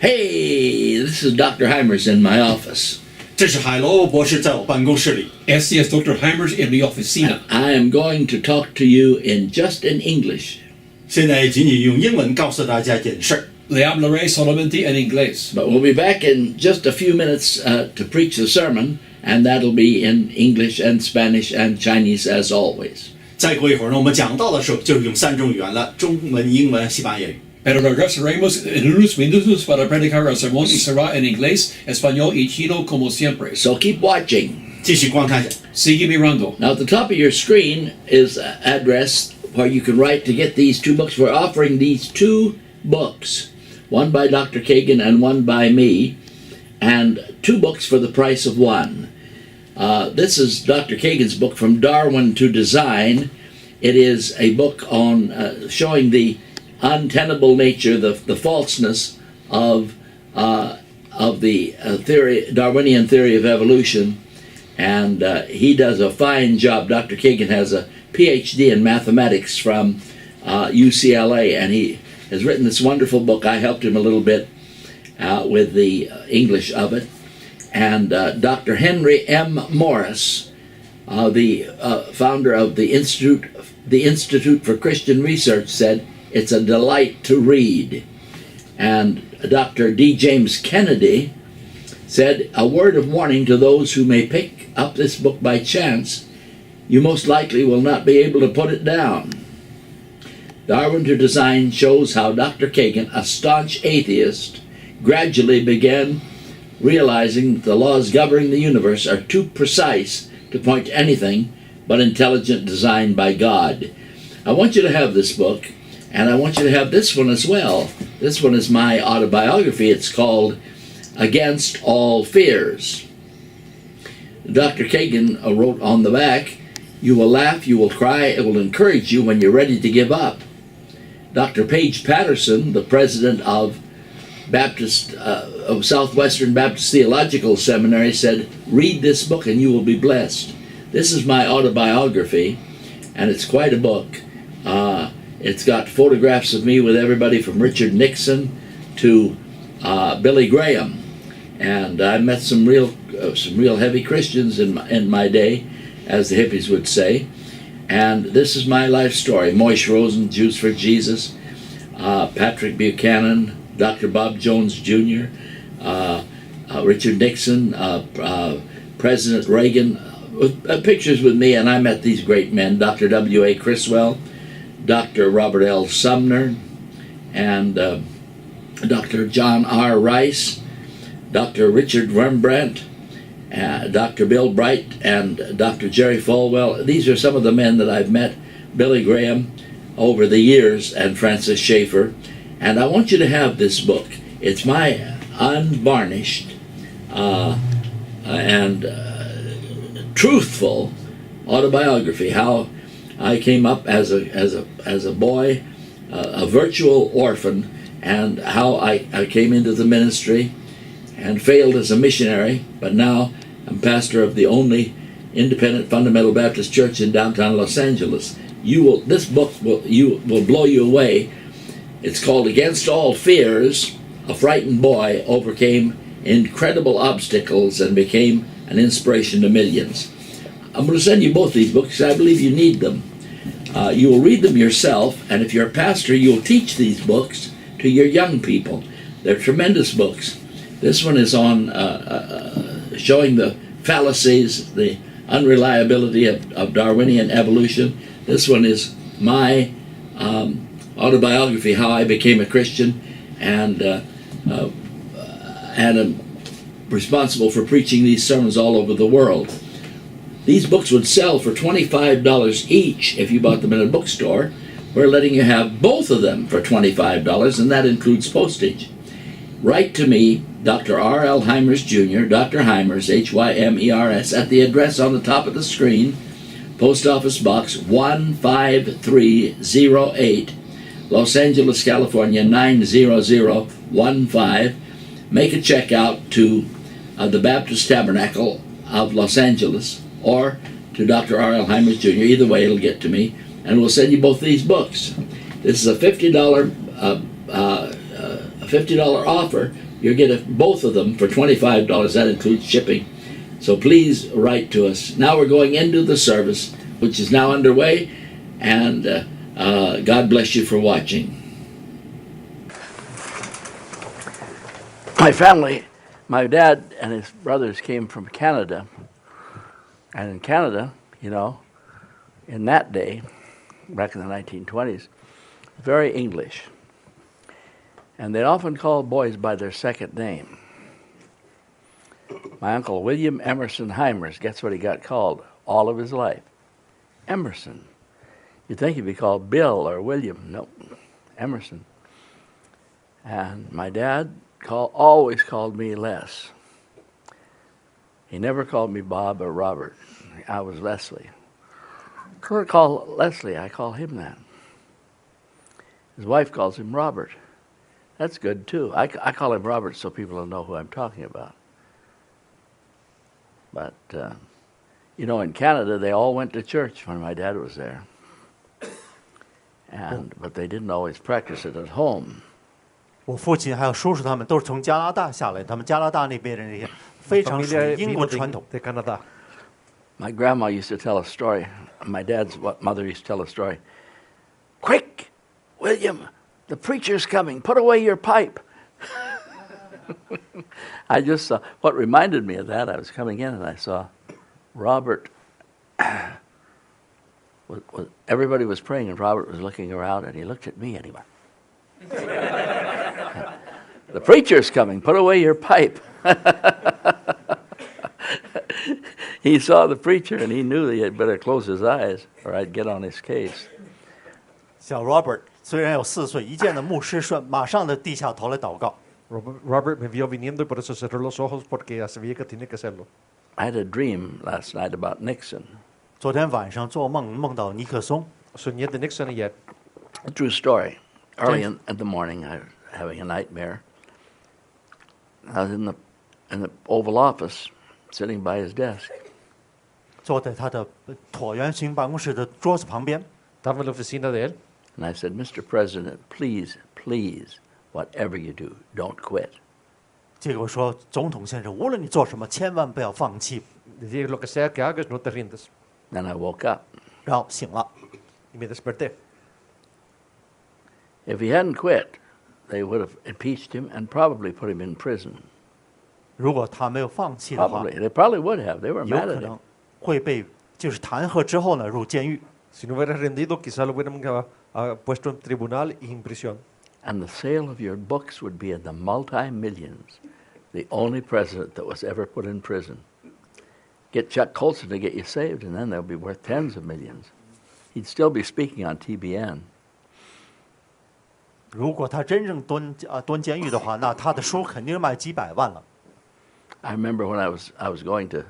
Hey, this is Dr. Hymers in my office. 这是海罗博士在我办公室里。Este es Dr. Hymers en mi oficina. I am going to talk to you just in English. 现在仅仅用英文告诉大家一件事儿。Le hablaré solamente en inglés. But we'll be back in just a few minutes to preach the sermon, and that'll be in English and Spanish and Chinese as always. 再过一会儿呢，我们讲到的时候就是用3种语言了：中文、英文、西班牙语。Pero regresaremos en unos minutos para predicar el sermón y será en inglés, español y chino como siempre. So keep watching. 继续观看。 Sigue mirando. Now at the top of your screen is an address where you can write to get these two books. We're offering these two books, one by Dr. Kagan and one by me, and 2 books for the price of one. This is Dr. Kagan's book, From Darwin to Design. It is a book on showing the untenable nature, the falseness of the Darwinian theory of evolution, and he does a fine job. Dr. Kagan has a PhD in mathematics from UCLA, and he has written this wonderful book. I helped him a little bit with the English of it. And Dr. Henry M. Morris, the founder of the Institute for Christian Research, said, "It's a delight to read." And Dr. D. James Kennedy said, "A word of warning to those who may pick up this book by chance, you most likely will not be able to put it down." Darwin to Design shows how Dr. Kagan, a staunch atheist, gradually began realizing the laws governing the universe are too precise to point to anything but intelligent design by God. I want you to have this book, and I want you to have this one as well. This one is my autobiography. It's called Against All Fears. Dr. Kagan wrote on the back, "You will laugh, you will cry, it will encourage you when you're ready to give up." Dr. Paige Patterson, the president of Southwestern Baptist Theological Seminary, said, "Read this book and you will be blessed." This is my autobiography, and it's quite a book. It's got photographs of me with everybody from Richard Nixon to Billy Graham, and I met some real heavy Christians in my day, as the hippies would say. And this is my life story. Moish Rosen, Jews for Jesus, Patrick Buchanan, Dr. Bob Jones Jr., Richard Nixon, President Reagan, pictures with me, and I met these great men, Dr. W.A. Criswell, Dr. Robert L. Sumner, and Dr. John R. Rice, Dr. Richard Rembrandt, Dr. Bill Bright, and Dr. Jerry Falwell. These are some of the men that I've met, Billy Graham, over the years, and Francis Schaeffer. And I want you to have this book. It's my unvarnished and truthful autobiography, how I came up as a boy, a virtual orphan, and how I came into the ministry and failed as a missionary, but now I'm pastor of the only independent fundamental Baptist church in downtown Los Angeles. This book will blow you away. It's called Against All Fears. A frightened boy overcame incredible obstacles and became an inspiration to millions. I'm going to send you both these books because I believe you need them. You will read them yourself, and if you're a pastor, you'll teach these books to your young people. They're tremendous books. This one is on showing the fallacies, the unreliability of Darwinian evolution. This one is my autobiography, how I became a Christian, and I'm responsible for preaching these sermons all over the world. These books would sell for $25 each if you bought them in a bookstore. We're letting you have both of them for $25, and that includes postage. Write to me, Dr. R.L. Hymers Jr., Dr. Hymers, Hymers, at the address on the top of the screen, Post Office Box 15308, Los Angeles, California 90015. Make a check out to the Baptist Tabernacle of Los Angeles or to Dr. R.L. Hymers Jr. Either way, it'll get to me, and we'll send you both these books. This is a $50 $50 offer, you get both of them for $25. That includes shipping. So please write to us. Now we're going into the service, which is now underway, and God bless you for watching. My family, my dad and his brothers came from Canada. And in Canada, you know, in that day, back in the 1920s, very English. And they often called boys by their second name. My uncle William Emerson Hymers, guess what he got called all of his life? Emerson. You'd think he'd be called Bill or William. Nope, Emerson. And my dad always called me Les. He never called me Bob or Robert. I was Leslie. So I call Leslie, I call him that. His wife calls him Robert. That's good too. I call him Robert so people will know who I'm talking about. But, you know, in Canada, they all went to church when my dad was there. But they didn't always practice it at home. 我父亲还有叔叔他们都是从加拿大下来，他们加拿大那边人也非常属于英国传统。 My grandma used to tell a story. My dad's mother used to tell a story. Quick, William, the preacher's coming. Put away your pipe. I just saw, what reminded me of that, I was coming in and I saw Robert. Everybody was praying and Robert was looking around and he looked at me and he went, the preacher's coming. Put away your pipe. He saw the preacher and he knew that he had better close his eyes or I'd get on his case. 小 Robert 虽然有4岁，一见到牧师说，马上的低下头来祷告。Robert me vio viniendo y por eso cerró los ojos porque ya sabía que tenía que hacerlo. I had a dream last night about Nixon. 昨天晚上做梦梦到尼克松。 Soñé de Nixon ayer. A true story. Early in the morning, I was having a nightmare. I was in the Oval Office, sitting by his desk. 坐在他的椭圆形办公室的桌子旁边。 Estaba en la oficina de él. And I said, Mr. President, please, please, whatever you do, don't quit. 结果说，总统先生，无论你做什么，千万不要放弃。 Decir lo que sea que hagas, no te rindes. Then I woke up. 然后醒了。 Y me desperté. If he hadn't quit, they would have impeached him and probably put him in prison. 如果他没有放弃的话， They probably would have. They were 有 mad 可 at him. 能会被就是弹劾之后呢入监狱。 Si no hubiera rendido, quizá lo hubieran puesto en tribunal y en prisión. And the sale of your books would be in the multi-millions. The only president that was ever put in prison. Get Chuck Colson to get you saved, and then they'll be worth tens of millions. He'd still be speaking on TBN. 如果他真正蹲监狱的话，那他的书肯定卖几百万了。 I remember when I was going to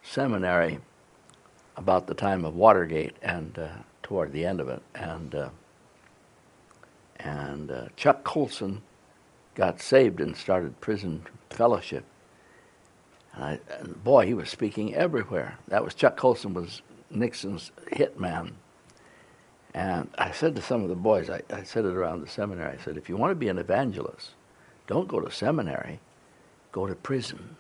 seminary about the time of Watergate and toward the end of it, and Chuck Colson got saved and started prison fellowship. And boy, he was speaking everywhere. That was Chuck Colson was Nixon's hitman. And I said to some of the boys, I said it around the seminary, I said, if you want to be an evangelist, don't go to seminary, go to prison.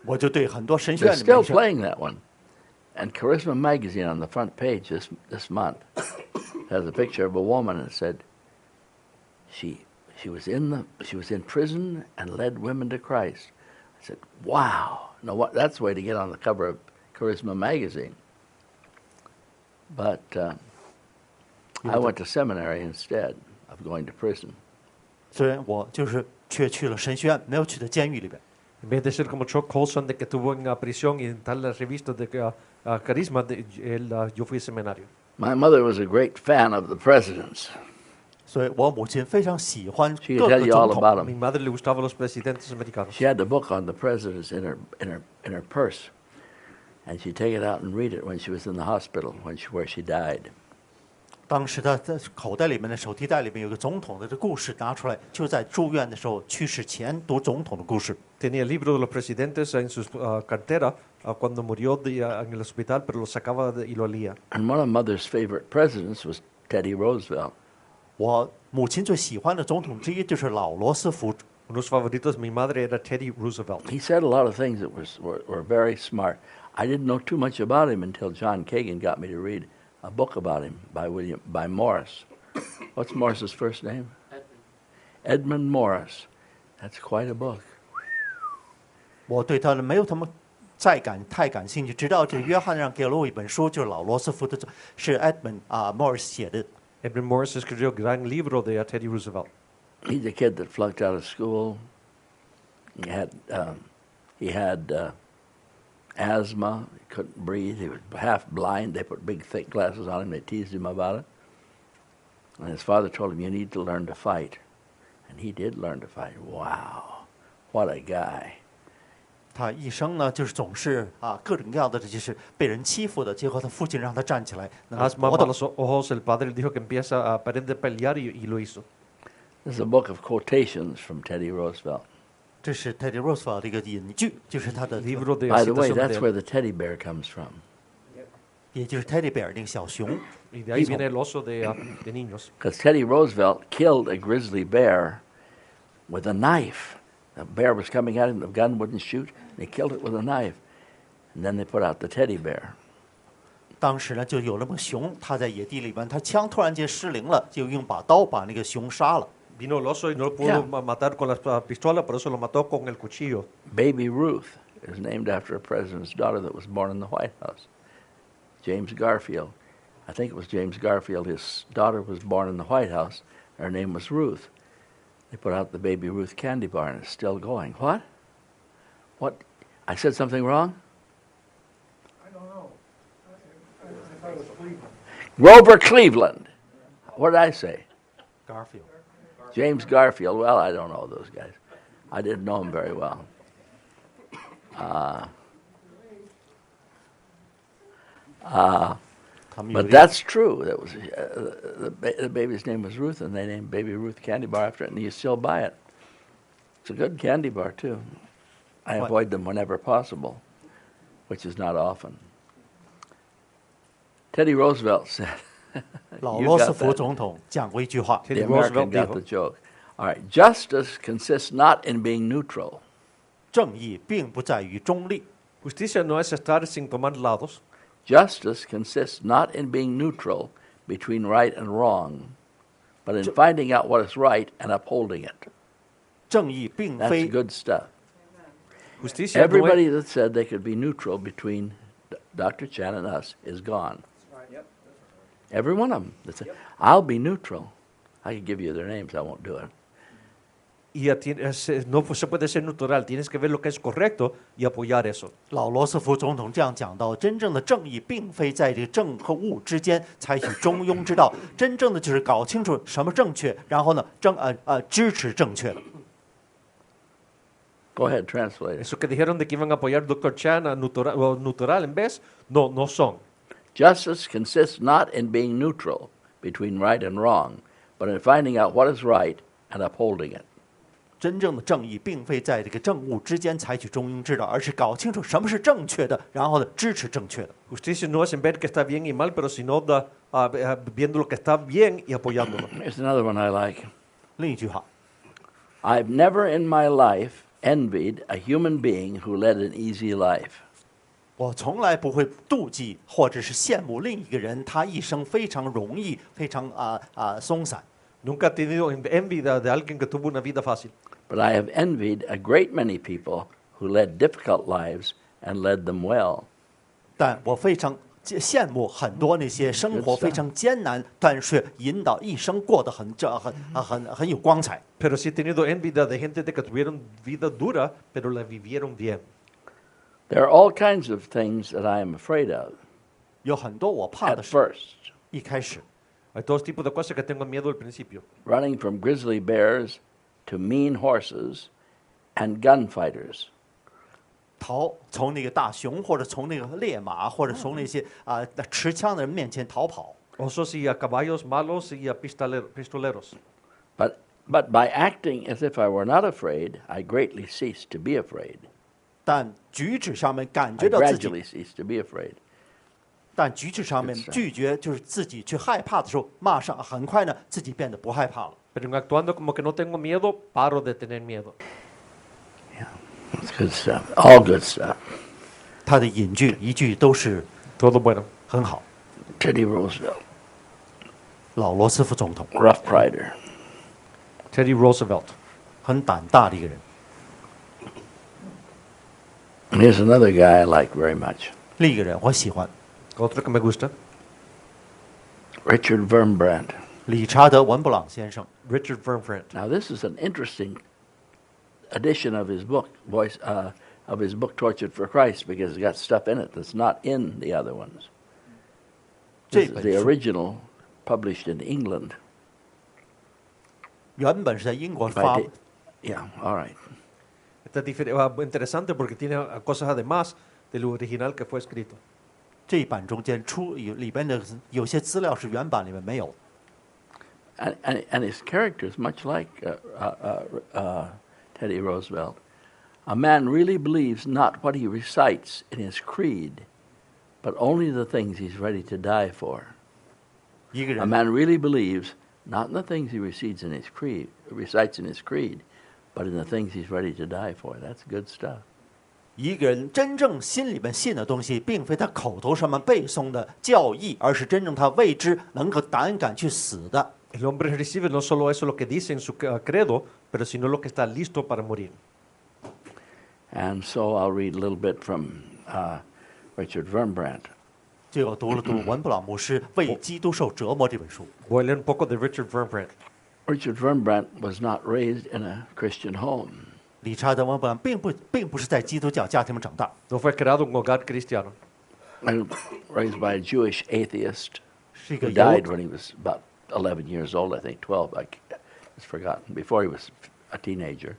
我就对很多神学 They're 院里 still 面说， playing that one. And Charisma magazine on the front page this month has a picture of a woman and said she was in prison and led women to Christ. I said, wow. Now that's the way to get on the cover of Charisma magazine. But I went to seminary instead of going to prison. 虽然我就是却去了神学院，没有去到监狱里边。 En vez de ser como Chuck Colson, de que estuvo en prisión y en tal revista de Carisma, yo fui a seminario. My mother was a great fan of the presidents. 所以我母亲非常喜欢 She 各 could tell 个 you all 总统。 about A mi them. madre le gustaban los presidentes americanos. She had the book on the presidents in her purse, and she'd take it out and read it when she was in the hospital where she died. 当时他在口袋里面的手提袋里面有个总统的这故事拿出来，就在住院的时候去世前读总统的故事。 Tenía el libro de los presidentes en su cartera cuando murió en el hospital, pero lo sacaba y lo leía. And one of Mother's favorite presidents was Teddy Roosevelt. 我母亲最喜欢的总统之一就是老罗斯福。Uno de los favoritos de mi madre era Teddy Roosevelt. He said a lot of things that were very smart. I didn't know too much about him until John Kagan got me to read a book about him by Morris. What's Morris's first name? Edmund Morris. That's quite a book. 我对他没有太感兴趣，直到这约翰让给了我一本书，就是老罗斯福的，是 Edmund Morris 写的。Edmund Morris escribió el gran libro de Teddy Roosevelt. He's a kid that flunked out of school. He had asthma. He couldn't breathe. He was half blind. They put big, thick glasses on him. They teased him about it. And his father told him, "You need to learn to fight." And he did learn to fight. Wow, what a guy! 他一生呢，就是总是各种各样的，就是被人欺负的。结果他父亲让他站起来，能够 Asma 搏 por 斗。 los ojos, el padre le dijo que empieza a aprender a pelear y lo hizo. This is a book of quotations from Teddy Roosevelt. 这是 Teddy Roosevelt 的一个引句，就是他的 Libro de By the way, citaciones that's de where él. the teddy bear comes from. 也就是 Teddy Bear 那个小熊。 Y de ahí viene el oso de niños. Because Teddy Roosevelt killed a grizzly bear with a knife. The bear was coming at him, the gun wouldn't shoot. They killed it with a knife. And then they put out the teddy bear. 当时呢，就有那么熊，他在野地里边，他枪突然间失灵了，就用把刀把那个熊杀了。 Vino el oso y no lo pudo Yeah. matar con la pistola, por eso lo mató con el cuchillo. Baby Ruth is named after a president's daughter that was born in the White House. James Garfield. I think it was James Garfield. His daughter was born in the White House. Her name was Ruth. They put out the Baby Ruth candy bar and it's still going. What? What? I said something wrong? I don't know. I thought it was Cleveland. Grover Cleveland. What did I say? Garfield。 James Garfield. Well, I don't know those guys. I didn't know them very well. But that's true. That was the baby's name was Ruth, and they named Baby Ruth candy bar after it, and you still buy it. It's a good candy bar too. I What? avoid them whenever possible, which is not often. Teddy Roosevelt said, 老 You 罗 got 斯福 that. 总统讲过一句话， The Teddy American Roosevelt got dijo. the joke. All right, justice consists not in being neutral. 正义并不在于中立， Justicia no es estar sin tomar lados. Justice consists not in being neutral between right and wrong, but in finding out what is right and upholding it. 正义并 That's 非 good stuff. Justicia no Everybody es, that said they could be neutral between Dr. Chan and us is gone. Every one of them. That said, I'll be neutral. I could give you their names. I won't do it. no se puede ser neutral, tienes que ver lo que es correcto y apoyar eso. 老罗斯福总统这样讲到：真正的正义并非在这个正和误之间采取中庸之道，真正的就是搞清楚什么正确，然后呢支持正确的。 Go ahead, translate it. Eso que dijeron de que iban a apoyar Dr. Chan a neutral en vez, no son. Justice consists not in being neutral between right and wrong, but in finding out what is right and upholding it. 真正的正义并非在这个正误之间采取中庸之道，而是搞清楚什么是正确的，然后呢支持正确的。 Justicia no es en ver que está bien y mal, pero sino viendo lo que está bien y apoyándolo. Here's another one I like. 另一句话， I've never in my life envied a human being who led an easy life. 我从来不会妒忌或者是羡慕另一个人，他一生非常容易，非常松散。 Nunca he tenido envidia de alguien que tuvo una vida fácil. But I have envied a great many people who led difficult lives and led them well. 但我非常羡慕很多那些生活非常艰难，但是引导一生过得很有光彩。 Pero sí he tenido envidia de gente de que tuvieron vida dura, pero la vivieron bien. There are all kinds of things that I am afraid of 有很多我怕 at 的是， first. 一开始 Hay todo tipo de cosas que tengo miedo al principio. Running from grizzly bears to mean horses and gunfighters. 从那个大熊，或者从那个烈马，或者从那些持枪的人面前逃跑。 Osos y a caballos malos y a pistoleros. But by acting as if I were not afraid, I greatly ceased to be afraid. 但举止上面感 I 觉到自己 gradually ceased to be afraid. 但举止上面拒绝就是自己去害怕的时候，马上很快呢自己变得不害怕了。Pero en actuando como que no tengo miedo, paro de tener miedo. That's good stuff. All good stuff. 他的引句一句都是 Todo bueno. 很好。 Teddy Roosevelt, 老罗斯福总统 Rough Rider. Teddy Roosevelt. 很胆大的一个人。 And here's another guy I like very much, 另一个人我喜欢 Otro que me gusta, Richard Wurmbrand. 理查德·文布朗先生。 Richard Wurmbrand. Now this is an interesting edition of his book, Tortured for Christ, because it's got stuff in it that's not in the other ones. 这 This is 本 the 书 original, published in England. 原本是在英国 by 发 Yeah, all right. Está interesante porque tiene cosas además del original que fue escrito. 这一版中间里边的有些资料是原版里面没有。 And his character is much like Teddy Roosevelt. A man really believes not what he recites in his creed, but only the things he's ready to die for. 一个 A 人 man really believes not in the things he recites in his creed, but in the things he's ready to die for. That's good stuff. 一个人真正心里面信的东西，并非他口头上面背诵的教义，而是真正他为之能够胆敢去死的。 El hombre recibe no solo eso lo que dice en su credo, pero sino lo que está listo para morir. And so I'll read a little bit from Richard Wurmbrand. 就我读了读文布朗牧师《为基督受折磨》这本书。 Voy a leer un poco de Richard Wurmbrand. Richard Wurmbrand was not raised in a Christian home. 理查德·文布朗并不是在基督教家庭中长大， No fue creado un hogar cristiano. And raised by a Jewish atheist 是一个 who 犹 died when he was about 11 years old, I think, 12, it's forgotten, before he was a teenager.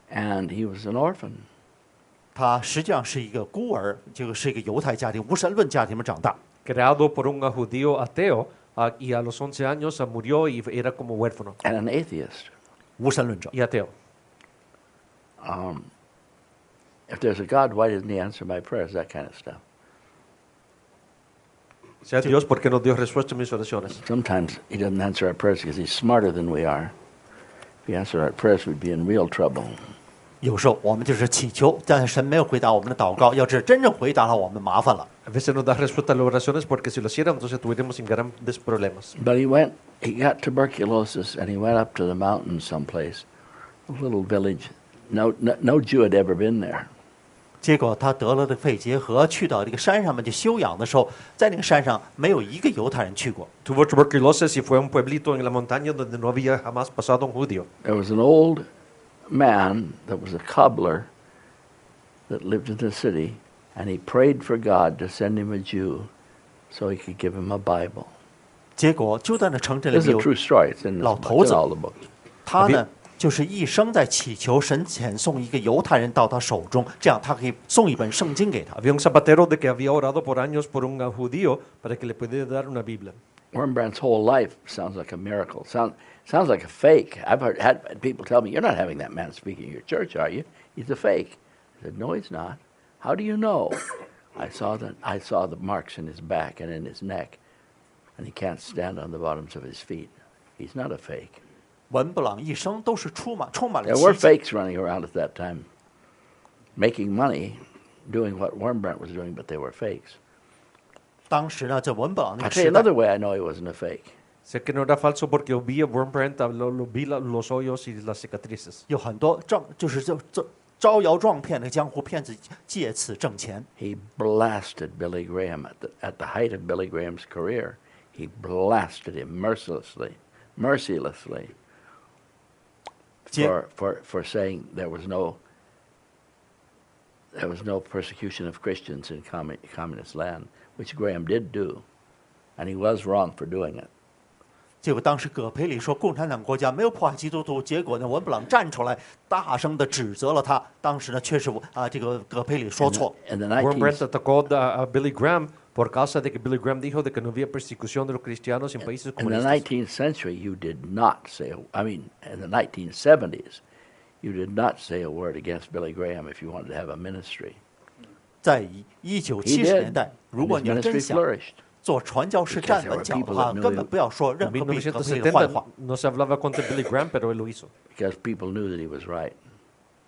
And he was an orphan. 他实际上是一个孤儿，就是一个犹太家庭、无神论家庭中长大。 Creado por un judío ateo y a los 11 años murió y era como huérfano. And an atheist. 无神论者。 Y ateo. If there's a God, why doesn't he answer my prayers? That kind of stuff. Sea Dios porque nos dio respuesta a mis oraciones. Sometimes he doesn't answer our prayers because he's smarter than we are. If he answered our prayers, we'd be in real trouble. 有时候我们就是祈求，但是神没有回答我们的祷告。要是真正回答了，我们麻烦了。 A veces nos da respuesta a las oraciones porque si lo hiciéramos entonces tuviéramos grandes problemas. But he got tuberculosis, and he went up to the mountains someplace, a little village. No Jew had ever been there. 结果他得了这肺结核，去到这个山上面去休养的时候，在那个山上没有一个犹太人去过。 Tuvo tuberculosis y fue a un pueblito en la montaña donde no había jamás pasado un judío. There was an old man that was a cobbler that lived in the city, and he prayed for God to send him a Jew so he could give him a Bible. 结果就在那城镇里 This is 面 a 有 true story. It's in, Lao it's头 in 子 all the books. 他呢，就是一生在祈求神遣送一个犹太人到他手中，这样他可以送一本圣经给他。 Había un zapatero de que había orado por años por un judío para que le pudiera dar una Biblia. Wurmbrand's whole life sounds like a miracle. Sounds like a fake. I've had people tell me, "You're not having that man speak in your church, are you? He's a fake." I said, "No, he's not. How do you know?" I saw the marks in his back and in his neck, and he can't stand on the bottoms of his feet. He's not a fake. 文布朗一生都是充满了 There were 奇迹。 fakes running around at that time, making money, doing what Wurmbrand was doing, but they were fakes. 当时呢，在文布朗那 I'll 个 tell you 时代 another，way I know he wasn't a fake. Sé que no era falso porque yo vi a Wurmbrand, vi los hoyos y las cicatrices. 有很多招摇撞骗的江湖骗子借此挣钱。 He blasted Billy Graham at the height of Billy Graham's career. He blasted him mercilessly, for saying there was no persecution of Christians in communist land, which Graham did do, and he was wrong for doing it. 结果当时葛培理说共产党国家没有迫害基督徒，结果呢，文布朗站出来大声的指责了他。当时呢，确实这个葛培理说错。 In the Wurmbrand 19th, atacó a Billy Graham por causa de que Billy Graham dijo de que no había persecución de los cristianos en países in the comunistas. 19th century, you did not say. In the 1970s, you did not say a word against Billy Graham if you wanted to have a ministry. 在1970年代， And 如果 his 你要真 ministry 想 flourished. 做传教士 Because 站 there 稳 were 脚的 people 话， that knew 根本 him. 不要说任 En 何比格佩的坏话。 1970 no se hablaba contra Billy Graham, pero él lo hizo. Because people knew that he was right.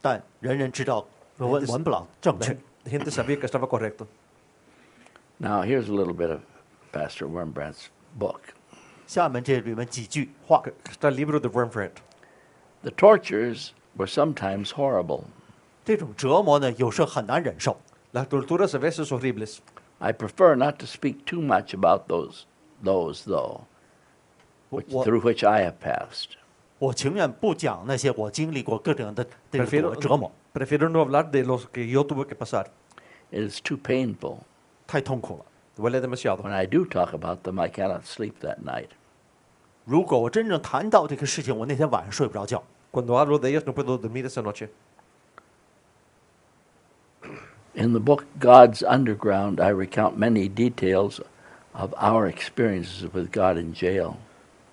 但人人知道文布朗正确。 La gente sabía que estaba correcto. Now, here's a little bit of Pastor Wormbrandt's book. 下面这里面几句话， Está el libro de Wormfriend. The tortures were sometimes horrible. 这种折磨呢，有时候很难忍受。 Las torturas a veces horribles. I prefer not to speak too much about those though, What- through which I have passed. 我情愿不讲那些我经历过各种的这 Prefiero, 个折磨， prefiero no hablar de los que yo tuve que pasar. It is too painful. 太痛苦了。 Duele demasiado. When I do talk about them, I cannot sleep that night. 如果我真正谈到这个事情，我那天晚上睡不着觉。 Cuando hablo de ellas no puedo dormir esa noche. In the book God's Underground, I recount many details of our experiences with God in jail.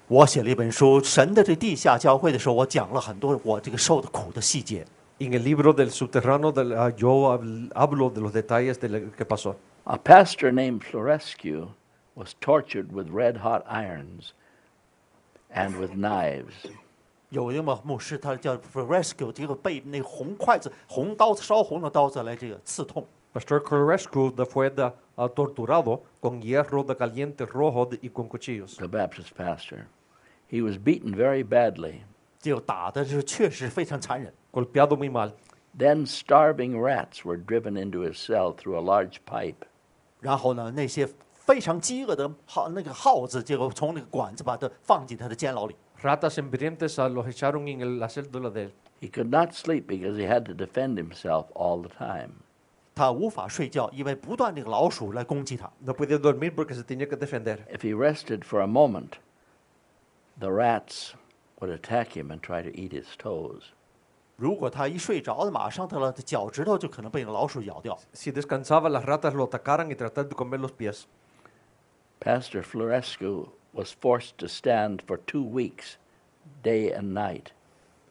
我写了一本书《神的这地下教会》的时候，我讲了很多我这个受的苦的细节。 En el libro del subterráneo yo hablo de los detalles de lo que pasó. A pastor named Florescu was tortured with red-hot irons and with knives. 有一个牧师，他叫 Rescue， 这个被那个红筷子、红刀子、烧红的刀子来这个刺痛。 Pastor Corescu fue torturado con hierro de caliente rojo y con cuchillos. The Baptist pastor. He was beaten very badly. 结果打的是确实非常残忍。 Golpeado muy mal. Then starving rats were driven into his cell through a large pipe. 然后呢，那些非常饥饿的耗子，结果从那个管子把它放进他的监牢里。 Ratas hambrientas los echaron en la celda de él. He could not sleep because he had to defend himself all the time. 他无法睡觉，因为不断那个老鼠来攻击他。 No podía dormir porque se tenía que defender. If he rested for a moment, the rats would attack him and try to eat his toes. 如果他一睡着了，马上他的脚趾头就可能被老鼠咬掉。 Si descansaba, las ratas lo atacaran y trataran de comer los pies. Pastor Florescu was forced to stand for 2 weeks, day and night.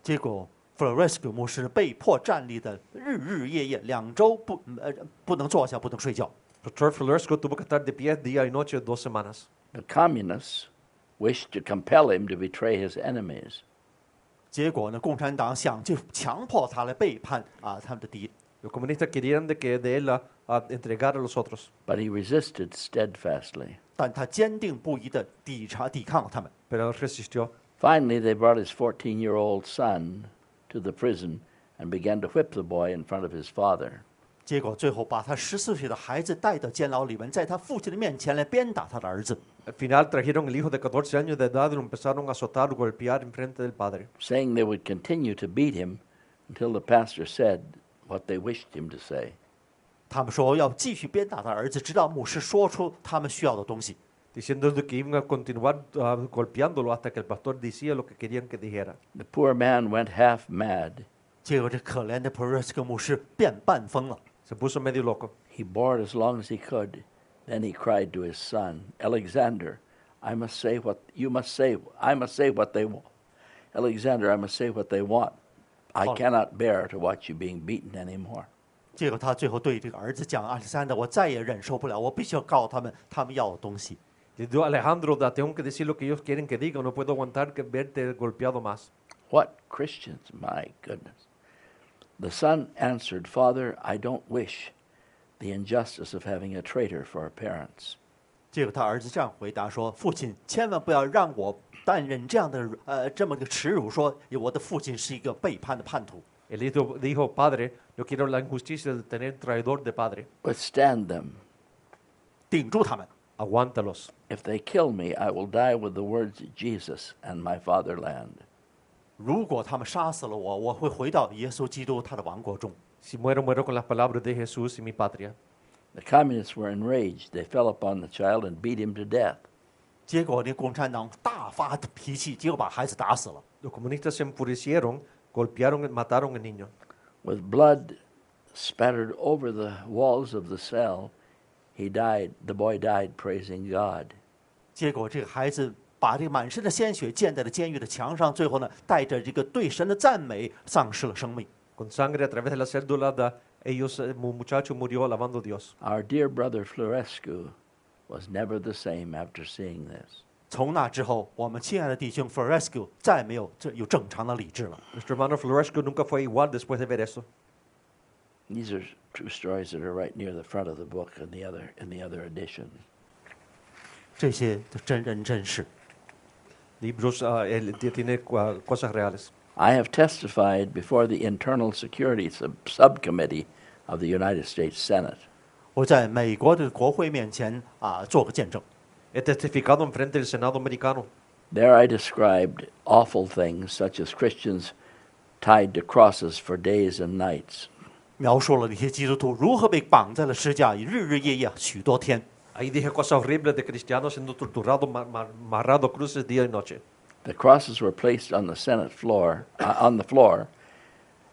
结果 Florescu 牧师被迫站立的日日夜夜2周不能坐下，不能睡觉。 Pastor Florescu tuvo que estar de pie día y noche 2 semanas. The communists wished to compel him to betray his enemies. 结果呢，共产党想就强迫他来背叛他们的敌人。 Los comunistas querían de él entregar a los otros. But he resisted steadfastly. 但他坚定不移地抵抗他们。 Pero él resistió. Finally, they brought his 14-year-old son to the prison and began to whip the boy in front of his father. 结果最后把他14岁的孩子带到监牢里面，在他父亲的面前来鞭打他的儿子， Al final trajeron el hijo de 14 años de edad y lo empezaron a azotar o golpear en frente del padre. Saying they would continue to beat him until the pastor said what they wished him to say. 他们说要继续鞭打他儿子，直到牧师说出他们需要的东西。 Diciendo de que iban a continuar golpeándolo hasta que el pastor decía lo que querían que dijera. The poor man went half mad. 结果这可怜的 Peresco 牧师变半疯了， Se puso medio loco. He bore it as long as he could. Then he cried to his son, Alexander, I must say what you must say. I must say what they want. Alexander, I must say what they want. I cannot bear to watch you being beaten anymore. 结果他最后对这个儿子讲：“亚历山大，我再也忍受不了，我必须要告诉他们他们要的东西。” Le dijo Alejandro, tengo que decir lo que ellos quieren que diga, no puedo aguantar que verte golpeado más. What Christians, my goodness. The son answered, Father, I don't wish the injustice of having a traitor for our parents. 结果他儿子这样回答说：“父亲，千万不要让我担任这样的这么个耻辱，说我的父亲是一个背叛的叛徒。” Él dijo, Padre, no quiero la injusticia de tener traidor de padre. Withstand them. 顶住他们， Aguántalos. If they kill me, I will die with the words Jesus and my fatherland. 如果他们杀死了我，我会回到耶稣基督他的王国中。 Si muero, muero con las palabras de Jesús y mi patria. The communists were enraged. They fell upon the child and beat him to death. 结果那共产党大发脾气，结果把孩子打死了。 Los comunistas se enfurecieron, golpearon y mataron al niño. With blood spattered over the walls of the cell, he died. The boy died praising God. 结果这个孩子把这个满身的鲜血溅在了监狱的墙上，最后呢，带着这个对神的赞美，丧失了生命。 Con sangre a través de la cédula, muchacho murió alabando a Dios. Our dear brother Florescu was never the same after seeing this. 从那之后，我们亲爱的弟兄 Florescu 再没有有正常的理智了。Nuestro hermano Florescu nunca fue igual después de ver eso. These are true stories that are right near the front of the book in the other edition. 这些都真人真事。Libros, él tiene cosas reales. I have testified before the Internal Security Subcommittee of the United States Senate. 我在美国的国会面前做个见证。He testificado enfrente del Senado americano. There I described awful things such as Christians tied to crosses for days and nights. 描述了那些基督徒如何被绑在了十字架，日日夜夜许多天。Ahí dije cosas horribles de cristianos siendo torturados, amarrados a cruces día y noche. The crosses were placed on the Senate floor,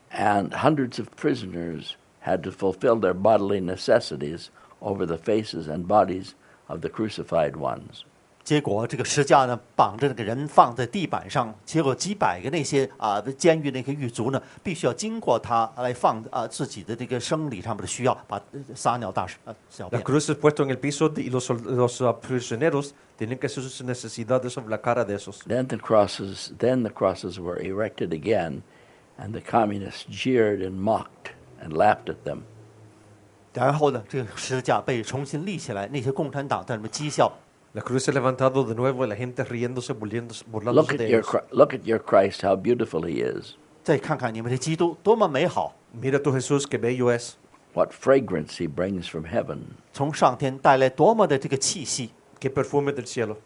and hundreds of prisoners had to fulfill their bodily necessities over the faces and bodies of the crucified ones. 结果这个十字架呢，绑着那个人放在地板上，结果几百个那些监狱那个狱卒呢，必须要经过他来放自己的这个生理上面的需要，把撒尿小 Las 便。 cruces puestas en el piso y los prisioneros tienen que hacer sus necesidades sobre la cara de esos. Then the crosses were erected again, and the communists jeered and mocked and laughed at them. 然后呢，这个十字架被重新立起来，那些共产党在那边讥笑。 La cruz se ha levantado de nuevo y la gente riéndose, burlándose Look de at your ellos. look at your Christ, how beautiful he is. 再看看你们的基督多么美好， Mira tu Jesús, que bello es. What fragrance he brings from heaven. 从上天带来多么的这个气息。 Qué perfume del cielo.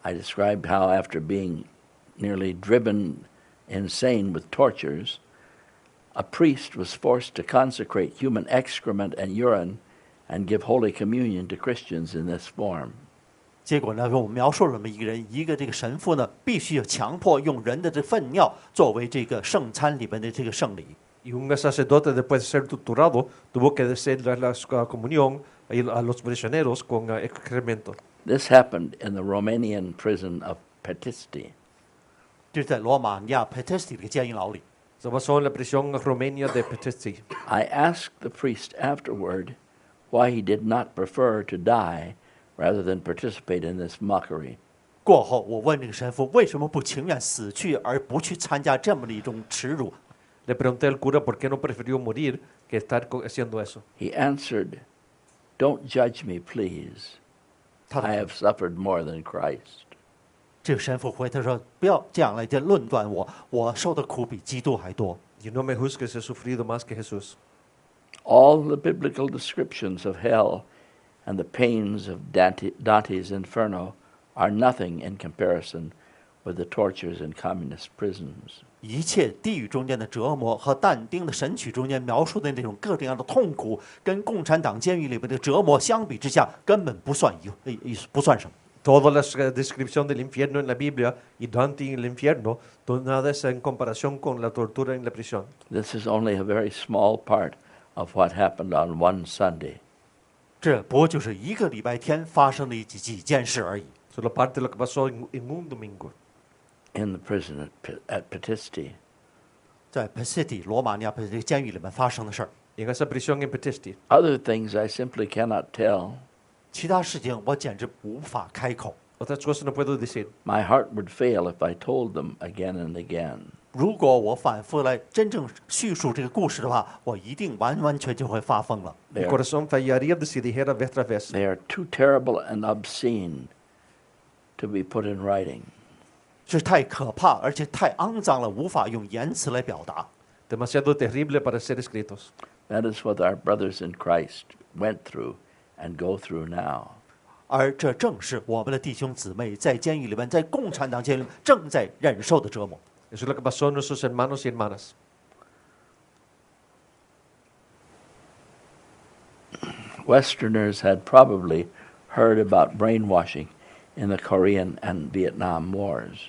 I described how after being nearly driven insane with tortures, a priest was forced to consecrate human excrement and urine and give Holy Communion to Christians in this form. 结果呢，我们描述了这么一个人，一个这个神父呢，必须要强迫用人的这粪尿作为这个圣餐里边的这个圣礼。 Y un sacerdote, después de ser torturado, tuvo que hacer la comunión a los prisioneros con excremento. This happened in the Romanian prison of Petisti. 这是在罗马尼亚 Petesti 的监狱牢里。 Se basó en la prisión romania de Petesti. I asked the priest afterward why he did not prefer to die rather than participate in this mockery. 过后，我问这个神父为什么不情愿死去，而不去参加这么的一种耻辱。 Le pregunté al cura por qué no prefirió morir que estar haciendo eso. He answered, "Don't judge me, please. 他 I 的 have suffered more than Christ." 这个神父回他说：“不要这样来论断我，我受的苦比基督还多。 Y no me juzgues, he sufrido más que Jesús. All the biblical descriptions of hell and the pains of Dante's Inferno are nothing in comparison with the tortures in communist prisons. 一切地狱中间的折磨和但丁的《神曲》中间描述的那种各种各样的痛苦，跟共产党监狱里面的折磨相比之下，根本不算不算什么。 Toda la descripción del infierno en la Biblia y Dante en el infierno, nada es en comparación con la tortura en la prisión. This is only a very small part of what happened on one Sunday. 这不过就是一个礼拜天发生的几件事而已。 Solo parte de lo que pasó en un domingo. In the prison at Petisti. 在 Pesiti 罗马尼亚这个监狱里面发生的事儿， Y en esa prisión en Petesti. Other things I simply cannot tell. 其他事情我简直无法开口。 Otras cosas no puedo decir. My heart would fail if I told them again and again. 如果我反复来真正叙述这个故事的话，我一定完全就会发疯了。 Mi corazón fallaría si dijera vez tras vez. They are too terrible and obscene to be put in writing. 这太可怕，而且太肮脏了，无法用言辞来表达。 Demasiado terrible para ser escritos. That is what our brothers in Christ went through and go through now. 而这正是我们的弟兄姊妹在监狱里面，在共产党监狱里面正在忍受的折磨。 Eso es lo que pasó a nuestros hermanos y hermanas. Westerners had probably heard about brainwashing in the Korean and Vietnam wars.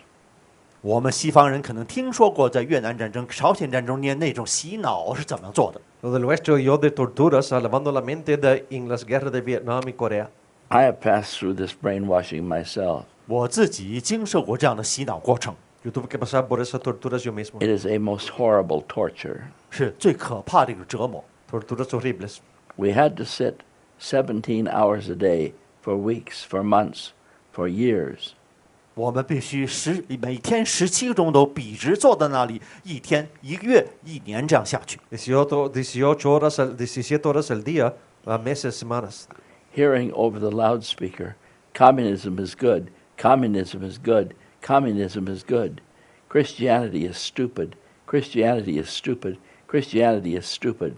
我们西方人可能听说过，在越南战争、朝鲜战争间那种洗脑是怎么做的。 Lo del oeste oyó de torturas alabando la mente en las guerras de Vietnam y Corea. I have passed through this brainwashing myself. 我自己经受过这样的洗脑过程。Yo tuve que pasar por esas torturas yo mismo. It is a most horrible torture. 是最可怕的一个折磨。 Torturas horribles. We had to sit 17 hours a day for weeks, for months, for years. 我们必须每天17个钟头笔直坐在那里，一天、1个月、1年这样下去。18 horas, 17 horas al día, meses, semanas. Hearing over the loudspeaker, communism is good, communism is good, communism is good. Christianity is stupid, Christianity is stupid, Christianity is stupid.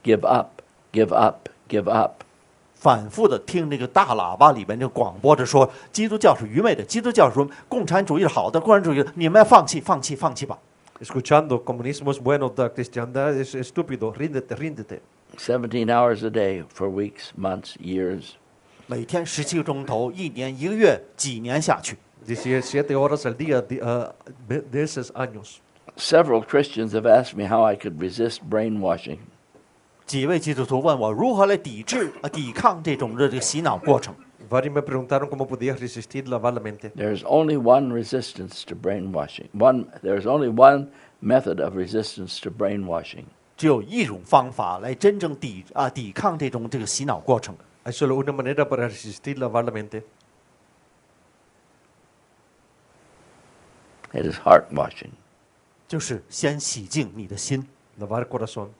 Give up, give up, give up. 反复的听那个大喇叭里面就广播着说，基督教是愚昧的，基督教是共产主义是好的，共产主义你们要放弃，放弃，放弃吧。 Escuchando, comunismo es bueno, la cristiandad es estúpido, ríndete, ríndete. 17 hours a day for weeks, months, years. 每天17个钟头，1年、1个月、几年下去。 17 horas al día, meses, años. Several Christians have asked me how I could resist brainwashing. 几位基督徒问我如何来抵抗这种的洗脑过程。 Varios me preguntaron cómo podía resistir lavar la mente. There's only one resistance to brainwashing. There's only one method of resistance to brainwashing. 只有一种方法来真正抵抗这个洗脑过程。 Hay solo una manera para resistir lavar la mente. It is heart washing. 就是先洗净你的心。 Lavar corazón.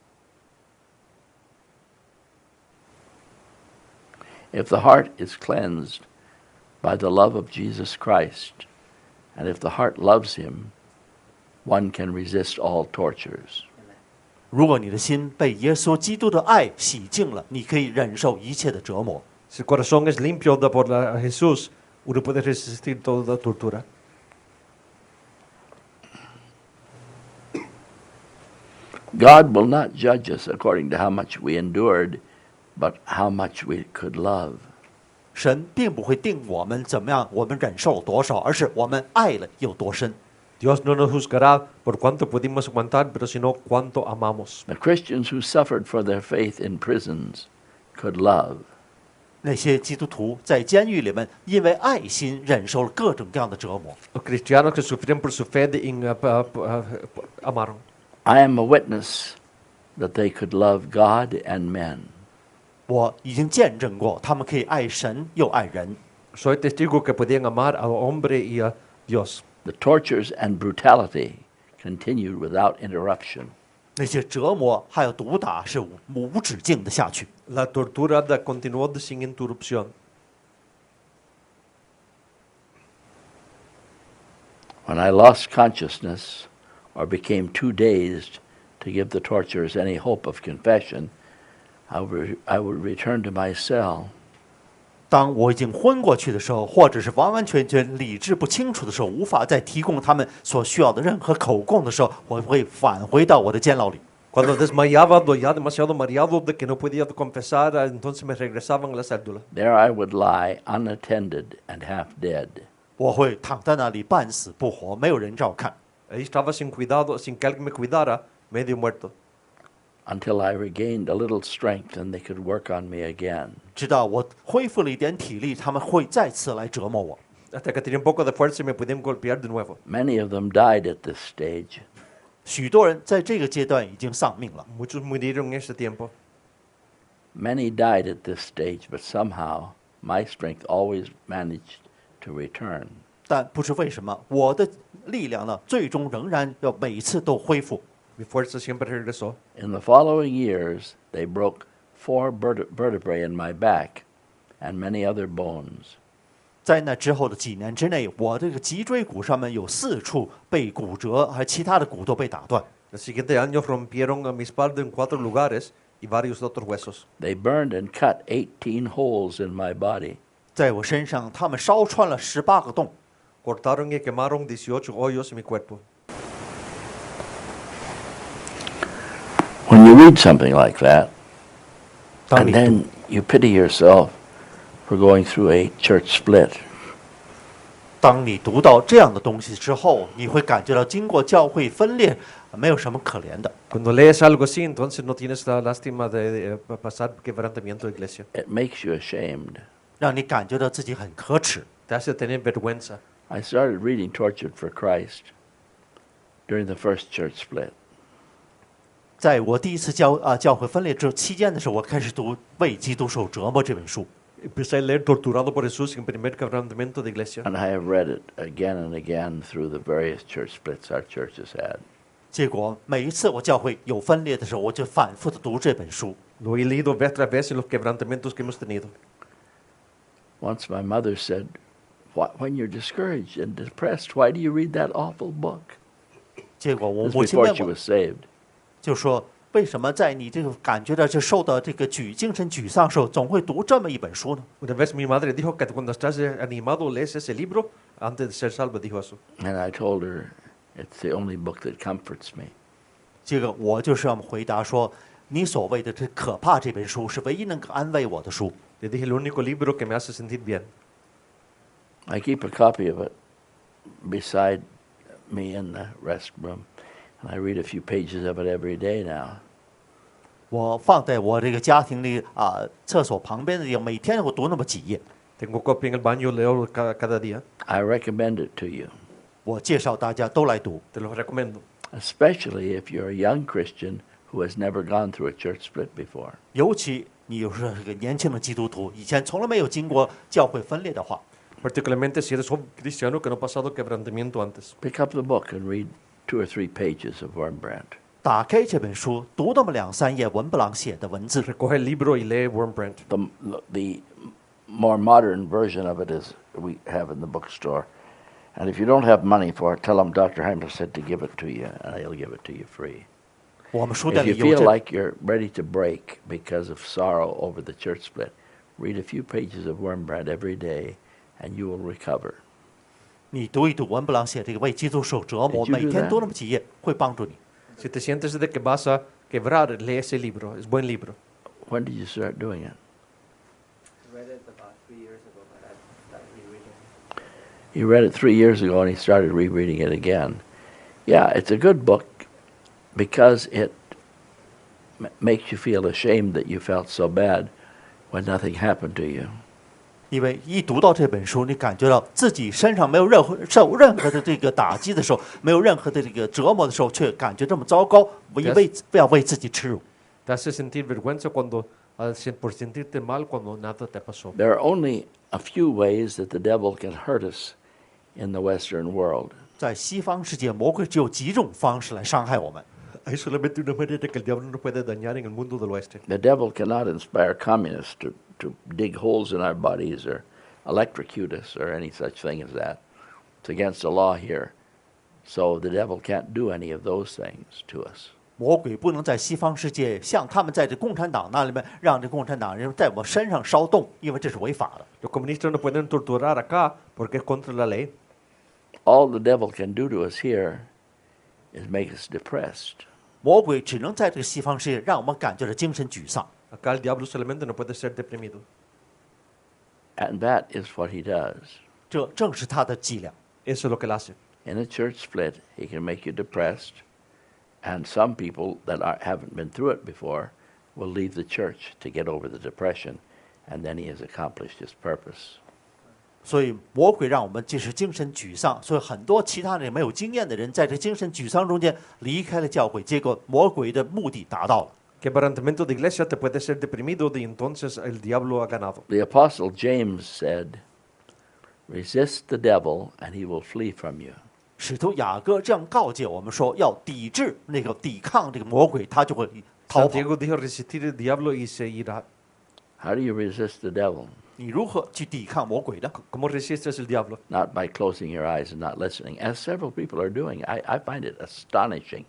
If the heart is cleansed by the love of Jesus Christ, and if the heart loves him, one can resist all tortures. 如果你的心被耶稣基督的爱洗净了，你可以忍受一切的折磨。 Si el corazón es limpio por Jesús, uno puede resistir toda tortura. God will not judge us according to how much we endured, but how much we could love. 神并不会定我们怎么样，我们忍受多少，而是我们爱了有多深。 Dios no nos juzgará por cuánto pudimos aguantar, pero sino cuánto amamos. The Christians who suffered for their faith in prisons could love. 那些基督徒在监狱里面，因为爱心忍受了各种各样的折磨。 Los cristianos que sufrieron por su fe amaron. I am a witness that they could love God and men. 我已经见证过，他们可以爱神又爱人。 Soy testigo que podían amar al hombre y a Dios. The tortures and brutality continued without interruption. 那些折磨还有毒打是无止境的下去。 La tortura continuó sin interrupción. When I lost consciousness or became too dazed to give the torturers any hope of confession, I would return to my cell. 当我已经昏过去的时候，或者是完完全全理智不清楚的时候，无法再提供他们所需要的任何口供的时候，我会返回到我的监牢里。 Cuando desmayaba, ya demasiado mareado de que no podía confesar, entonces me regresaban a la cédula. There I would lie unattended and half dead. 我会躺在那里半死不活，没有人照看， Ahí estaba sin cuidado, sin que alguien me cuidara, medio muerto. Until I regained a little strength and they could work on me again. 直到我恢复了一点体力，他们会再次来折磨我。 Hasta que tenía un poco de fuerza y me podían golpear de nuevo. Many of them died at this stage. 许多人在这个阶段已经丧命了， Muchos murieron en ese tiempo. Many died at this stage, but somehow my strength always managed to return. 但不知为什么，我的力量呢，最终仍然要每次都恢复。 Mi fuerza siempre regresó. In the following years, they broke 4 vertebrae in my back and many other bones. 在那之后的几年之内，我这个脊椎骨上面有4处被骨折，还其他的骨头被打断。 El siguiente año rompieron a mi espalda en 4 lugares y varios otros huesos. They burned and cut 18 holes in my body. 在我身上，他们烧穿了18个洞。 Cortaron y quemaron 18 hoyos en mi cuerpo. When you read something like that, 当 and 你 then you pity yourself for going through a church split, 当你读到这样的东西之后，你会感觉到经过教会分裂，没有什么可怜的。 Cuando lees algo así, entonces no tienes la lástima de pasar quebrantamiento de iglesia. it makes you ashamed. 让你感觉到自己很可耻。 Te hace tener vergüenza. I started reading Tortured for Christ during the first church split. 在我第一次教会分裂期间的时候，我开始读《为基督受折磨》这本书。Empecé a leer Torturado por Jesús en primer quebrantamiento de iglesia. And I have read it again and again through the various church splits our churches had. 结果每一次我教会有分裂的时候，我就反复的读这本书。Lo he leído vez tras vez en los quebrantamientos que hemos tenido. Once my mother said, when you're discouraged and depressed, why do you read that awful book? 结果我 This 母亲 before 问 she 我， was saved. 就说为什么在你这个感觉到就受到这个精神沮丧的时候，总会读这么一本书呢？ Una vez mi madre dijo que cuando estás animado lees ese libro, antes de ser salvo dijo eso. And I told her, it's the only book that comforts me. 这个我就是要回答说，你所谓的这可怕这本书是唯一能够安慰我的书。 Le dije el único libro que me hace sentir bien. I keep a copy of it beside me in the restroom, and I read a few pages of it every day now. 我放在我这个家庭里厕所旁边的地方，每天我读那么几页。 Tengo copia en el baño, leo cada día. I recommend it to you, 我介绍大家都来读， Te lo recomiendo. especially if you're a young Christian who has never gone through a church split before. 尤其你又是个年轻的基督徒，以前从来没有经过教会分裂的话， Particularmente si eres un cristiano que no ha pasado quebrantamiento antes. Pick up the book and read 2 or 3 pages of Wormbrand. 打开这本书，读那么2-3页文布朗写的文字， Recoge el libro y lee Wormbrand. The more modern version of it is we have in the bookstore. And if you don't have money for it, tell them Dr. Hymers said to give it to you, and he'll give it to you free. 我们书店 If 里 you 有 feel 这， like you're ready to break because of sorrow over the church split, read a few pages of Wormbrand every day, and you will recover. 你读一读文布朗写这个为基督受折磨， Did you do 每天 that? 读那么几页，会帮助你。 Si te sientes de que vas a quebrar, lee ese libro. Es buen libro. When did you start doing it? I read it about 3 years ago, but I started rereading it. He read it 3 years ago, and he started rereading it again. Yeah, it's a good book because it makes you feel ashamed that you felt so bad when nothing happened to you. 因为一读到这本书，你感觉到自己身上没有受任何的这个打击的时候，没有任何的这个折磨的时候，却感觉这么糟糕，不要为自己耻辱。 Te hace sentir vergüenza cuando, por sentirte mal cuando nada te pasó. There are only a few ways that the devil can hurt us in the Western world. 在西方世界，魔鬼只有几种方式来伤害我们。 Hay solamente una manera que el diablo nos puede dañar en el mundo del oeste. The devil cannot inspire communists to dig holes in our bodies or electrocute us or any such thing as that. It's against the law here. So the devil can't do any of those things to us. 魔鬼不能在西方世界像他们在这共产党那里面让这共产党人在我身上烧动，因为这是违法的。 Los comunistas no pueden torturar acá porque es contra la ley. All the devil can do to us here is make us depressed. 魔鬼只能在这个西方世界让我们感觉到精神沮丧， Acá el diablo solamente no puede ser deprimido. And that is what he does. 这正是他的伎俩。 Eso es lo que él hace. In a church split, he can make you depressed. And some people that haven't been through it before will leave the church to get over the depression. And then he has accomplished his purpose. 所以魔鬼让我们就是精神沮丧，所以很多其他人没有经验的人，在这精神沮丧中间离开了教会，结果魔鬼的目的达到了。 Quebrantamiento de iglesia te puede ser deprimido y entonces el diablo ha ganado. The apostle James said, resist the devil and he will flee from you. 使徒雅各这样告诫我们说，要抵抗这个魔鬼，他就会逃跑。 Santiago dijo resistir el diablo y se irá. How do you resist the devil? 你如何去抵抗魔鬼呢？ ¿Cómo resistes el diablo? Not by closing your eyes and not listening, as several people are doing. I find it astonishing.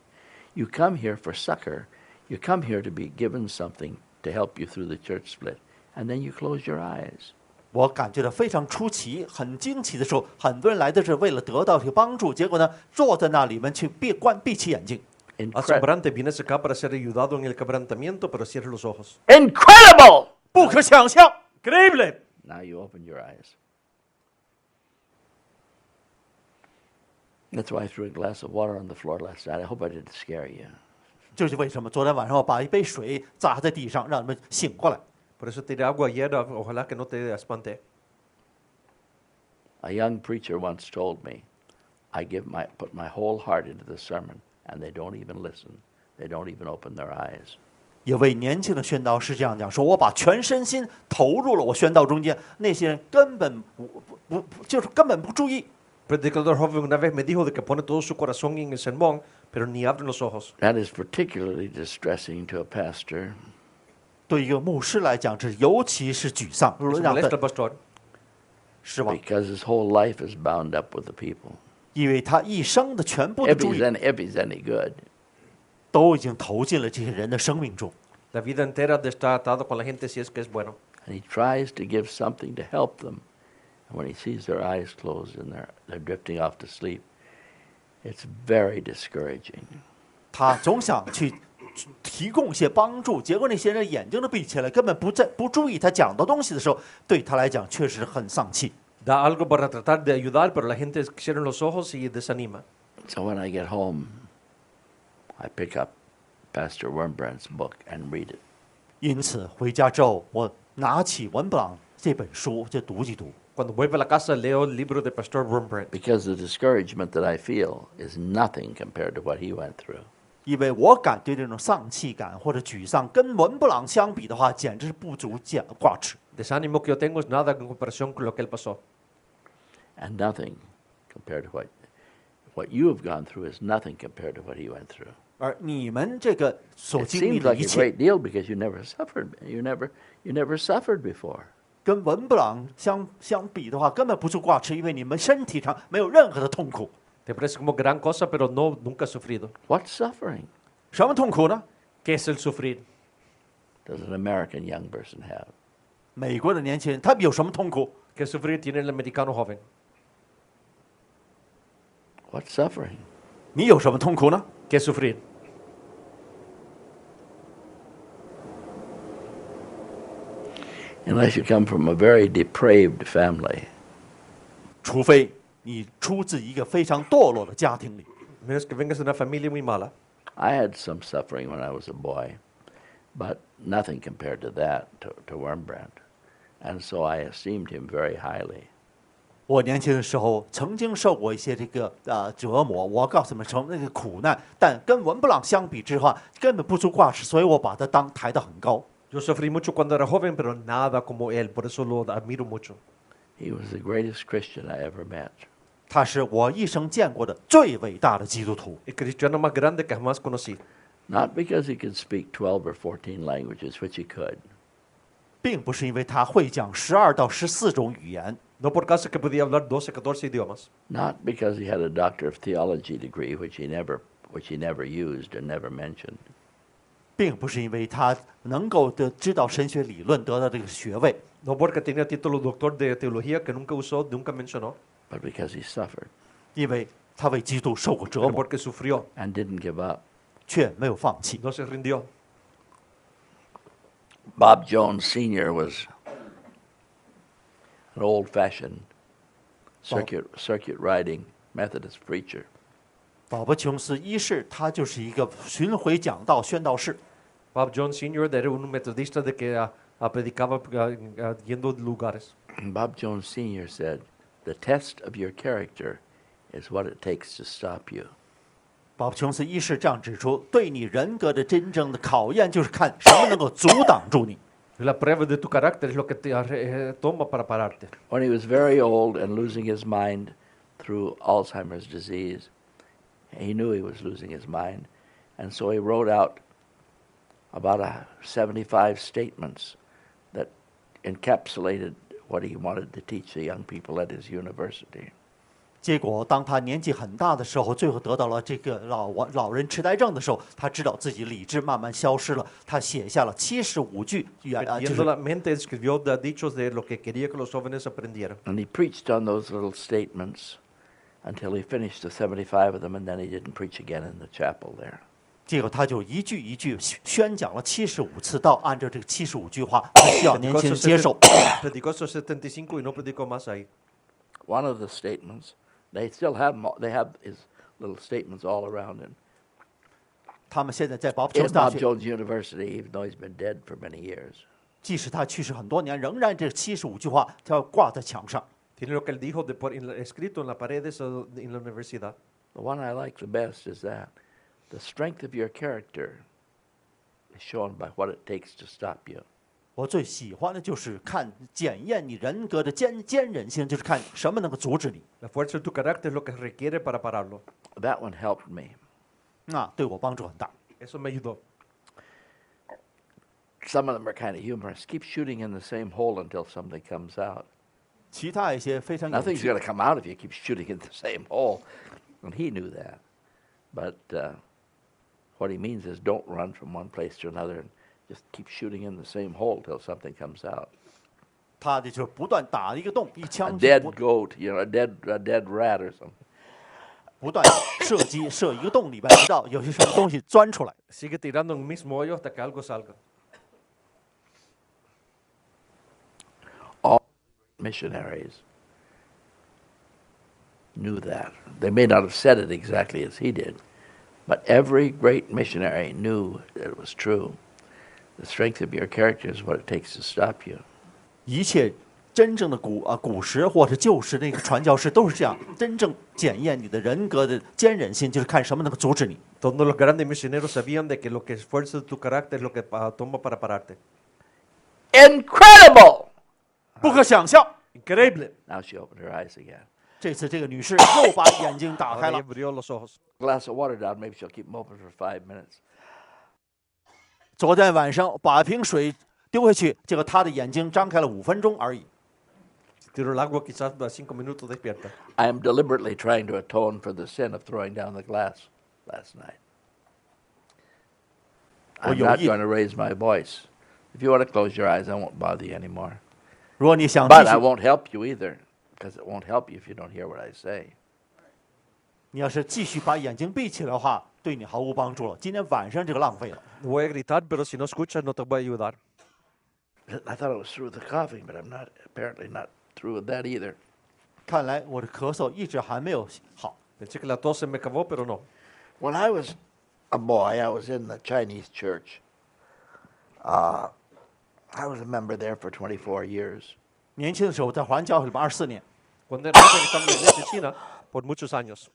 You come here for succor. You come here to be given something to help you through the church split, and then you close your eyes. 我感觉到非常出奇、很惊奇的时候，很多人来的是为了得到这个帮助，结果呢，坐在那里面去闭起眼睛。 Asombrante, vienes acá para ser ayudado en el quebrantamiento, pero cierra los ojos. Incredible! 不可想象， ¡Increíble! Now you open your eyes. That's why I threw a glass of water on the floor last night. I hope I didn't scare you. 就是为什么昨天晚上我把一杯水砸在地上，让他们醒过来。 Por eso tiré agua ayer, ojalá que no te espante. A young preacher once told me, put my whole heart into the sermon, and they don't even listen. They don't even open their eyes. 有位年轻的宣道师这样讲说：“我把全身心投入了我宣道中间，那些人根本就是根本不注意。” Predicador joven una vez me dijo de que pone todo su corazón en el sermón, pero ni abren los ojos. That is particularly distressing to a pastor. 对一个牧师来讲，这尤其是沮丧， Eso 让 molesta 他 al pastor, 失望， Because his whole life is bound up with the people. 因为他一生的全部的 If 注意 he's any good. 都已经投进了这些人的生命中。 la vida entera de estar atado con la gente si es que es bueno. And he tries to give something to help them. And when he sees their eyes closed and they're drifting off to sleep, it's very discouraging. 他总想去提供一些帮助，结果那些人眼睛都闭起来，根本不注意他讲的东西的时候，对他来讲确实很丧气。 Da algo para tratar de ayudar, pero la gente cierra los ojos y desanima. So when I get home, I pick up Pastor Wurmbrand's book and read it. 因此回家之后，我拿起文布朗这本书就读一读。 Cuando vuelvo a la casa leo el libro de Pastor Wurmbrand. Because the discouragement that I feel is nothing compared to what he went through. 因为我感对这种丧气感或者沮丧，跟文布朗相比的话，简直是不足挂齿。 Desánimo que yo tengo es nada en comparación con lo que él pasó. And nothing compared to what you have gone through is nothing compared to what he went through. 而你们这个所 It 经历 seems 的 like 一 a 切， great deal because you never suffered. You never suffered before. 跟文布朗相比的话，根本不足挂齿，因为你们身体上没有任何的痛苦。 Te parece como gran cosa, pero no, nunca he sufrido. What suffering 什么痛苦呢？ ¿Qué es el sufrir? does an American young person have? 美国的年轻人他们有什么痛苦？ ¿Qué sufrir tiene el americano joven? What suffering? 你有什么痛苦呢？ ¿Qué sufrir? Unless you come from a very depraved family. 除非你出自一个非常堕落的家庭里。 Menos que vengas de una familia muy mala. I had some suffering when I was a boy, but nothing compared to that, to Wurmbrand. And so I esteemed him very highly. 我年轻的时候曾经受过一些这个折磨，我告诉你们什么那个苦难，但跟文布朗相比之话，根本不足挂齿，所以我把他抬得很高。 Yo sufrí mucho cuando era joven, pero nada como él. Por eso lo admiro mucho. He was the greatest Christian I ever met. 他是我一生见过的最伟大的基督徒， El cristiano más grande que jamás conocí. Not because he could speak 12 or 14 languages, which he could. 并不是因为他会讲12到14种语言， No por caso que podía hablar 12, 14 idiomas. Not because he had a doctor of theology degree, which he never used and never mentioned. 并不是因为他能够知道神学理论得到这个学位， No porque tenía título doctor de teología que nunca usó, nunca mencionó. But because he suffered 因为他为基督受过折 Pero 磨， porque sufrió. and didn't give up. 却没有放弃。 No se rindió. Bob Jones Sr. was an old-fashioned circuit riding Methodist preacher. 保伯琼斯一世，他就是一个巡回讲道宣道士。 Bob Jones Sr. era un metodista de que predicaba yendo lugares. And Bob Jones Sr. said, "The test of your character is what it takes to stop you." 保伯琼斯一世这样指出，对你人格的真正的考验，就是看什么能够阻挡住你。 La prueba de tu carácter es lo que te toma para pararte. When he was very old and losing his mind through Alzheimer's disease, he knew he was losing his mind, and so he wrote out about 75 statements that encapsulated what he wanted to teach the young people at his university. 结果，当他年纪很大的时候，最后得到了这个老人痴呆症的时候，他知道自己理智慢慢消失了。他写下了75句就 Perdiendo la mente, escribió dichos de lo que quería que los jóvenes aprendieran. And he preached on those little statements until he finished the 75 of them, and then he didn't preach again in the chapel there. 结果他就一句一句宣讲了75次，到按照这个75句话，他需要年轻人接受。 Predicó esos 75 y no predicó más ahí. One of the statements, they still have them, they have his little statements all around him. 他们现在在保伯 In 琼斯大 Bob 学， Jones University, even though he's been dead for many years. 即使他去世很多年，仍然这75句话他要挂在墙上。Tiene lo que él dijo escrito en las paredes en la universidad. The one I like the best is that the strength of your character is shown by what it takes to stop you. 我最喜欢的就是检验你人格的坚韧性，就是看什么能够阻止你。La fuerza de tu carácter es lo que requiere para pararlo. That one helped me. 对我帮助很大。Eso me ayudó. Some of them are kind of humorous. Keep shooting in the same hole until something comes out. 其他一些非常有 Nothing's 趣 going to come out if you keep shooting in the same hole. And he knew that. But what he means is don't run from one place to another and just keep shooting in the same hole till something comes out. 他的就是不断打一个洞，一 A 枪 dead goat, a dead rat or something. 不断射击，射一个洞里边，直到有些什么东西钻出来。 Sigue tirando en un mismo hoyo hasta que algo salga. All missionaries knew that. They may not have said it exactly as he did, but every great missionary knew that it was true. The strength of your character is what it takes to stop you. 一切真正的古时或者旧时那个传教士都是这样，真正检验你的人格的坚韧性，就是看什么能够阻止你。 Todos los grandes misioneros sabían de que lo que es fuerza de tu carácter es lo que toma para pararte. Incredible! 不可想象。 Increíble. Now she opened her eyes again. 这次这个女士又把眼睛打开 Ahora 了， abrió los ojos. Glass of water down, maybe she'll keep them open for 5 minutes. 昨天晚上把瓶水丢下去，结果她的眼睛张开了5分钟而已。 Tiró el agua, quizás 5 minutos despierta. I am deliberately trying to atone for the sin of throwing down the glass last night. I'm not going to raise my voice. If you want to close your eyes, I won't bother you anymore. 如果你想继 But I 续， won't help you either, because it won't help you if you don't hear what I say. 你要是继续把眼睛闭起来的话，对你毫无帮助了。今天晚上这个浪费了。 Voy a gritar, pero si no escuchas no te voy a ayudar. I thought I was through with the coughing, but I'm not. Apparently not through with that either. 看来我的咳嗽一直还没有好。 Pensé que la tos se me acabó, pero no. When I was a boy, I was in the Chinese church. I was a member there for 24 years. 年轻的时候在华人教会里边24年， Cuando era joven estaba en la iglesia china por muchos años.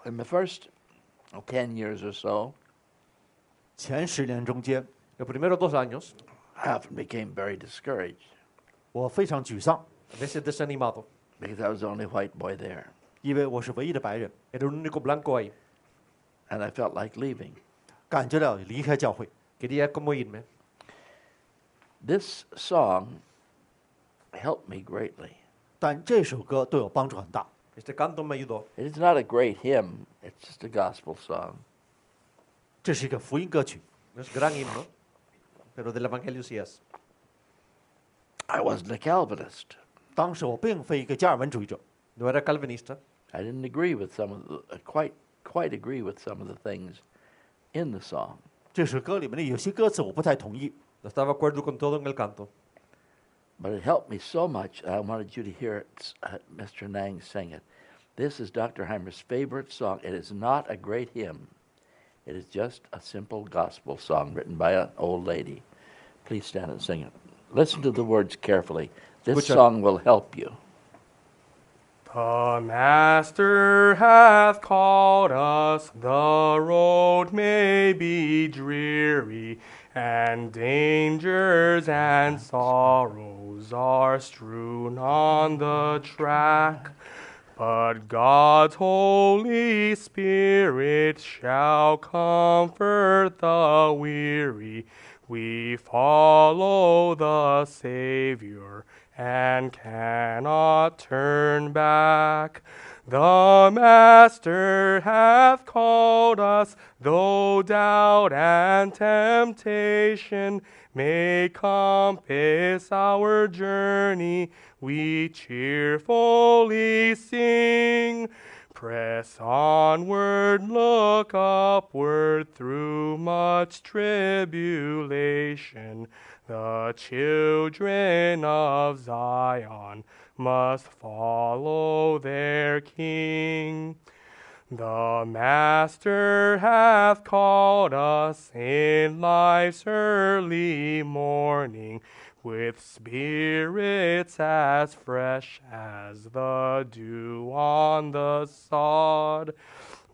In the first 10 years or so, 前10年中间， Los primeros 2 años, I often became very discouraged 我非常沮丧， a veces desanimado. because I was the only white boy there, 因为我是唯一的白人， Era el único blanco ahí. and I felt like leaving. 感觉到离开教会。 Quería como irme. This song helped me greatly. 但这首歌对我帮助很大。 Este canto me ayudó. It is not a great hymn, it's just a gospel song. 这是一个福音歌曲。 No es gran himno, pero del evangelio sí es. I wasn't a Calvinist. 当时我并非一个加尔文主义者， No era calvinista. I didn't agree with some of the, quite agree with some of the things in the song. 这首歌里面的有些歌词我不太同意， No estaba de acuerdo con todo en el canto. But it helped me so much, I wanted you to hear it, Mr. Nang sing it. This is Dr. Hymers' favorite song. It is not a great hymn. It is just a simple gospel song written by an old lady. Please stand and sing it. Listen to the words carefully. This song will help you. The Master hath called us, the road may be dreary, and dangers and sorrows are strewn on the track. But God's Holy Spirit shall comfort the weary. We follow the Savior and cannot turn back. The Master hath called us, though doubt and temptation may compass our journey, we cheerfully sing. Press onward, look upward through much tribulation. The children of Zion must follow their King. The Master hath called us in life's early morning. with spirits as fresh as the dew on the sod.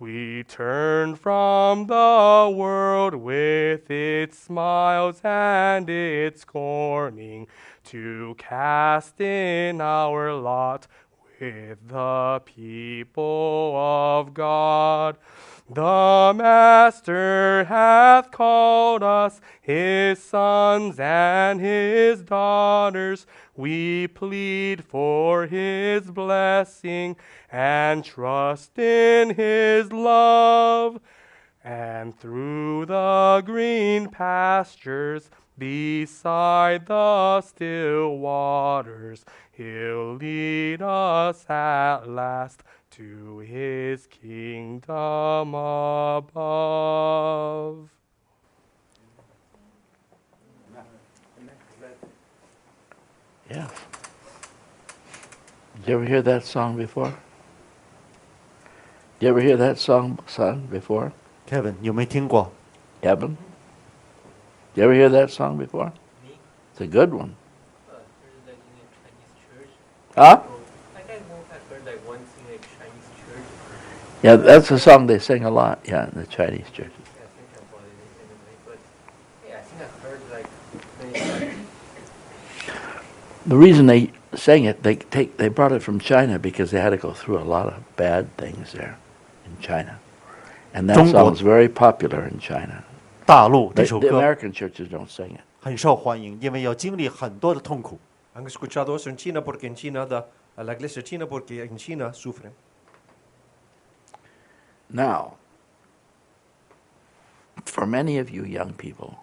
We turn from the world with its smiles and its scorning to cast in our lot with the people of God. The Master hath called us his sons and his daughters. We plead for his blessing and trust in his love. And through the green pastures, beside the still waters, he'll lead us at last to his kingdom above. Yeah. Did you ever hear that song before? Did you ever hear that song, son, before? Kevin 有没有听过？ Kevin? Did you ever hear that song before? Me? It's a good one. Heard like in a Chinese church. Huh? I think I've heard like once in a Chinese church. Yeah, that's a song they sing a lot, yeah, in the Chinese churches. Yeah, I think I've heard it anyway, but yeah, I think I've heard like many times. The reason they sang it, they brought it from China because they had to go through a lot of bad things there in China. And that 中国- song's very popular in China. 大陆 The, 这首 the 歌 American churches don't sing it. 很受欢迎，因为要经历很多的痛苦。 Han escuchado eso en China porque en China a la iglesia china porque en China sufren. Now, for many of you young people,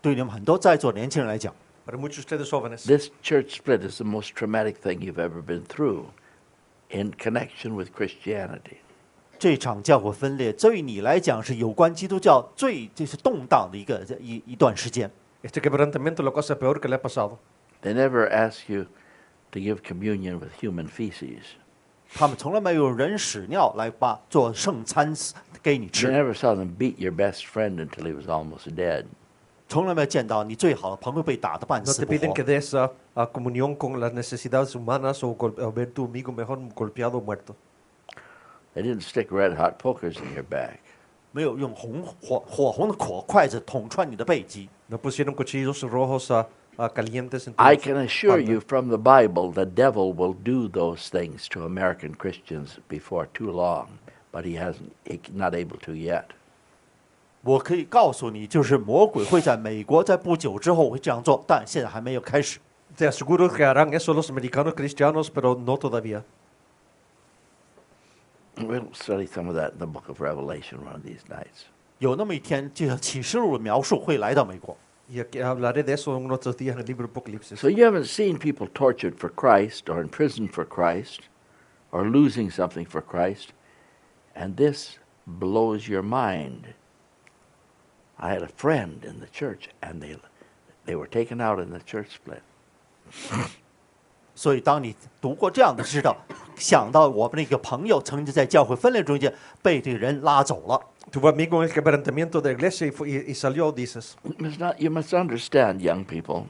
对你们很多在座年轻人来讲， Para muchos de ustedes jóvenes, this church split is the most traumatic thing you've ever been through in connection with Christianity. 这场教会分裂对你来讲是有关基督教最就是动荡的一段时间。 este quebrantamiento es la cosa peor que le ha pasado. They never ask you to give communion with human feces. 他们从来没有人屎尿来做圣餐给你 You 吃， never saw them beat your best friend until he was almost dead. 从来没有见到你最好的朋友被打得半 No 死 te 不 piden 活 que。des comunión con las necesidades humanas o ver tu amigo mejor golpeado o muerto. They didn't stick red hot pokers in your back. 没有用火红的筷子捅穿你的背脊。 No pusieron cuchillos rojos calientes en tu I can assure espalda. you from the Bible, the devil will do those things to American Christians before too long, but he's not able to yet. 我可以告诉你，就是魔鬼会在美国在不久之后会这样做，但现在还没有开始。 Te aseguro que harán eso los americanos cristianos, pero no todavía. We'll study some of that in the book of Revelation one of these nights. 有那么一天，就像启示录的描述会来到美国。 Y aquí hablaré de eso en otros días en el libro Apocalipsis. So you haven't seen people tortured for Christ or in prison for Christ or losing something for Christ, and this blows your mind. I had a friend in the church, and they were taken out in the church split. 所以，当你读过这样的，知道想到我们的一个朋友曾经在教会分裂中间被这个人拉走了。 Tuvo amigo en el quebrantamiento de la iglesia y salió, dices. You must understand, young people,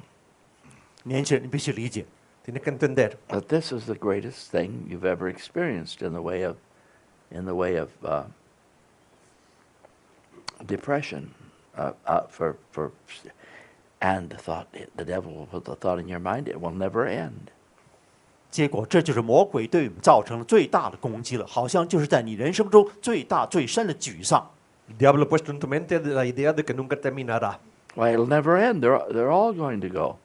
年轻人，你必须理解， Tienes que entender that this is the greatest thing you've ever experienced in the way of depression, and the devil will put the thought in your mind, it will never end. 结果这就是魔鬼对我们造成了最大的攻击了，好像就是在你人生中最大最深的沮丧。 el diablo ha puesto en tu mente la idea de que nunca terminará. Why, it'll never end. They're all going to go.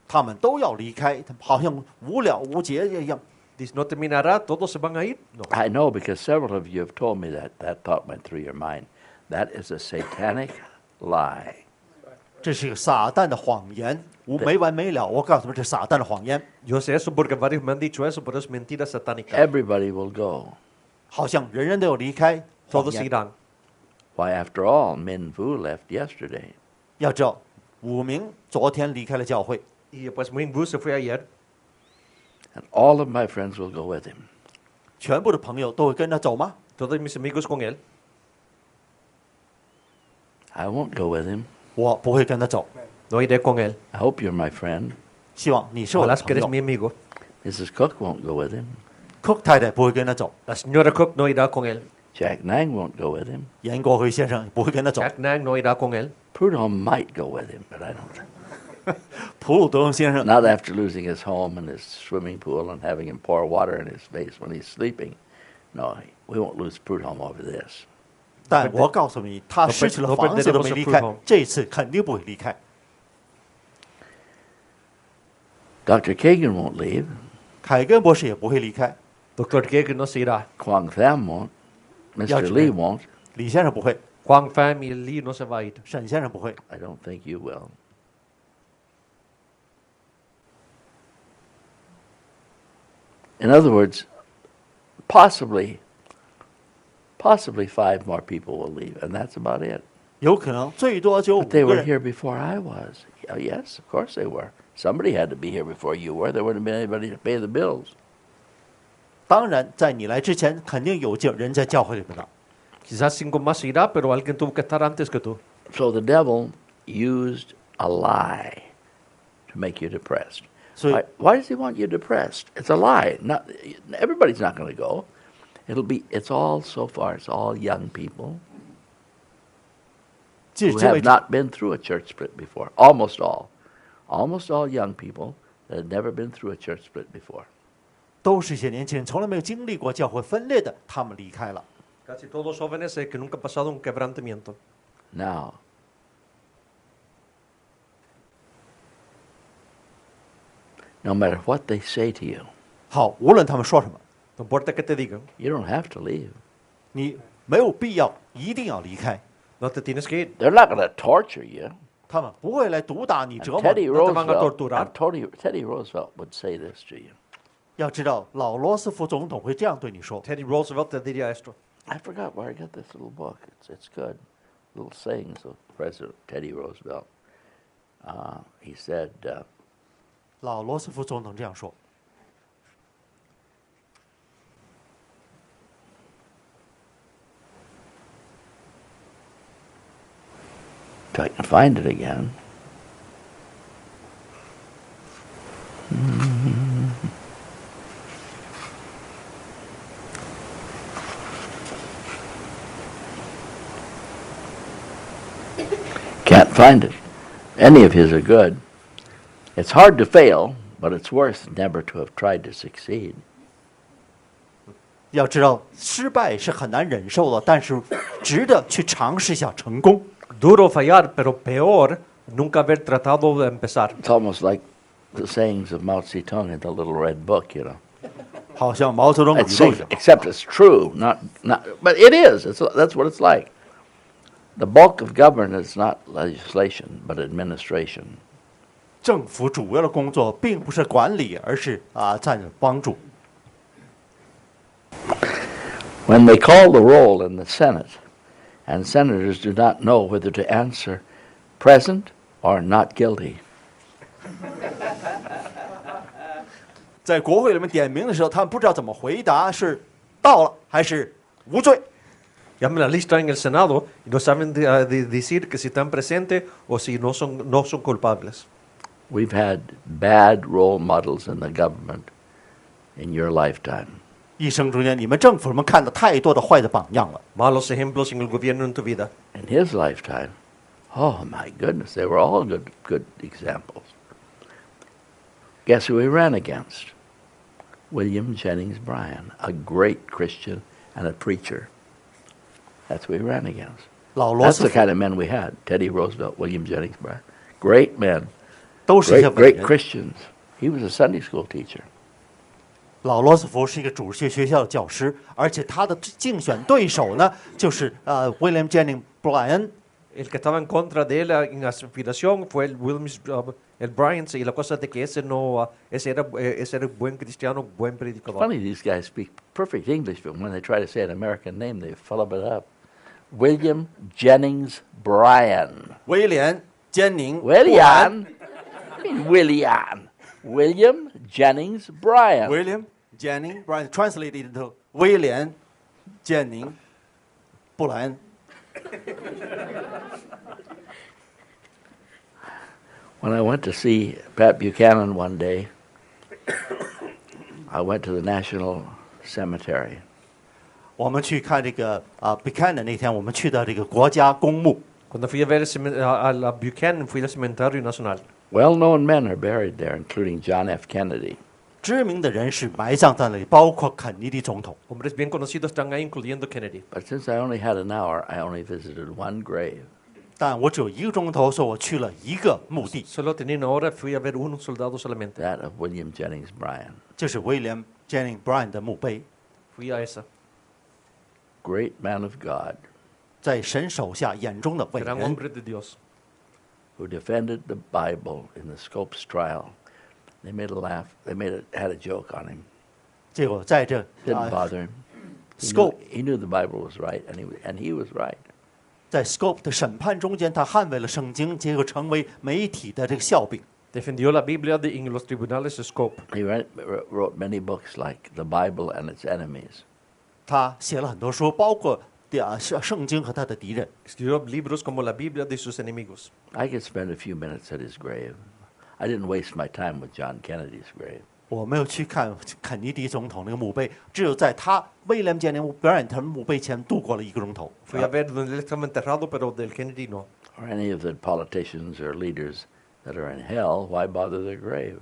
他们都要离开，他们好像无了无节一样。 Dice, no terminará, todos se van a ir. No. I know because several of you have told me that thought went through your mind. That is a satanic lie. 这是一个撒旦的谎言，没完没了。我告诉你们，这是撒旦的谎言， Yo sé eso porque varios me han dicho eso, pero es mentira satánica. Everybody will go. 好像人人都要离开。谎 Todos 言 irán. Why, after all, Min Vu left yesterday. 要知道，5名昨天离开了教会， Y pues Min Bu se fue ayer. And all of my friends will go with him. 全部的朋友都会跟他走吗？ Todos mis amigos con él. I won't go with him. 我不会跟他走， No iré con él. I hope you're my friend. 希望你是我的 Ojalá que 朋 eres 友。 mi amigo. Mrs. Cook won't go with him. Cook 太太不会跟他走， La señora Cook no irá con él. Jack Nang won't go with him. 严国辉先生不会跟他走， Jack Nang no irá con él. Prudhomme might go with him, but I don't think. 普鲁德翁先生 Not after losing his home and his swimming pool and having him pour water in his face when he's sleeping. No, we won't lose Prudhomme over this. 但我告诉你，他失去了房子都没离开，这一次肯定不会离开。 Dr. Kagan won't leave. 凯根博士也不会离开， Doctor Kagan no se irá. Kwang Tham won't. Mr. Lee won't. 李先生不会， Juan Pham y Lee no se va a ir. 沈先生不会。 I don't think you will. In other words, possibly 5 more people will leave, and that's about it. 有可能最多就5 But they 个 were 人。 here before I was. Oh, yes, of course they were. Somebody had to be here before you were. There wouldn't have been anybody to pay the bills. 当然，在你来之前，肯定有人在教会里面的。 Quizás 5 más irá, pero alguien tuvo que estar antes que tú. So the devil used a lie to make you depressed. 所以 Why does he want you depressed? It's a lie. Not everybody's not going to go. It's all so far. It's all young people 至 who 今为 have 止， not been through a church split before. Almost all young people that have never been through a church split before. 都是一些年轻人，从来没有经历过教会分裂的，他们离开了。 Casi todos jóvenes que nunca han pasado un quebrantamiento. Now, no matter what they say to you, 好，无论他们说什么， No importa que te digan, you don't have to leave. 你没有必要一定要离开。 no te tienes que ir. They're not going to torture you. 他们不会来毒打你、 And 折磨 Teddy 你。 van a Roosevelt, torturar. Teddy Roosevelt would say this to you. 要知道，老罗斯福总统会这样对你说。 Teddy Roosevelt te diría esto. I forgot where I got this little book. It's good. Little sayings of President Teddy Roosevelt. He said, 老罗斯福总统这样说。 if I can find it again. Can't find it. Any of his are good. It's hard to fail, but it's worse never to have tried to succeed. 要知道，失败是很难忍受的，但是值得去尝试一下成功。 Duro fallar, pero peor nunca haber tratado de empezar. It's almost like the sayings of Mao Zedong in the little red book, you know. 好像毛泽东语 It's 录一 safe, 样， except it's true, but it is. That's what it's like. The bulk of government is not legislation, but administration. 政府主要的工作并不是管理，而是在帮助。 When they call the roll in the Senate, and senators do not know whether to answer present or not guilty. 在国会里面点名的时候，他们不知道怎么回答，是到了还是无罪。 Llaman la lista en el Senado y no saben decir que si están presentes o si no son culpables. We've had bad role models in the government in your lifetime. 一生中间，你们政府里面看到太多的坏的榜样了。 Malos ejemplos en el gobierno en tu vida. In his lifetime, oh my goodness, they were all good examples. Guess who he ran against? William Jennings Bryan, a great Christian and a preacher. That's who he ran against. 老罗 That's 斯 the 福 kind of men we had. Teddy Roosevelt, William Jennings Bryan. Great men. 都是一些 Great, 伟 great 人。 Christians. He was a Sunday school teacher. 老罗斯福是一个主日学校的教师，而且他的竞选对手呢，就是William Jennings Bryan。 El que estaba en contra de él en aspiración fue el Bryant y la cosa de que ese era buen cristiano, buen predicador. Funny, these guys speak perfect English, but when they try to say an American name, they flub it up. William Jennings Bryan. 威廉·坚宁· William? I mean William. William Jennings Bryan. William Jennings Bryan translated into 威廉·坚宁·布莱恩。When I went to see Pat Buchanan one day, I went to the National Cemetery. 我们去看这个Buchanan 那天，我们去到这个国家公墓。 Quando fui a ver al Buchanan, fui al Cementerio Nacional. Well-known men are buried there, including John F. Kennedy. 知名的人士埋葬在那里，包括肯尼迪总统。 Hombres bien conocidos están ahí, incluyendo Kennedy. But since I only had an hour, I only visited one grave. 但我只有1个钟头，所以我去了1个墓地， Solo tenía una hora, fui a ver un soldado solamente. That of William Jennings Bryan. 就是威廉 Jennings Bryan 的墓碑， Fui a esa. Great man of God 在神手下眼中的伟 Gran 人， hombre de Dios. who defended the Bible in the Scopes trial. They made a laugh. They had a joke on him. 结果在这 Didn't bother him. Scope He knew the Bible was right, and he was right. 在 Scope 的审判中间，他捍卫了圣经，结果成为媒体的这个笑柄。 Defendió la Biblia en los tribunales de Scope. He wrote many books like The Bible and Its Enemies. 他写了很多书，包括圣经和他的敌人。 Escribió libros como la Biblia de sus enemigos. I could spend a few minutes at his grave. I didn't waste my time with John Kennedy's grave. 我没有去看肯尼迪总统那个墓碑，只有在他威廉杰宁表演他墓碑前度过了1个钟头。 Fui a ver donde él estaba enterrado, pero del Kennedy no. Or any of the politicians or leaders that are in hell, why bother their grave?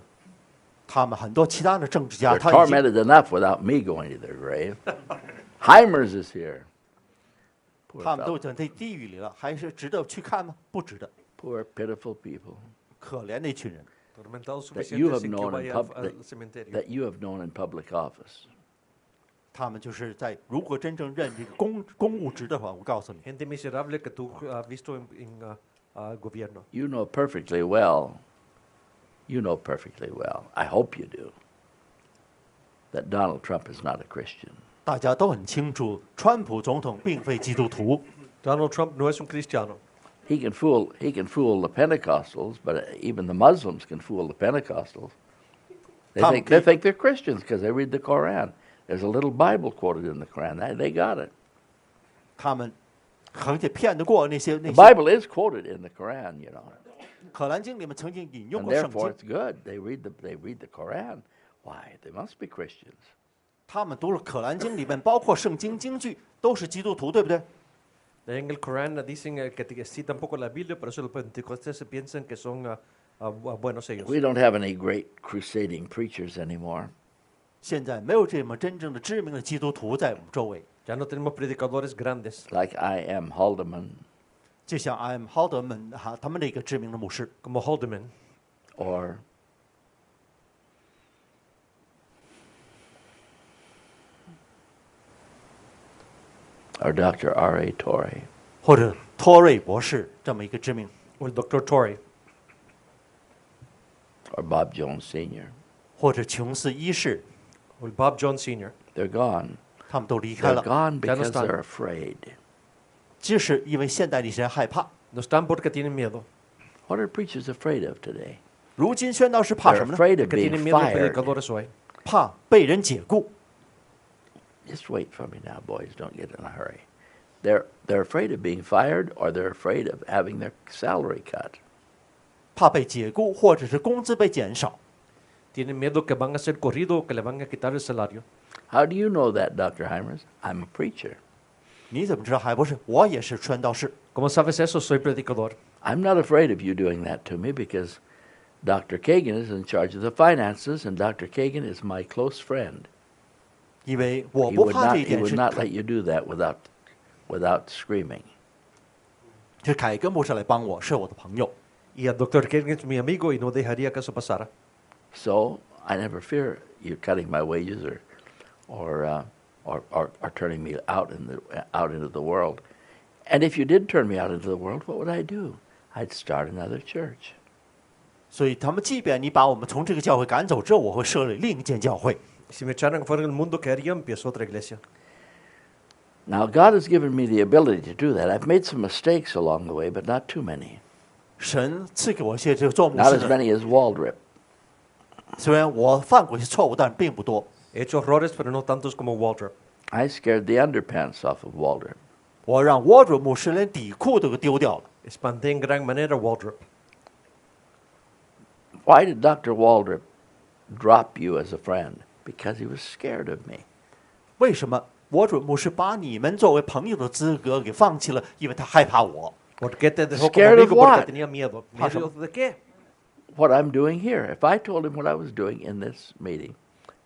他们很多其他的政治家， They're 他已经 tormented enough without me going to their grave. Hymers is here. Poor 他们都 fellow. 在地狱里了，还是值得去看吗？不值得， Poor pitiful people 可怜那群人。 Tormentados that you suficientes have sin que known in vaya al cementerio. that you have known in public office. 他们就是在如果真正任这个公务职的话，我告诉你， Gente miserable que tú has visto en gobierno. You know perfectly well. You know perfectly well. I hope you do. That Donald Trump is not a Christian. 大家都很清楚，川普总统并非基督徒， Donald Trump no es un cristiano. He can fool the Pentecostals, but even the Muslims can fool the Pentecostals. They think they're Christians because they read the Koran. There's a little Bible quoted in the Koran. They got it. 他们而且骗得过那些 The Bible is quoted in the Koran, you know, 可兰经里面曾经引用 and 过圣 therefore 经， it's good. They read the Koran. Why? They must be Christians. 他们读了可兰经里面包括圣经经句都是基督徒，对不对？ En el Corán dicen que citan poco la Biblia, por eso los pentecostales piensan que son buenos ellos. We don't have any great crusading preachers anymore. 现在没有这么真正的知名的基督徒在我们周围， Ya no tenemos predicadores grandes, Like I am Haldeman 就像 I.M. Haldeman 他们的一个知名的牧师， como Haldeman, or Dr. R.A. Torrey 或者托瑞博士这么一个知名， o el Dr. Torrey, or Bob Jones Sr. 或者琼斯一世， o el Bob Jones Sr. They're gone. 他们都离开 They're 了， gone Ya no because están. they're afraid. 就是因为现代的一些人害怕。 No están porque tienen miedo. What are preachers afraid of today? 如今宣道士怕 They're 什么呢？ afraid of Que being tienen miedo los fired. predicadores hoy. 怕被人解雇。 Just wait for me now, boys. Don't get in a hurry. They're afraid of being fired, or they're afraid of having their salary cut. 怕被解雇，或者是工资被减少。 Tienen miedo que van a ser corridos o que le van a quitar el salario. How do you know that, Dr. Hymers? I'm a preacher. 你怎么知道还不是？我也是宣道士。 ¿Cómo sabes eso? Soy predicador. I'm not afraid of you doing that to me because Dr. Kagan is in charge of the finances, and Dr. Kagan is my close friend. 因为我 He 不 would 怕 not, 这一 he 点 would 是 not let you do that without screaming. 是凯根牧师来帮我，是我的朋友， Y el Dr. Ken es mi amigo y no dejaría que eso pasara. So I never fear you cutting my wages or turning me out into the world. And if you did turn me out into the world, what would I do? I'd start another church. 所以他们即便你把我们从这个教会赶走之后，我会设立另一间教会。 Si me echaran fuera del mundo, ¿qué haría? Empiezo otra iglesia. Now God has given me the ability to do that. I've made some mistakes along the way, but not too many. 神赐给我一些这个做牧 Not 师 as 的， many as Waldrip. 虽然我犯过一些错误，但是并不多。 He hecho errores, pero no tantos como Walter. I scared the underpants off of Waldrip. 我让沃尔 r 牧师连底裤都给丢掉了。 Espanté en gran manera a Walter. 'Cause 'cause 'cause 'cause 'cause 'cause 'cause 'cause 'cause 'cause 'cause 'cause 'cause 'cause 'cause 'cause 'cause 'cause 'cause 'cause Why did Dr. Waldrop drop you as a friend? Because he was scared of me. 为什么我准牧师把你们作为朋友的资格给放弃了？因为他害怕我。 Porque te dejó como Scared of amigo porque what? tenía miedo. ¿Miedo de qué? What I'm doing here. If I told him what I was doing in this meeting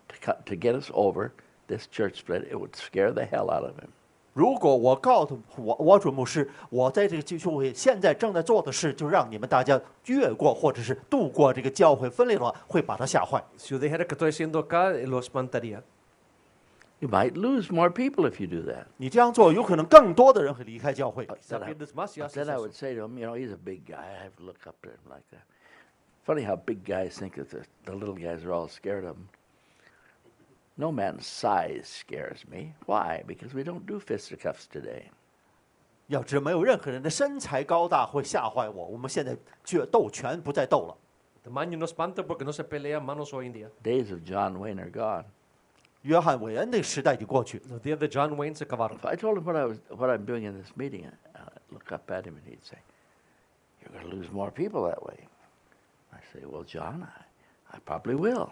to get us over this church split, it would scare the hell out of him. 如果我告诉我准牧师，我在这个聚会现在正在做的事，就让你们大家越过或者是度过这个教会分裂的话，会把他吓坏。 Si yo dijera que estoy haciendo acá, lo espantaría. You might lose more people if you do that. 你这样做，有可能更多的人会离开教会。 Quizá pierdes más si haces Then I eso. would say to him, you know, he's a big guy. I have to look up to him like that. Funny how big guys think that the little guys are all scared of him. No man's size scares me. Why? Because we don't do fisticuffs today. 要知没有任何人的身材高大会吓坏我。我们现在斗拳不再斗了。 Tamaño no espanta porque no se pelea manos hoy en día. Days of John Wayne are gone. 约翰韦恩那个时代就过去。 Los días de John Wayne se acabaron. If I told him what I'm doing in this meeting, I'd look up at him and he'd say, "You're going to lose more people that way." I say, "Well, John, I probably will."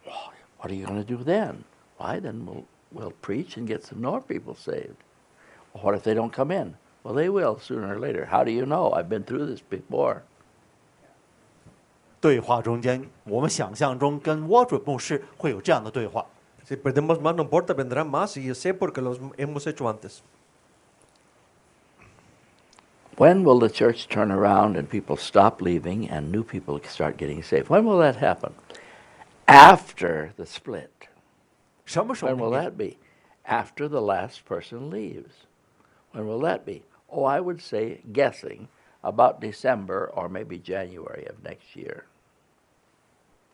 Well, what are you going to do then? Why, then we'll preach and get some more people saved. Well, what if they don't come in? Well, they will sooner or later. How do you know? I've been through this before. 对话中间，我们想象中跟沃准牧师会有这样的对话。 Si perdemos más, no importa, vendrán más. Y yo sé porque los hemos hecho antes. When will the church turn around and people stop leaving and new people start getting saved? When will that happen? After the split. 什么时候 When will 明 that be? After the last person leaves. When will that be? Oh, I would say, guessing, about December or maybe January of next year.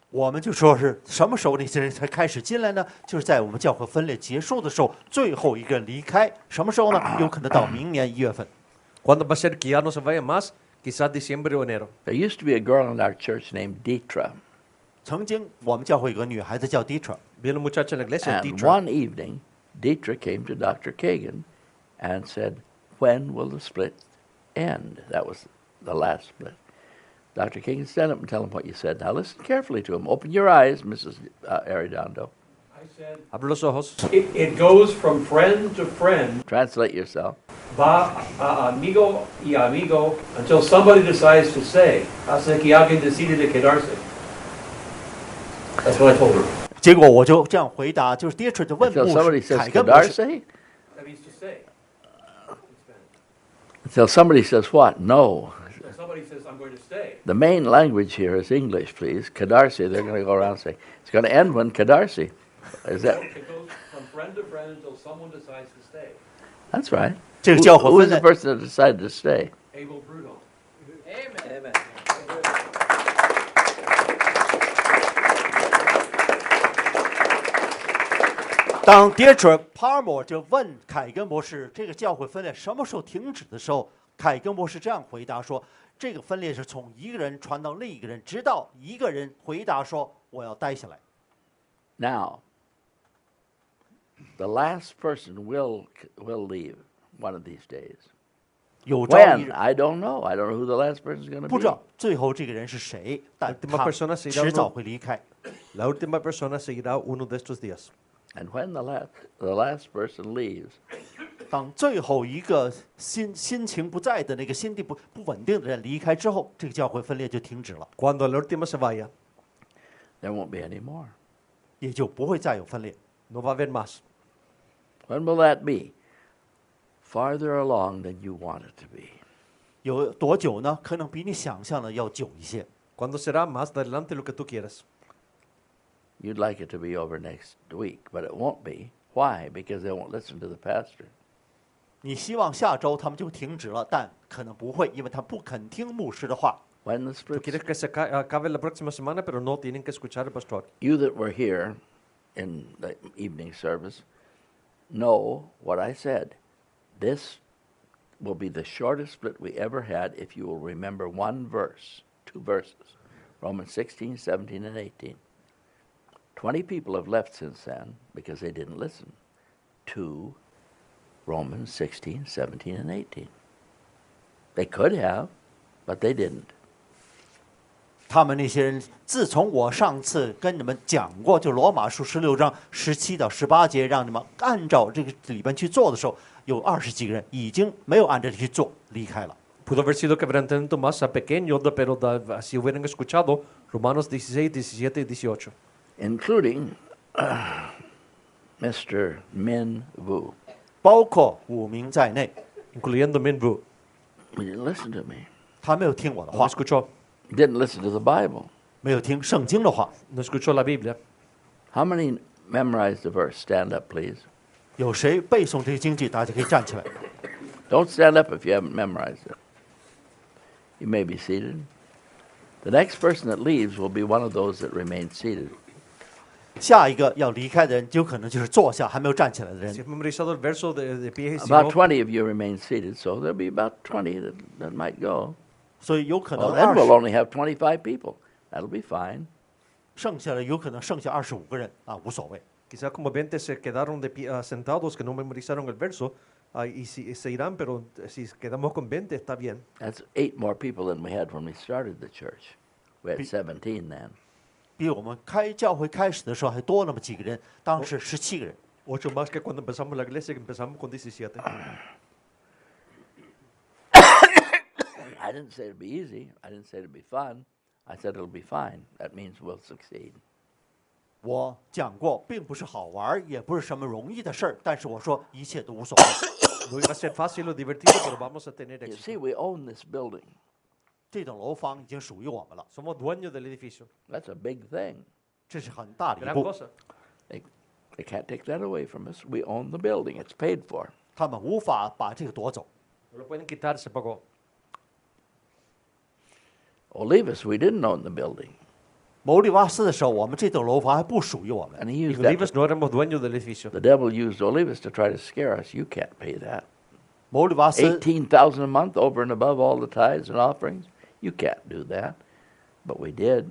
我们就说是什么时候那些人才开始进来呢？就是在我们教会分裂结束的时候，最后一个人离开。什么时候呢？有可能到明年1月份。 ¿Cuándo va a ser que ya no se vaya más? Quizás diciembre o enero. There used to be a girl in our church named Deetra. 曾经我们教会有个女孩子叫 Dietra， Viene una muchacha en la iglesia, And Dietra. one evening, Deetra came to Dr. Kagan and said, "When will the split end?" That was the last split. Dr. Kagan, stand up and tell him what you said. Now listen carefully to him. Open your eyes, Mrs. Arredondo. I said, Abre los ojos. it goes from friend to friend, Translate yourself. va a amigo y amigo, until somebody decides to stay. Hasta que alguien decide de quedarse. That's what I told her. 结果我就这样回答，就是 Dietra 就问 Until 牧 somebody 师 says 凯根博士， Kadarse? That means to stay. Until somebody says what? No. If somebody says, I'm going to stay. The main language here is English, please. Kadarsi, they're going to go around and say, it's going to end when Kadarsi. Is that? It goes from friend to friend until someone decides to stay. That's right. 这个教 Who 会 was 分 the 裂 person that decided to stay? Abel Bruno. Amen. 当 Dietra Palmer 就问凯根博士这个教会分裂什么时候停止的时候，凯根博士这样回答说：这个分裂是从一个人传到另一个人，直到一个人回答说我要待下来。 Now, the last person will leave one of these days. 有朝一 When? 日 I don't know. I don't know who the last person is going to 不 be. 知道最后这个人是谁，但 Última 他 persona será 迟早 uno- 会离开。 La última persona seguirá uno de estos días. And when the last person leaves, 当最后一个心情不在的那个心地不稳定的人离开之后，这个教会分裂就停止了， Cuando la última se vaya, there won't be any more. 也就不会再有分裂。 no va a haber más. When will that be? Farther along than you want it to be. 有多久呢？可能比你想象的要久一些。 ¿Cuándo será? Más adelante lo que tú quieras. You'd like it to be over next week, but it won't be. Why? Because they won't listen to the pastor. 你希望下周他们就停止了，但可能不会，因为他不肯听牧师的话。 When the Tú split, quieres que se acabe la próxima semana, pero no tienen que escuchar al pastor. you that were here in the evening service know what I said. This will be the shortest split we ever had if you will remember one verse, 2 verses, Romans 16, 17, and 18. 20 people have left since then because they didn't listen to Romans 16, 17, and 18. They could have, but they didn't. 他们那些人，自从我上次跟你们讲过，就罗马书16章17到18节，让你们按照这个里边去做的时候，有20几个人已经没有按照去做，离开了。 Pudo haber sido quebrantamiento más pequeño, pero si hubieran escuchado Romanos 16, 17 y 18. Including Mr. Min Vu. 包括5名在内， Incluyendo Minvu. He didn't listen to me. 他没有听我的 No 话， escuchó, He didn't listen to the Bible. 没有听圣经的话。 no escuchó la Biblia. How many memorized the verse? Stand up, please. 有谁背诵这个经句？大家可以站起来。 Don't stand up if you haven't memorized it. You may be seated. The next person that leaves will be one of those that remain seated. 下一个要离开的人，有可能就是坐下还没有站起来的 Si 人。 has memorizado el verso de pie y si About no, 20 of you remain seated, so there'll be about 20 that might go. 所以有可 Well, 能 then we'll 20， only have 25 people. That'll be fine. 剩下的有可能剩下25个人啊，无所谓。 quizá como 20 se quedaron de pie, sentados que no memorizaron el verso y se irán, pero si quedamos con 20 está bien. That's 8 more people than we had when we started the church. We had 17 then. 比我们开教会开始的时候还多那么几个人，当时17个人。 8 más que cuando empezamos la iglesia, que empezamos con 17. I didn't say it'd be easy. I didn't say it'd be fun. I said it'll be fine. That means we'll succeed. 我讲过，并不是好玩，也不是什么容易的事儿，但是我说一切都无所谓。 No iba a ser fácil o divertido, pero vamos a tener You éxito. see, we own this building. 这栋楼房已经属于我们了， Somos dueños del edificio. That's a big thing. 这是很大的一 Gran 步。 cosa. They can't take that away from us. We own the building. It's paid for. 他们无法把这个夺走。 No lo pueden quitar, se pagó. Olivas, we didn't own the building. 牟利瓦斯的时候，我们这栋楼房还不属于我们。 And he Y used that. Olivas no éramos dueños del edificio. The devil used Olivas to try to scare us. You can't pay that. 牟利瓦斯 $18,000 a month over and above all the tithes and offerings. You can't do that. But we did.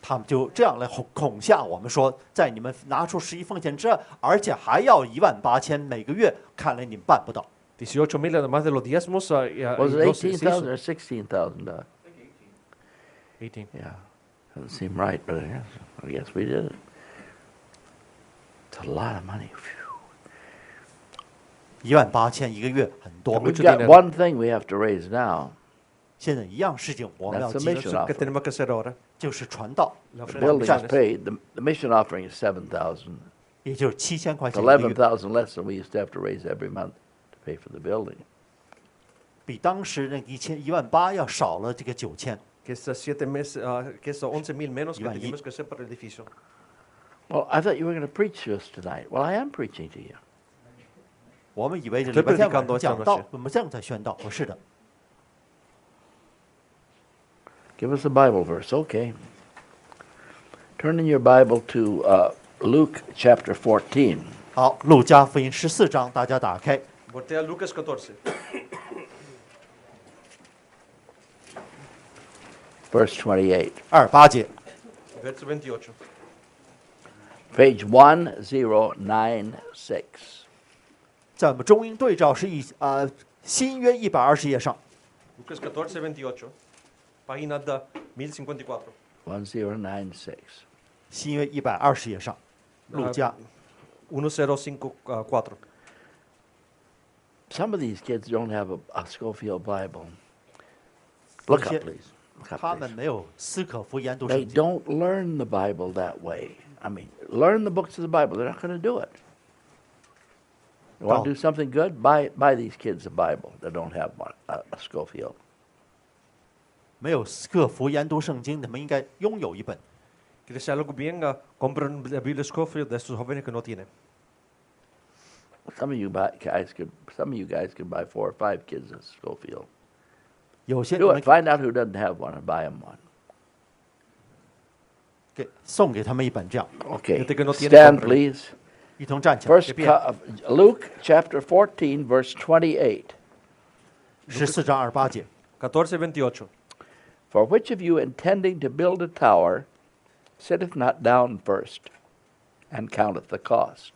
他们就这样来恐吓我们说，在你们拿出11奉献之外，而且还要18000每个月，看来你们办不到。 18,000 además de los diezmos. Was it $18,000 or $16,000? 18. Yeah. Doesn't seem right, but I guess we did it. It's a lot of money. Phew. 18000一个月很多。 We've got one thing we have to raise now. 现在一样事情我们要 That's the 记 mission 得， ¿Qué offering. tenemos que hacer ahora? 就是传道， La The ofrenda building is misiones. paid. The mission offering is $7,000. 也就是7000块 It's 钱一个月， $11,000 less than we used to have to raise every month to pay for the building. 比当时那18000要少了这个9000。 Que es 7 meses, que es 11,000 menos que Iba allí. teníamos que hacer para el edificio. Well, I thought you were going to preach to us tonight. Well, I am preaching to you. 我们以为这礼拜天晚上讲道，我们这样在宣道，不是的。 Give us a Bible verse. Okay. Turn in your Bible to Luke chapter 14. 好，路加福音14章，大家打开。 Voltea a Lucas 14. Verse 28. 28节， Verso 28. Page 1096. 在我们中英对照是新约120页上， Lucas 14, 28. Página de 1054. 1096. 新约120页上，路加。 1054. Some of these kids don't have a Schofield Bible. Look up, please. Look up, 他 please. 们没有斯可夫研读 They 圣经， don't learn the Bible that way. I mean, learn the books of the Bible. They're not going to do it. You want No. to do something good? Buy these kids a Bible that don't have one, a Schofield. 没有斯可夫研读圣经，你们应该拥有一本。 ¿Quieres hacer algo bien? Compren la Biblia Scofield de estos jóvenes que no tienen. Some of you guys could buy 4 or 5 kids a Schofield. 有些你 Do 们 it. Find out who doesn't have one and buy them one. 送给他们一本这样， Okay. Gente que no tiene, Stand, compren. please. 一同站起来。 First, Luke chapter 14, verse 28. 14章28节， 14, 28. For which of you intending to build a tower sitteth not down first and counteth the cost?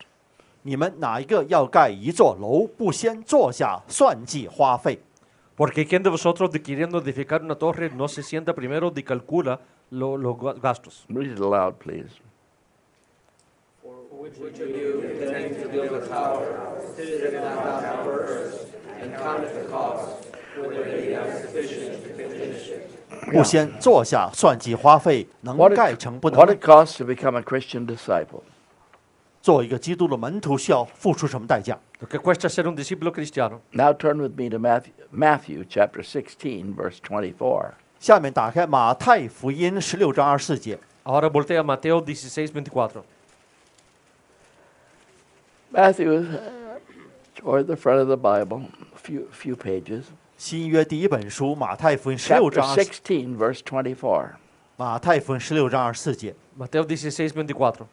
你们哪一个要盖一座楼，不先坐下算计花费？ Porque quien de vosotros de queriendo edificar una torre no se sienta primero y calcula los gastos. Read it aloud, please. Which of you, intending to build a tower, consider not down first, and count the cost, whether he has sufficient to finish it. 不先坐下算计花费，能 What 盖 it, 成不能 what 呢 it costs to become a Christian disciple. 做一个基督的门徒需要付出什么代价？ Lo que cuesta ser un discípulo cristiano. Now turn with me to Matthew chapter 16, verse 24. 下面打开马太福音16章24节。 Ahora voltea a Mateo 16:24. Matthew, toward the front of the Bible, a few pages. 新约第一本书马太福音16 Chapter 章16, verse 24. 马太福音16章24节。 Mateo 16:24.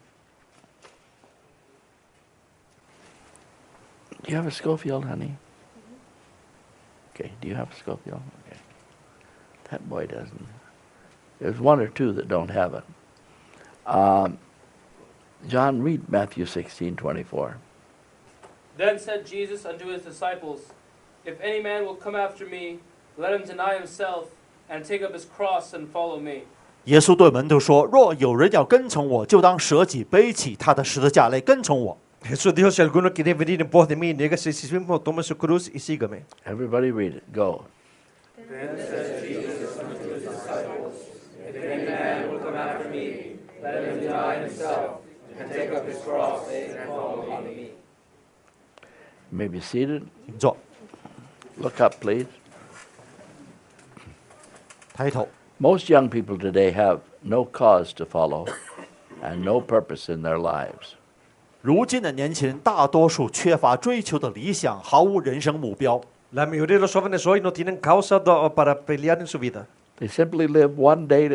Do you have a Schofield, honey? Okay, do you have a Schofield? Okay. That boy doesn't. There's one or two that don't have it. John, read Matthew 16:24. Then said Jesus unto his disciples, If any man will come after me, let him deny himself, and take up his cross, and follow me. 耶稣对门徒说：“若有人要跟从我，就当舍己，背起他的十字架来跟从我。” Jesús dijo, si alguno quiere venir en pos de mí, niégase a sí mismo, tome su cruz y sígame. Everybody read it. Go. Then said Jesus unto his disciples, If any man will come after me, let him deny himself, and take up his cross, and follow me. You may be seated. 请坐， Look up, please. 抬头。 Most young people today have no cause to follow and no purpose in their lives. 如今的年轻人大多数缺乏追求的理想，毫无人生目标。 La mayoría de los jóvenes hoy no tienen causa para pelear en su vida. They simply live one day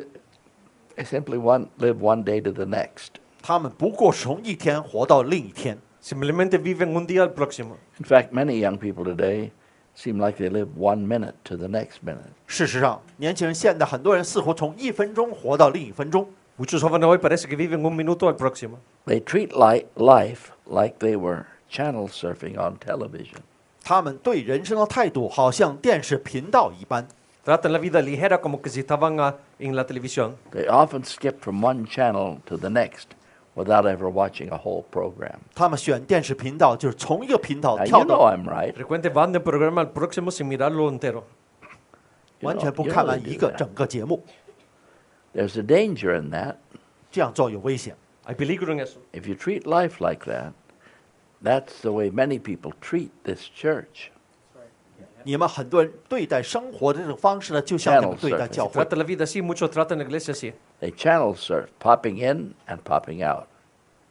to the next. 他们不过是从一天活到另一天。 Simplemente viven un día al próximo. In fact, many young people today seem like they live 1 minute to the next minute. 事实上，年轻人现在很多人似乎从1分钟活到另一分钟。 Muchos jóvenes hoy parece que viven un minuto al próximo. They treat life like they were channel surfing on television. 他们对人生的态度好像电视频道一般。 Tratan la vida ligera como que si estaban en la televisión. They often skip from one channel to the next without ever watching a whole program. 他们选电视频道就是从一个频道 Now, 跳 you know 到 I'm right. Frecuente van de un programa al próximo sin mirarlo entero. 完全不 you 看 know 完 they 一 do 个 that. 整个节目， There's a danger in that. 这样做有危险。 Hay peligro en eso. If you treat life like that, that's the way many people treat this church. 你们很多人对待生活的这种方式呢，就像你们对待教会， Trata la vida así, muchos tratan la iglesia así. They channel surf, popping in and popping out.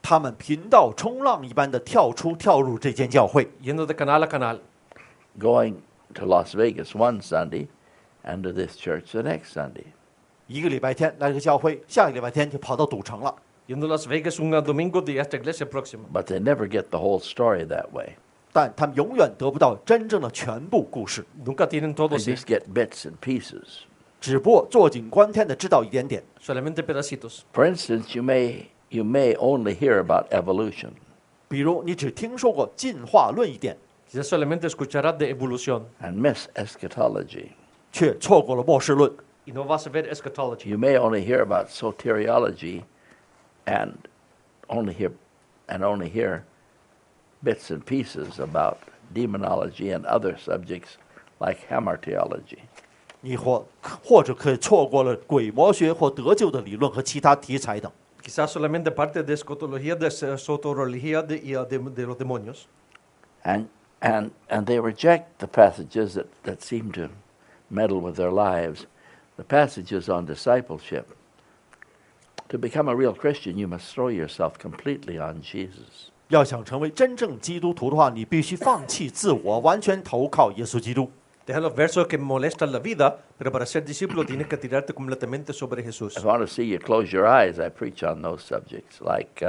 他们频道冲浪一般的跳出跳入这间教会， Yendo de canal a canal. Going to Las Vegas one Sunday and to this church the next Sunday. 一个礼拜天来这个教会，下个礼拜天就跑到赌城了。 Yendo a Las Vegas un domingo de esta iglesia próxima. But they never get the whole story that way. 但他们永远得不到真正的全部故事， Nunca tienen todo They así. just get bits and pieces. 只不过坐井观天的知道一点点。 Solamente pedacitos. For instance, you may only hear about evolution. 比如你只听说过进化论一点， Quizás solamente escucharás de evolución And miss eschatology. 却错过了末世论。 y no vas a ver eschatology. You may only hear about soteriology and only hear bits and pieces about demonology and other subjects like hamartiology. 你或者可以错过了鬼魔学或得救的理论和其他题材等。 Quizás solamente parte de escatología, de soteriología de los demonios. And they reject the passages that seem to meddle with their lives, the passages on discipleship. To become a real Christian, you must throw yourself completely on Jesus. 要想成为真正基督徒的话，你必须放弃自我，完全投靠耶稣基督。 Deja los versos que molestan la vida, pero para ser discípulo tienes que tirarte completamente sobre Jesús. If I want to see you close your eyes, I preach on those subjects. Like,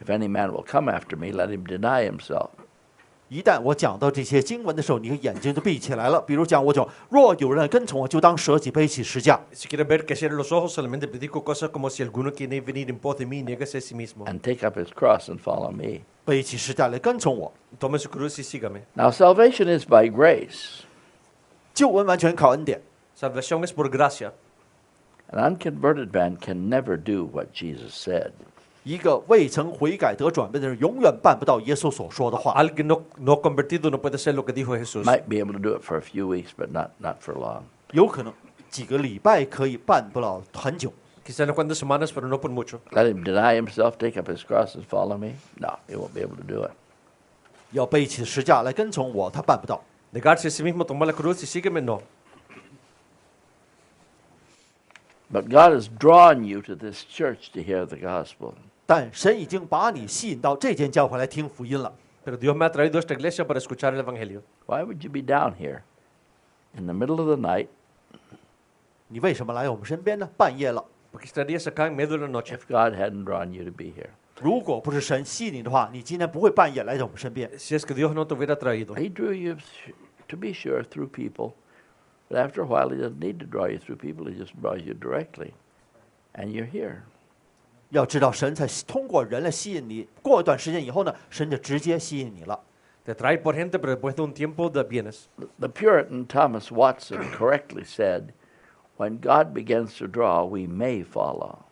if any man will come after me, let him deny himself. 一旦我讲到这些经文的时候，你的眼睛就闭起来了。比如讲，我讲若有人跟从我，就当舍己背起十架。 Si quieres ver que cierre los ojos, solamente predico cosas como si alguno quiere venir en pos de mí, niégase a sí mismo. And take up his cross and follow me. 背起十架来跟从我。 Tome su cruz y sígame. Now, salvation is by grace. 救恩完全靠恩典。 Salvación es por gracia. An unconverted man can never do what Jesus said. 一个未曾悔改得转变的人，永远办不到耶稣所说的话。 Alguien no convertido no puede hacer lo que dijo Jesús. Might be able to do it for a few weeks, but not for long. 有可能几个礼拜可以办不了很久。 Quizá unas cuantas semanas, pero no por mucho. Let him deny himself, take up his cross, and follow me? No, he won't be able to do it. 要背起十架来跟从我，他办不到。 Negarse a sí mismo, tomar la cruz y sígueme, no. But God has drawn you to this church to hear the gospel. 但神已经把你吸引到这间教会来听福音了。 Pero Dios me ha traído a esta iglesia para escuchar el Evangelio. Why would you be down here in the middle of the night 你为什么来我们身边呢？半夜了， Porque estarías acá en medio de la noche. if God hadn't drawn you to be here? 如果不是神吸引你的话，你今天不会半夜来到我们身边。 Si es que Dios no te hubiera traído. He drew you, to be sure, through people. But after a while, he doesn't need to draw you through people. He just draws you directly. And you're here. 要知道，神才通过人来吸引你。过一段时间以后呢，神就直接吸引你了。 Te trae por gente, pero después de un tiempo de vienes. The Puritan Thomas Watson correctly said, when God begins to draw, we may follow.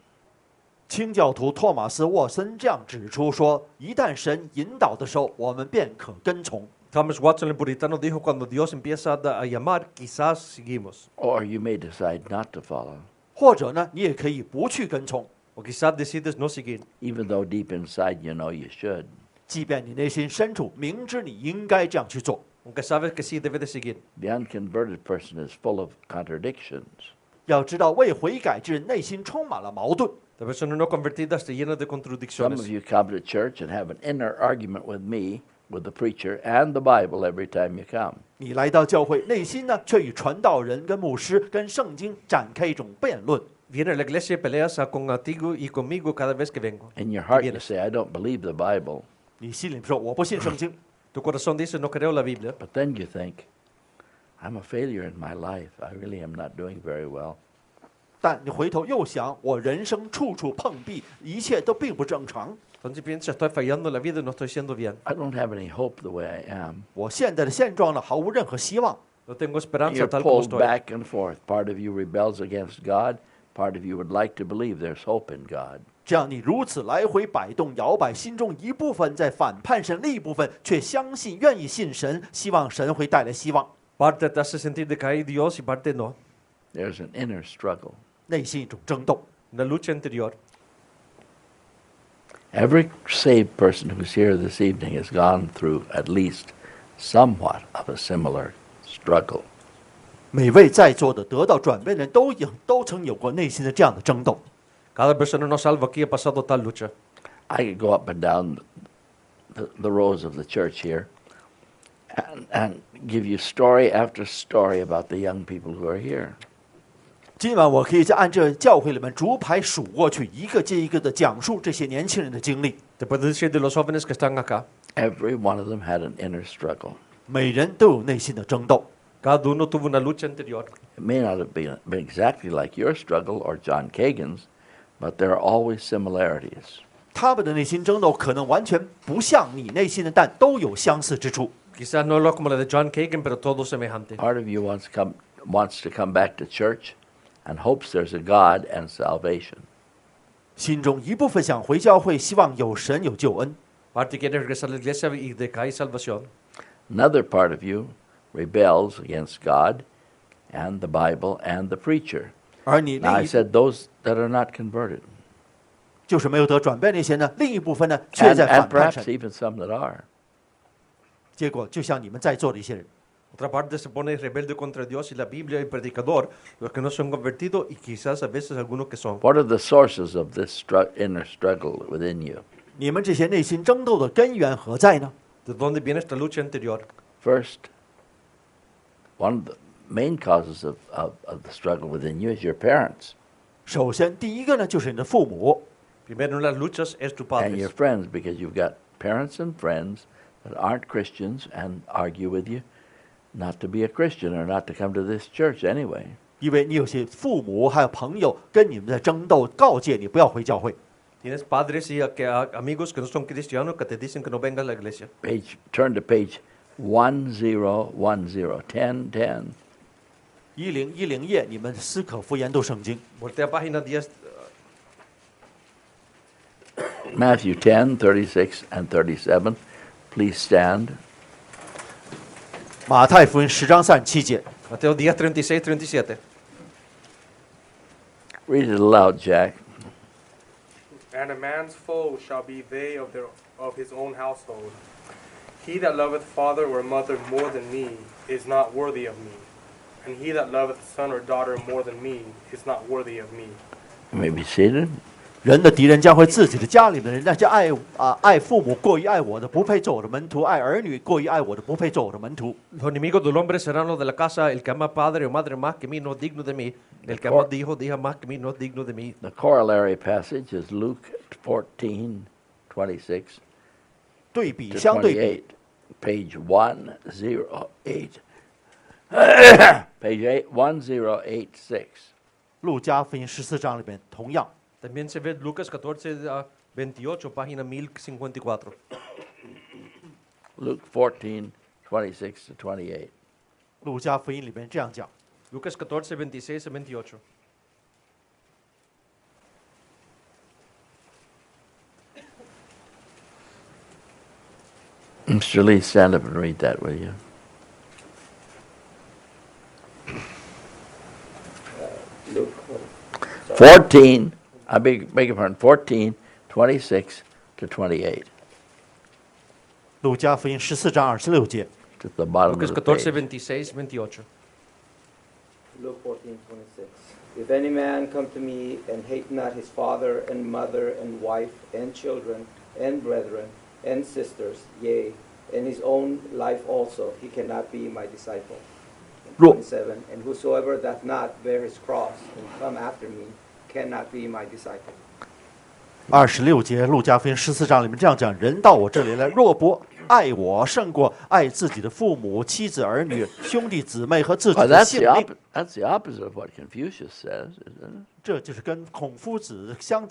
清教徒托马斯·沃森这样指出说：一旦神引导的时候，我们便可跟从。 Thomas Watson, el puritano, dijo, cuando Dios empieza a llamar, quizás seguimos. Or you may decide not to follow, 或者呢，你也可以不去跟从， O quizás decides no seguir. even though deep inside you know you should. 即便你内心深处明知你应该这样去做。 Aunque sabes que sí debe de seguir. The unconverted person is full of contradictions. 要知道，未悔改之人内心充满了矛盾。 La persona no convertida está llena de Some contradicciones. of you come to church and have an inner argument with me, with the preacher, and the Bible every time you come. 你来到教会，内心呢却与传道人、跟牧师、跟圣经展开一种辩论。 Viene a la iglesia y peleas contigo y conmigo cada vez que vengo. In your heart, you Vienes. say, I don't believe the Bible. 你心里说：“我不信圣经。 Tu corazón dice, no creo la Biblia. But then you think, I'm a failure in my life. I really am not doing very well. ”但你回头又想，我人生处处碰壁，一切都并不正常。 Entonces piensa, estoy fallando en la vida y no estoy siendo bien. I don't have any hope the way I am. 我现在的现状呢，毫无任何希望。 No tengo esperanza You're tal como pulled estoy. back and forth. Part of you rebels against God. Part of you would like to believe there's hope in God. 这样你如此来回摆动、摇摆，心中一部分在反叛神，另一部分却相信、愿意信神，希望神会带来希望。 Parte te hace sentir de que hay Dios y parte no. There's an inner struggle. 内心一种争斗。 Una lucha interior. Every saved person who's here this evening has gone through at least somewhat of a similar struggle. 每位在座的得到转变的人都曾有过内心的这样的争斗。 Cada persona no salva aquí ha pasado tal lucha. I could go up and down the rows of the church here and give you story after story about the young people who are here. 今晚我可以在按这教会里面逐排数过去，一个接一个的讲述这些年轻人的经历。 Te puedo decir de los jóvenes que están acá. Every one of them had an inner struggle. 每人都有内心的争斗。 Cada uno tuvo una lucha interior. It may not have been exactly like your struggle or John Kagan's, but there are always similarities. 他们的内心争斗可能完全不像你内心的，但都有相似之处。 Quizás no lo como la de John Kagan, pero todo semejante. Part of you wants to come back to church and hopes there's a God and salvation. 心中一部分想回教会，希望有神有救恩； Parte quiere regresar a la iglesia y de que hay salvación. Another part of you rebels against God and the Bible and the preacher. 而你 Now, 另 I 一 said those that are not converted, 就是没有得转变那些呢，另一部分呢却 and, 在 and 反叛 perhaps 神。 even some that are. 结果就像你们在座的一些人， Otra parte se pone rebelde contra Dios y la Biblia y el predicador, los que no son convertidos y quizás a veces algunos que son. What are the sources of this inner struggle within you? 你们这些内心争斗的根源何在呢？ ¿De dónde viene esta lucha interior? First, one of the main causes of the struggle within you is your parents 首先，第一个呢就是你的父母， Primero en las luchas es tu and your padre. friends, because you've got parents and friends that aren't Christians and argue with you not to be a Christian or not to come to this church anyway. 因为你有些父母还有朋友跟你们在争斗，告诫你不要回教会。 Tienes padres y amigos que no son cristianos que te dicen que no vengas a la iglesia. Turn to page 1010, 1010. 1010页，你们思可复研读圣经。 Voltea a página 10. Matthew 10, 36 and 37. Please stand. 马太福音10章37节， Mateo 10, 36, 37. Read it aloud, Jack. And a man's foe shall be they of his own household. He that loveth father or mother more than me is not worthy of me. And he that loveth son or daughter more than me is not worthy of me. You may be seated. 人的敌人将会自己的家里的人，那些爱父母过于爱我的，不配做我的门徒；爱儿女过于爱我的，不配做我的门徒。 Los enemigos del hombre serán los de la casa. El que ama padre o madre más que mí no es digno de mí. El que ama de hijo o de hija más que mí no es digno de mí. The corollary passage is Luke 14, 26对比 to 相对比， 28, page 108. Page 1086. 路加福音14章里边同样。 También se ve Lucas 14, 28, página 1054. Luke 14, 26 to 28. 路加福音里边这样讲。 Lucas 14, 26 a 28. Mr. Lee, stand up and read that, will you? Luke 14, I beg your pardon, 14, 26 to 28. 路加福音14章26节， To the bottom Lucas of the 14, page. 26, 28. Luke 14:26. If any man come to me and hate not his father and mother and wife and children and brethren and sisters, yea, and his own life also, he cannot be my disciple. And 27. And whosoever doth not bear his cross and come after me cannot be my disciple. 26节，路加福音14章里面这样讲：人到我这里来，若不爱我胜过爱自己的父母、妻子、儿女、兄弟姊妹和自己 Well, 的 that's 性 the, 命。 that's the opposite of what Confucius says, isn't it? 这就是跟孔夫子相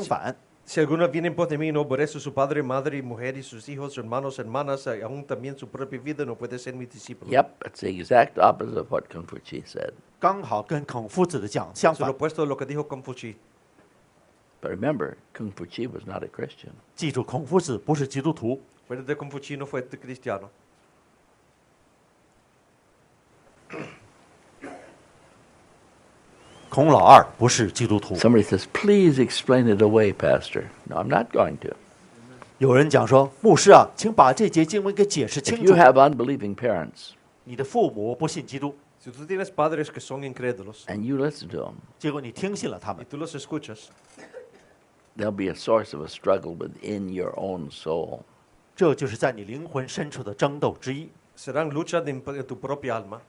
反。 Si alguno viene en pos de mí, no aborrece su padre, madre y mujer y sus hijos, hermanos, hermanas, y aún también su propia vida, no puede ser mi discípulo. Yep, it's the exact opposite of what Confucius said. 刚好跟孔夫子的讲相 Es lo 反。 opuesto de lo que dijo Confucio. But remember, Confucius was not a Christian. 记住，孔夫子不是基督徒。 Fuera de Confucio no fue cristiano. 孔老二不是基督徒。 Somebody says, please explain it away, Pastor. No, I'm not going to. 有人讲说，牧师啊，请把这节经文给解释 If 清 you 楚。 have unbelieving parents 你的父母不信基督， Si tú tienes padres que son incrédulos and you listen to them, 结果你听信了他 y 们， tú los escuchas, there'll be a source of a struggle within your own soul. 这就是在你灵魂深处的争斗之一。 serán luchas de tu propia alma.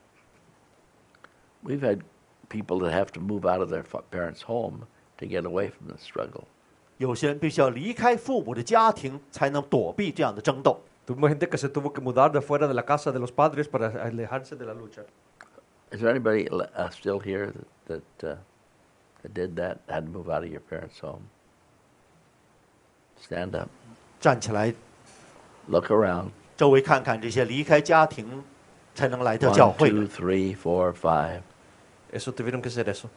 We've had people that have to move out of their parents' home to get away from the struggle. 有些人必须要离开父母的家庭，才能躲避这样的争斗。 Tuvimos gente que se tuvo que mudar de fuera de la casa de los padres para alejarse de la lucha. Is there anybody still here that did that, had to move out of your parents' home? Stand up. 站起来， Look around. 周围看看这些离开家庭才能来到教 1, 会 2, 的。 3, 4, 5. Eso tuvieron que hacer eso.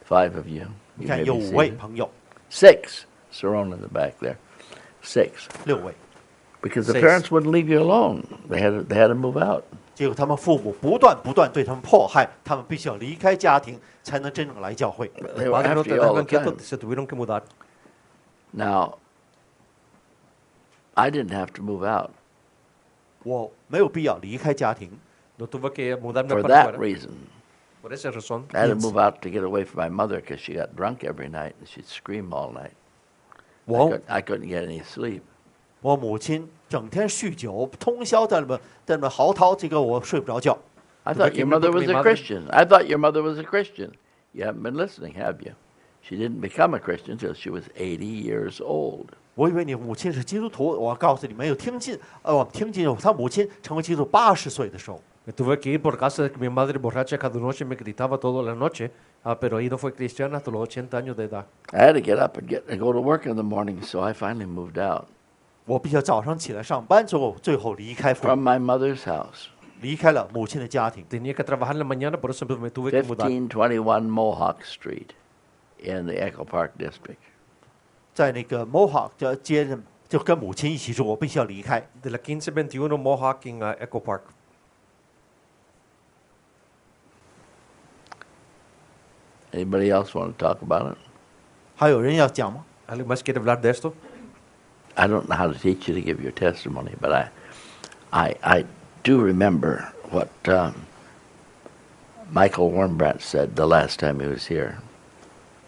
5 of you. 你 You 看 may 有 be 5位 seated. 朋友， 6. Sarona in the back there. 6. 6位， Because the Six. parents wouldn't leave you alone. They had to move out. 结果他们父母不断对他们迫害，他们必须要离开家庭，才能真正来教会。 They Los were padres no after te you all dejaban the time. quieto, se tuvieron que mudar. Now, I didn't have to move out 我没有必要离开家庭， No tuve que mudarme for para that afuera. reason. Por esa razón. I had to move out to get away from my mother because she got drunk every night and she'd scream all night. 我 I couldn't get any sleep. 我母亲整天酗酒，通宵在那边嚎啕，这个我睡不着觉。 I thought your mother was a Christian. I thought your mother was a Christian. You haven't been listening, have you? She didn't become a Christian until she was 80 years old. 我以为你母亲是基督徒，我告诉你没有听进，我听进他母亲成为基督徒80岁的时候， Me tuve que ir por casa de mi madre borracha cada noche, me gritaba toda la noche, pero ahí no fue cristiana hasta los 80 años de edad. I had to get up and go to work in the morning, so I finally moved out 我必须要早上起来上班，最后离开父母， from my mother's house. 离开了母亲的家庭。 Tenía que trabajar en la mañana, por eso me tuve que mudar. 1521 Mohawk Street in the Echo Park District. 在那个 Mohawk 的街上，就跟母亲一起住，我必须要离开。 De la 1521 Mohawk en Echo Park. Anybody else want to talk about it? 还有人要讲吗？ ¿Alguien más quiere hablar de esto? I don't know how to teach you to give your testimony, but I do remember what Michael Wormbrandt said the last time he was here.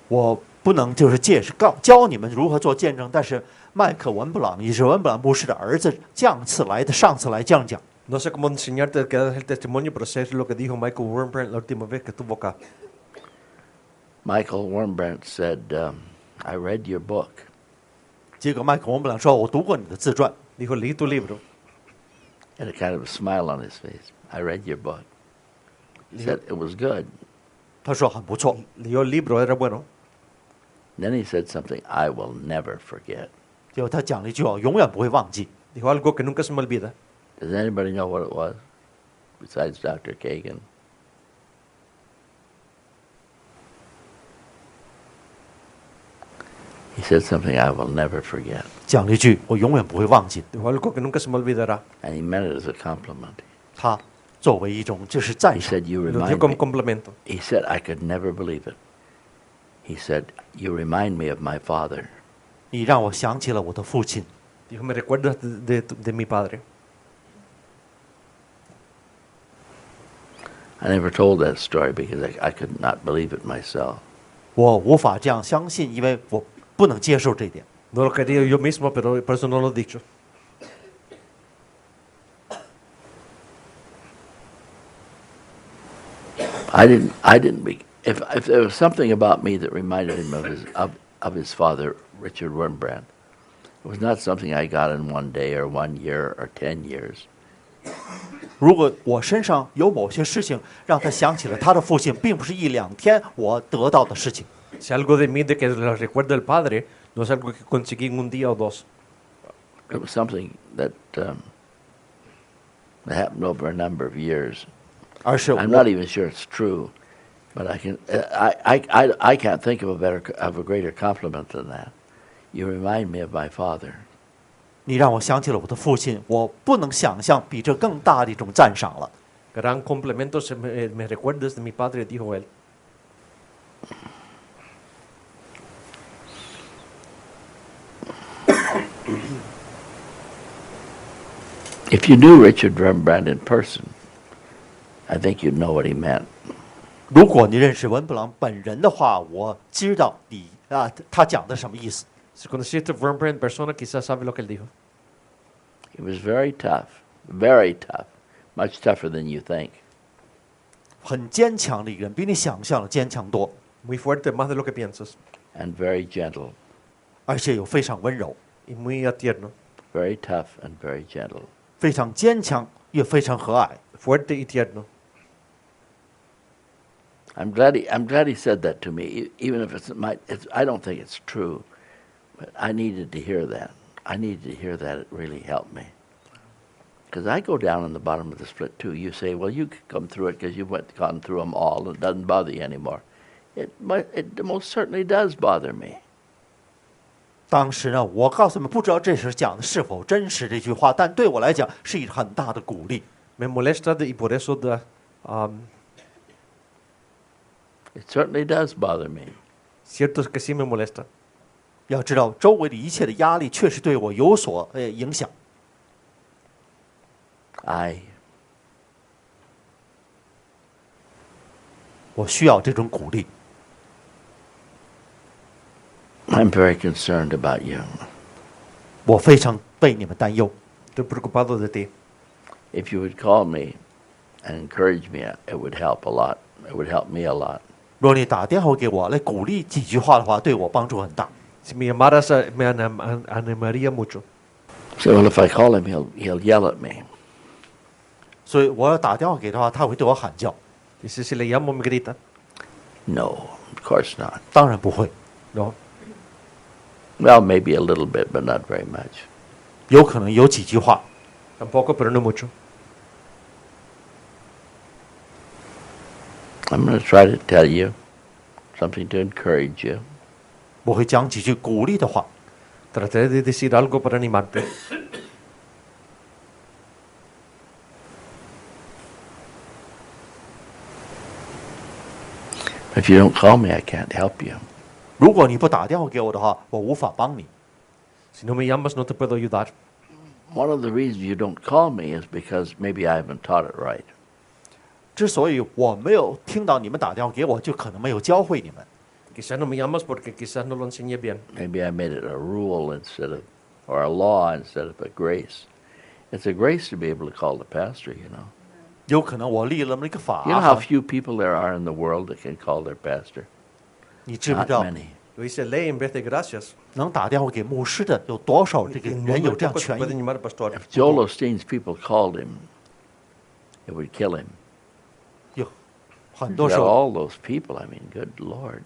我不能就是教你们如何做见证，但是麦克文布朗也是文布朗牧师的儿子，上次来这样讲。 No sé cómo enseñarte que das el testimonio, pero sé lo que dijo Michael Wormbrandt la última vez que estuvo acá. Michael Wormbrandt said, I read your book. 结果麦克文布朗说：“我读过你的自传。” Dijo, leí tu libro. Had a kind of a smile on his face. I read your book. He said it was good. 他说很不错。 Leyó el libro, era bueno. Then he said something I will never forget. 结果他讲了一句话，我永远不会忘记。 Dijo algo que nunca se me olvida. Does anybody know what it was besides Dr. Kagan? He said something I will never forget. 讲了一句我永远不会忘记。 Dijo algo que nunca se me olvidará. And he meant it as a compliment. 他作为一种就是赞 He 赏。 said, You Lo remind dio como me. complemento. He said, I could never believe it. He said, You remind me of my father. 你让我想起了我的父亲。 Dijo, me recuerdas de mi padre. I never told that story because I could not believe it myself. 我无法这样相信，因为我不能接受这一点。 No lo quería yo mismo, pero por eso no lo he dicho. I didn't if there was something about me that reminded him of his father, Richard Wurmbrand, it was not something I got in one day or 1 year or 10 years. 如果我身上有某些事情让他想起了他的父亲，并不是一两天我得到的事情。 Si algo de mí de que lo recuerda el padre, no es algo que conseguí en un día o dos. It was something that happened over a number of years. 而是 I'm not even sure it's true, but I can't think of a greater compliment than that. You remind me of my father. 你让我想起了我的父亲，我不能想象比这更大的一种赞赏了。 Gran complemento, me recuerdas de mi padre, dijo él. If you knew Richard Rembrandt in person, I think you'd know what he meant. 如果你认识文布朗本人的话，我知道他讲的什么意思。 Si conociste a Rembrandt en persona, quizás sabe lo que él dijo. He was very tough, much tougher than you think. 很坚强的一个人，比你想象的坚强多， Muy fuerte, más de lo que piensas. And very gentle, 而且又非常温柔， Y muy tierno. very tough and very gentle. 非常坚强，也非常和蔼。 Fuerte y tierno. I'm glad he said that to me, even if I don't think it's true, but I needed to hear that. I needed to hear that. It really helped me. Because I go down in the bottom of the split too. You say, well, you could come through it because you've gone through them all and it doesn't bother you anymore. It most certainly does bother me. 当时呢，我告诉你们，不知道这时讲的是否真实这句话，但对我来讲是一个很大的鼓励。 Me molesta y por eso It certainly does bother me. cierto es que sí me molesta. 要知道，周围的一切的压力确实对我有所影响。我需要这种鼓励。 I'm very concerned about you. 我非常为你们担忧。 Estoy preocupado de ti. If you would call me and encourage me, it would help a lot. It would help me a lot. 若你打电话给我来鼓励几句话的话，对我帮助很大。 Si me llamaras, me animaría mucho. So, well, if I call him, he'll yell at me. 所以我要打电话给他的话，他会对我喊叫。 Dice, si le llamo, me grita. No, of course not. 当然不会， No. Well, maybe a little bit, but not very much. 有可能有几句话。 Tampoco, pero no mucho. I'm going to try to tell you something to encourage you. 我会讲几句鼓励的话。 Trataré de decir algo para animarte. If you don't call me, I can't help you. 如果你不打电话给我的话，我无法帮你。 Si no me llamas, no te puedo ayudar. One of the reasons you don't call me is because maybe I haven't taught it right. 之所以我没有听到你们打电话给我，就可能没有教会你们。 Quizás no me llamas porque quizás no lo enseñé bien. Maybe I made it a rule instead of, or a law instead of a grace. It's a grace to be able to call the pastor, you know. 有可能我立了那么一个法 You know how 哈， few people there are in the world that can call their pastor? 你知不 Not 知道 many. Lo hice ley en vez de gracias. 能打电话给牧师的有多少这个 En 人 muy 有这样 pocos 权 pueden 益？ llamar pastor. If Joel Osteen's people called him, it would kill him. 有很 You 多时 got 候 all those people, I mean, good Lord.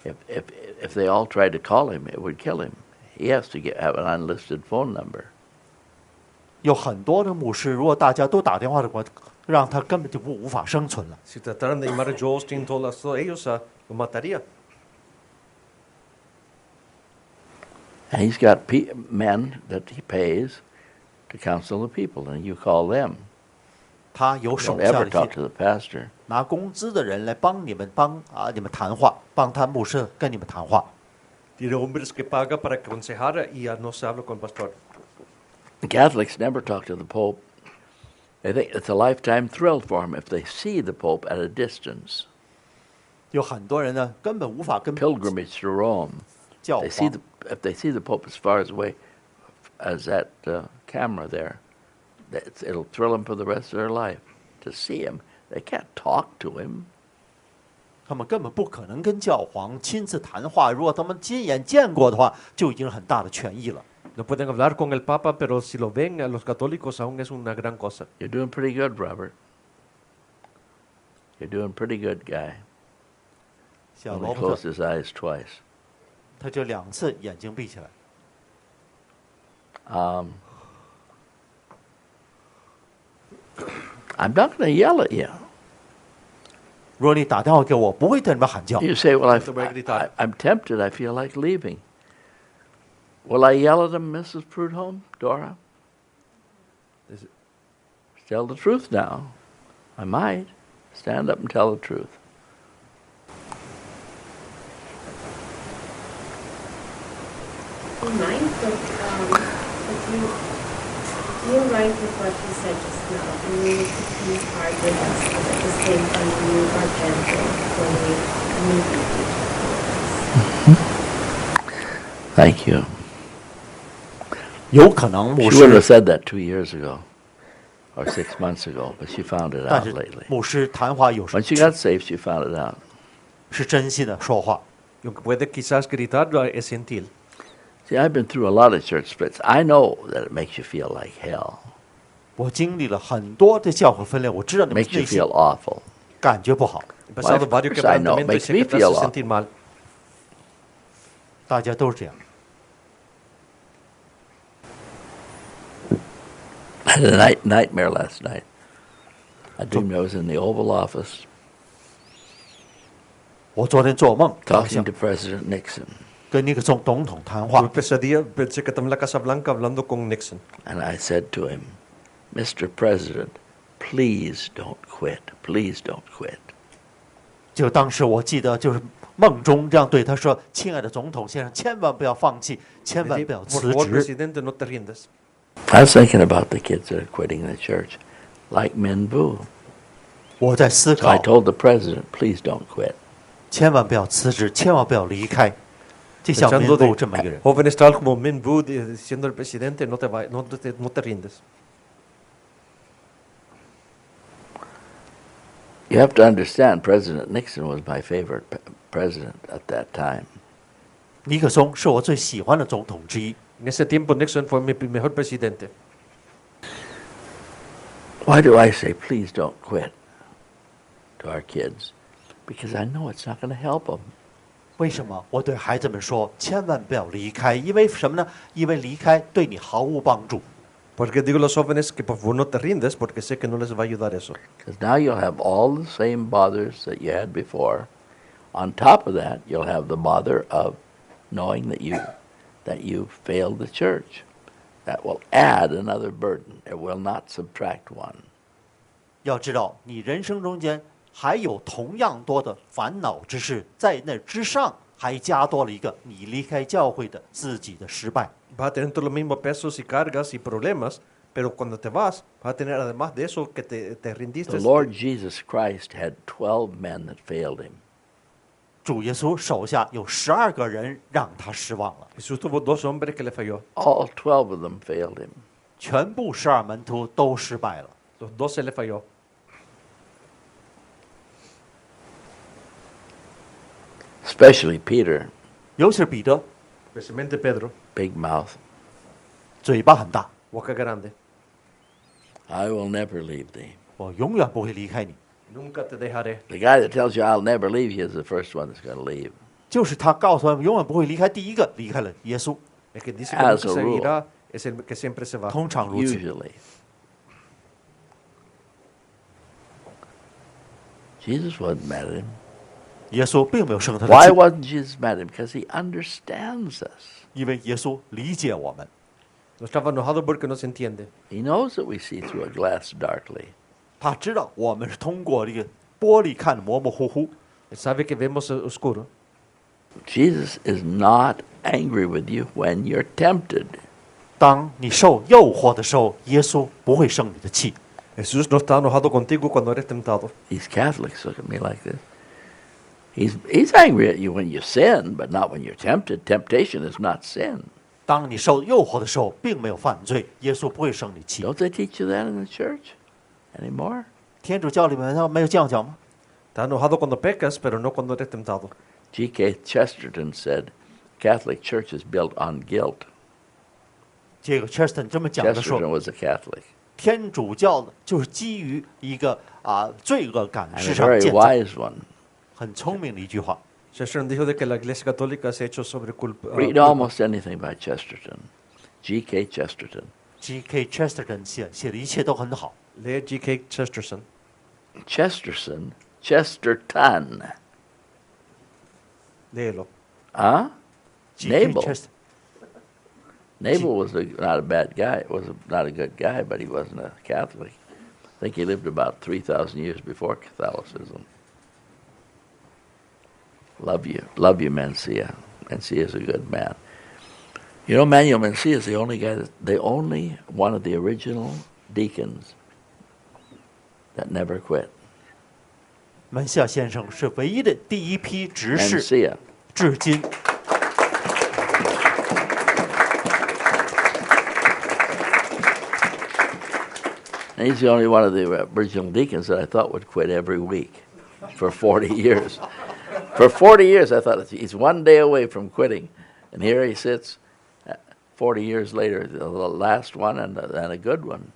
If they all tried to call him, it would kill him. He has to have an unlisted phone number. 有很多的牧师，如果大家都打电话的话，让他根本就无法生存了。 Si trataran de llamar a Joel Osteen todos ellos, lo mataría. And he's got men that he pays to counsel the people, and you call them. 他有手 Don't 下 ever 的 talk 一 to 些 the pastor. 拿工资的人来帮你们你们谈话，帮他牧师跟你们谈话。 Tiene hombres que paga para aconsejar y no se habla con el pastor. The Catholics never talk to the Pope. They think it's a lifetime thrill for them if they see the Pope at a distance. 有很多人呢，根本无法跟 Pilgrimage to Rome. 教 They see 皇 if they see the Pope as far away as that camera there, it'll thrill them for the rest of their life to see him. They can't talk to him. 他们根本不可能跟教皇亲自谈话。如果他们亲眼见过的话，就已经很大的权益了。 No pueden hablar con el Papa, pero si lo ven a los católicos aún es una gran cosa. You're doing pretty good, Robert. You're doing pretty good, guy. 小 Only 罗伯 closed 特， his eyes twice. 他就2次眼睛闭起来。 I'm not going to yell at you. 如果你打电话给我，不会对你们喊叫。 You say, well, No te voy a gritar. I'm tempted. I feel like leaving. Will I yell at him, Mrs. Prudhomme, Dora? Is it- Tell the truth now. I might. Stand up and tell the truth. You mind, but you're right with what you said just now. And we need to be hard with us, but at the same time we are gentle when we communicate each other. Thank you. 有可能牧 She wouldn't have 师， said that 2 years ago or 6 months ago, but she found it 但 out 是 lately. 牧师谈话有时 When she got saved, she found it out. 是真心的说话。 Y aunque puede quizás gritar, es gentil. See, I've been through a lot of church splits. I know that it makes you feel like hell. 我经历了很多的教会分裂，我知道你们 Makes you 内心 feel awful. 感觉不好。 He pasado of varios course I know. quebrantamientos y Makes sé me que te feel hace awful. sentir mal. 大家都是这样。 I had a nightmare last night. I dreamed I was in the Oval Office 我昨天做梦，好 talking 像 to President Nixon. 跟那个总统谈话 Tuve，pesadilla, pensé que estaba en la Casa Blanca hablando con Nixon. And I said to him, Mr. President, please don't quit. Please don't quit. 就当时我记得，就是梦中这样对他说：“亲爱的总统先生，千万不要放弃，千万 Dije, 不要 por 辞 favor, 职。 presidente, no te rindas. I was thinking about the kids that are quitting the church, like Min Boo. ”我在思 So I 考， told the president, please don't quit. 千万不要辞职，千万不要离开。就像民 Pensando 布 de 这么一个人， jóvenes tal como Min Boo siendo el presidente, no te rindes. You have to understand, President Nixon was my favorite president at that time. 尼克松是我最喜欢的总统之一。 En ese tiempo Nixon fue mi mejor presidente. Why do I say, please don't quit to our kids? Because I know it's not going to help them. 为什么我对孩子们说千万不要离开？因为什么呢？因为离开对你毫无帮助。Porque digo a los jóvenes que por favor no te rindes porque sé que no les va a ayudar eso. Because now you'll have all the same bothers that you had before. On top of that, you'll have the bother of knowing that you failed the church. That will add another burden. It will not subtract one. 要知道，你人生中间还有同样多的烦恼之事，在那之上还加多了一个你离开教会的自己的失败。Vas a tener todos los mismos pesos y cargas y problemas, pero cuando te vas a tener además de eso que te rindiste. The Lord Jesus Christ had 12 men that failed him. 主耶稣手下有12个人让他失望了， Jesús tuvo 2 hombres que le falló. All 12 of them failed him. 全部12门徒都失败了。 Los 12 le falló. Especially Peter, 尤其是彼得， Especialmente Pedro, big mouth. 嘴巴很大， boca grande. I will never leave thee. 我永远不会离开你。 Nunca te dejaré. The guy that tells you I'll never leave you is the first one that's going to leave. 就是他告诉他们永远不会离开，第一个离开了耶稣。 El que dice que As nunca a se rule. irá es el que siempre se va. 通常如此。 Usually. Jesus wasn't mad at him. 耶稣并没有生他的 Why 气， wasn't Jesus mad at him? Because he understands us. 因为耶稣理解我们， No estaba enojado porque no se entiende. He knows that we see through a glass darkly. 他知道我们是通过这个玻璃看得模模糊糊。 Él sabe que vemos oscuro. Jesus is not angry with you when you're tempted. 当你受诱惑的时候，耶稣不会生你的气。 Jesús no está enojado contigo cuando eres tentado. These Catholics look at me like this. He's angry at you when you sin, but not when you're tempted. Temptation is not sin. 当你受诱惑的时候，并没有犯罪，耶稣不会生你气。 Don't they teach you that in the church anymore? 天主教里面没有这样讲吗？ Está enojado cuando pecas, pero no cuando eres tentado. G.K. Chesterton said, Catholic Church is built on guilt. 这个 Chesterton 这么讲的说， Chesterton was a Catholic. 天主教呢就是基于一个罪恶感 And 之 a 上 very 建造， wise one. 很聪明的一句话。 Chesterton dijo de que la Iglesia Católica se ha hecho sobre culpa. Read almost anything by Chesterton. G.K. Chesterton. G.K. Chesterton 写的一切都很好。 Lee G.K. Chesterton. Chesterton. Léelo. Huh? G.K. Nabal. Chesterton Nabal was not a bad guy. Was not a good guy, but he wasn't a Catholic. I think he lived about 3,000 years before Catholicism. Love you, Mencia. Mencia is a good man. You know, Manuel Mencia is the only one of the original deacons that never quit. 门下先生是唯一的第一批执事， Mencia. 至今。 And he's the only one of the original deacons that I thought would quit every week for 40 years. For 40 years, I thought he's one day away from quitting. And here he sits 40 years later, the last one and a good one.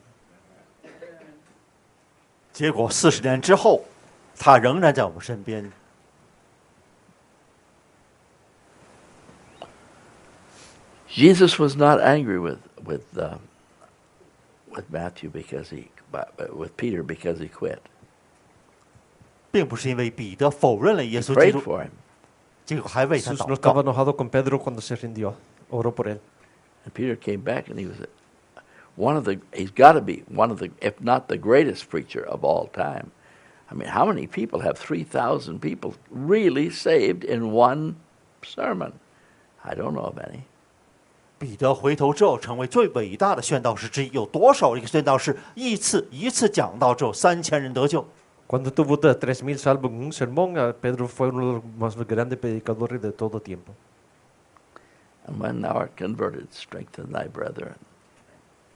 结果40年之后，他仍然在我们身边。 Jesus was not angry with Matthew with Peter because he quit. 并不是因为彼得否认了耶 He 稣基 prayed 督， for him. 结果还为他 Jesús no 祷 estaba 告。 enojado con Pedro cuando se rindió. Oró por él. And Peter came back and he's got to be one of the, if not the greatest preacher of all time. I mean, how many people have 3,000 people really saved in one sermon? I don't know of any. 彼得回头之后成为最伟大的宣道士之一。有多少一个宣道士一次讲道之后3000人得救？ Cuando tuvo 3,000 salvos en un sermón, Pedro fue uno de los más grandes predicadores de todo tiempo. And when thou art converted, strengthen thy brethren.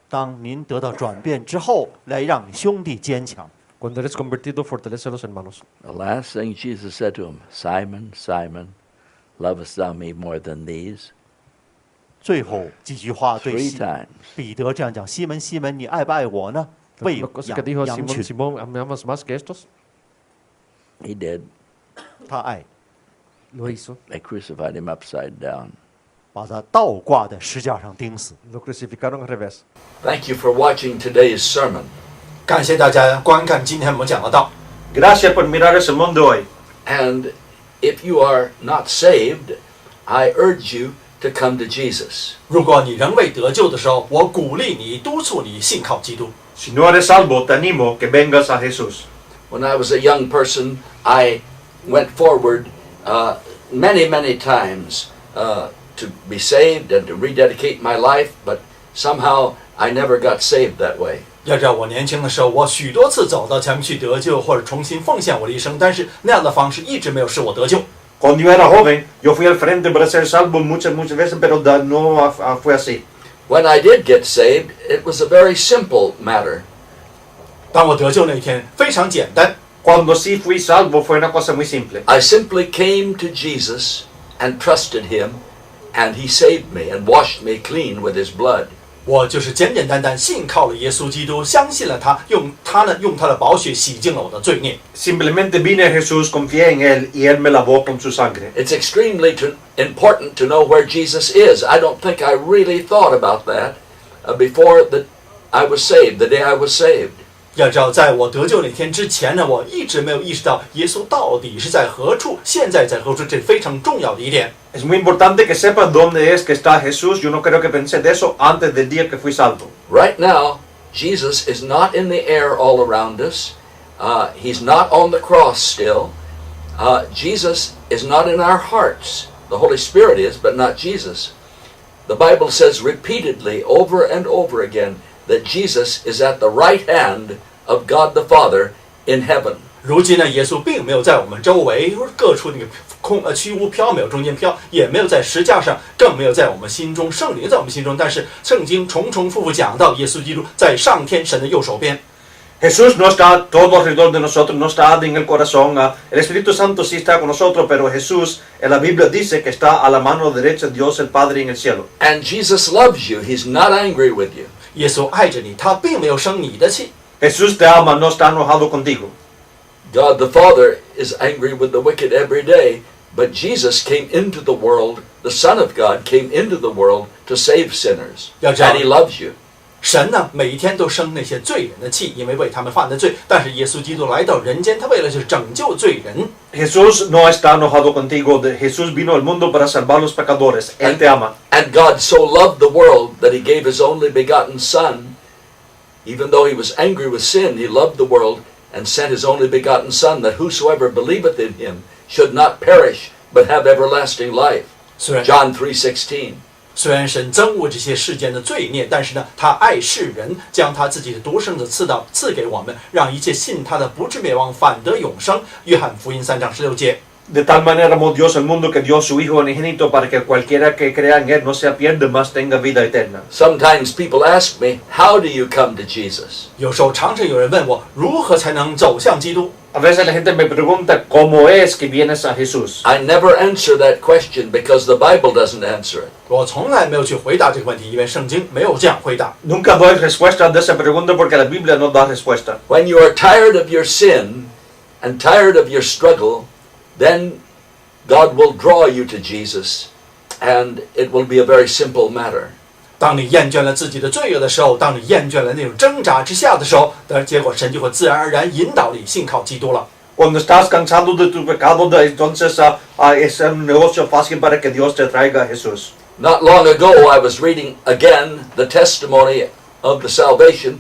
当您得到转变之后，来让你兄弟坚强。 Cuando eres convertido, fortalece a los hermanos. The last thing Jesus said to him, Simon, Simon, lovest thou me more than these? 最后几句话对 3 times. 彼得这样讲：西门，西门，你爱不爱我呢？为 La cosa que dijo 羊 Simón, 群， Simón, ¿me amas más que estos? He did. 他爱。 Lo hizo. They crucified him upside down. 把他倒挂在石架上钉死。 Lo crucificaron al revés. Thank you for watching today's sermon. 感谢大家观看今天我们讲的道。 Gracias por mirar el sermón de hoy. And if you are not saved, I urge you to come to Jesus. 如果你仍未得救的时候，我鼓励你、督促你信靠基督。 Si no eres salvo, te animo que vengas a Jesús. When I was a young person, I went forward many times to be saved and to rededicate my life, but somehow I never got saved that way. 要知道我年轻的时候，我许多次走到前面去得救，或者重新奉献我的一生，但是那样的方式一直没有使我得救。 Cuando yo era joven, yo fui al frente para ser salvo muchas veces, pero no fue así. When I did get saved, it was a very simple matter. 当我得救那一天，非常简单。 Cuando sí fui salvo fue una cosa muy simple. I simply came to Jesus and trusted him, and he saved me and washed me clean with his blood. 我就是简简单单信靠了耶稣基督，相信了他，用他的宝血洗净了我的罪孽。 Simplemente vine a Jesús, confié en Él y Él me lavó con su sangre. It's extremely important to know where Jesus is. I don't think I really thought about that before I was saved, the day I was saved. 要知道，在我得救那天之前呢，我一直没有意识到耶稣到底是在何处，现在在何处，这是非常重要的一点。 Es muy importante que sepas dónde es que está Jesús. Yo no creo que pensé de eso antes del día que fui salvo. Right now, Jesus is not in the air all around us. He's not on the cross still. Jesus is not in our hearts. The Holy Spirit is, but not Jesus. The Bible says repeatedly, over and over again, that Jesus is at the right hand of God the Father in heaven. 如今呢，耶稣并没有在我们周围各处那个虚无缥缈中间飘，也没有在石架上，更没有在我们心中，圣灵在我们心中。但是圣经重复讲到，耶稣基督在上天神的右手边。 Jesús no está todo alrededor de nosotros, no está en el corazón. El Espíritu Santo sí está con nosotros, pero Jesús en la Biblia dice que está a la mano derecha de Dios el Padre en el cielo. And Jesus loves you. He's not angry with you. 耶稣爱着你，他并没有生你的气。 Jesús te ama, no está enojado contigo. God the Father is angry with the wicked every day, but Jesus came into the world, the Son of God came into the world to save sinners. And he loves you. 神呢，每一天都生那些罪人的气，因为为他们犯的罪。但是耶稣基督来到人间，他为了就是拯救罪人。 Jesús no está enojado contigo. Jesús vino al mundo para salvar a los pecadores. Él te ama. And God so loved the world that he gave his only begotten Son. Even though he was angry with sin, he loved the world and sent his only begotten Son, that whosoever believeth in him should not perish, but have everlasting life. John 3:16. 虽然神憎恶这些世间的罪孽，但是呢，他爱世人，将他自己的独生子赐给我们，让一切信他的不至灭亡，反得永生。约翰福音3章16节。 De tal manera amó Dios al mundo que dio su Hijo unigénito para que cualquiera que crea en Él no se pierda, mas tenga vida eterna. Sometimes people ask me, how do you come to Jesus? 有时候常常有人问我，如何才能走向基督？ A veces la gente me pregunta cómo es que vienes a Jesús. I never answer that question because the Bible doesn't answer it. 我从来没有去回答这个问题，因为圣经没有这样回答。 Nunca doy respuesta de esa pregunta porque la Biblia no da respuesta. When you are tired of your sin and tired of your struggle, then God will draw you to Jesus, and it will be a very simple matter. 当你厌倦了自己的罪恶的时候，当你厌倦了那种挣扎之下的时候，结果神就会自然而然引导你信靠基督了。 Cuando estás cansado de tu pecado, entonces es un negocio fácil para que Dios te traiga a Jesús. Not long ago, I was reading again the testimony of the salvation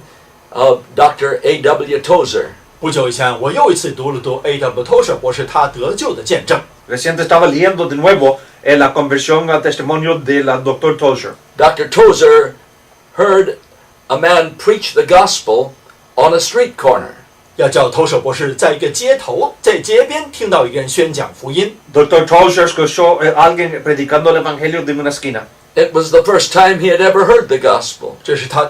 of Dr. A.W. Tozer. 不久以前，我又一次读了A.W. Tozer 博士他得救的见证。 Reciente estaba leyendo de nuevo la conversión al testimonio del Dr. Tozer. Dr. Tozer heard a man preach the gospel on a street corner. 要叫Tozer博士在一个街头，在街边听到一个人宣讲福音。 Dr. Tozer escuchó a alguien predicando el evangelio de una esquina. It was the first time he had ever heard the gospel. 这是他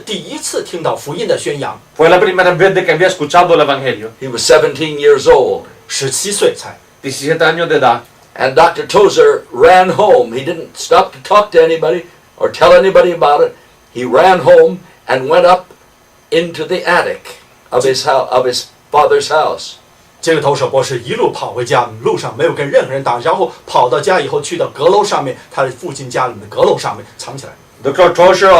第一次听到福音的宣扬。 Fue la primera vez de que había escuchado el evangelio. He was 17 years old. 17岁才。 17 años de edad. And Dr. Tozer ran home. He didn't stop to talk to anybody or tell anybody about it. He ran home and went up into the attic of his father's house. 这个投手博士一路跑回家，路上没有跟任何人打，然后跑到家以后去到阁楼上面，他的父亲家里面的阁楼上面藏起来。Doctor Tosher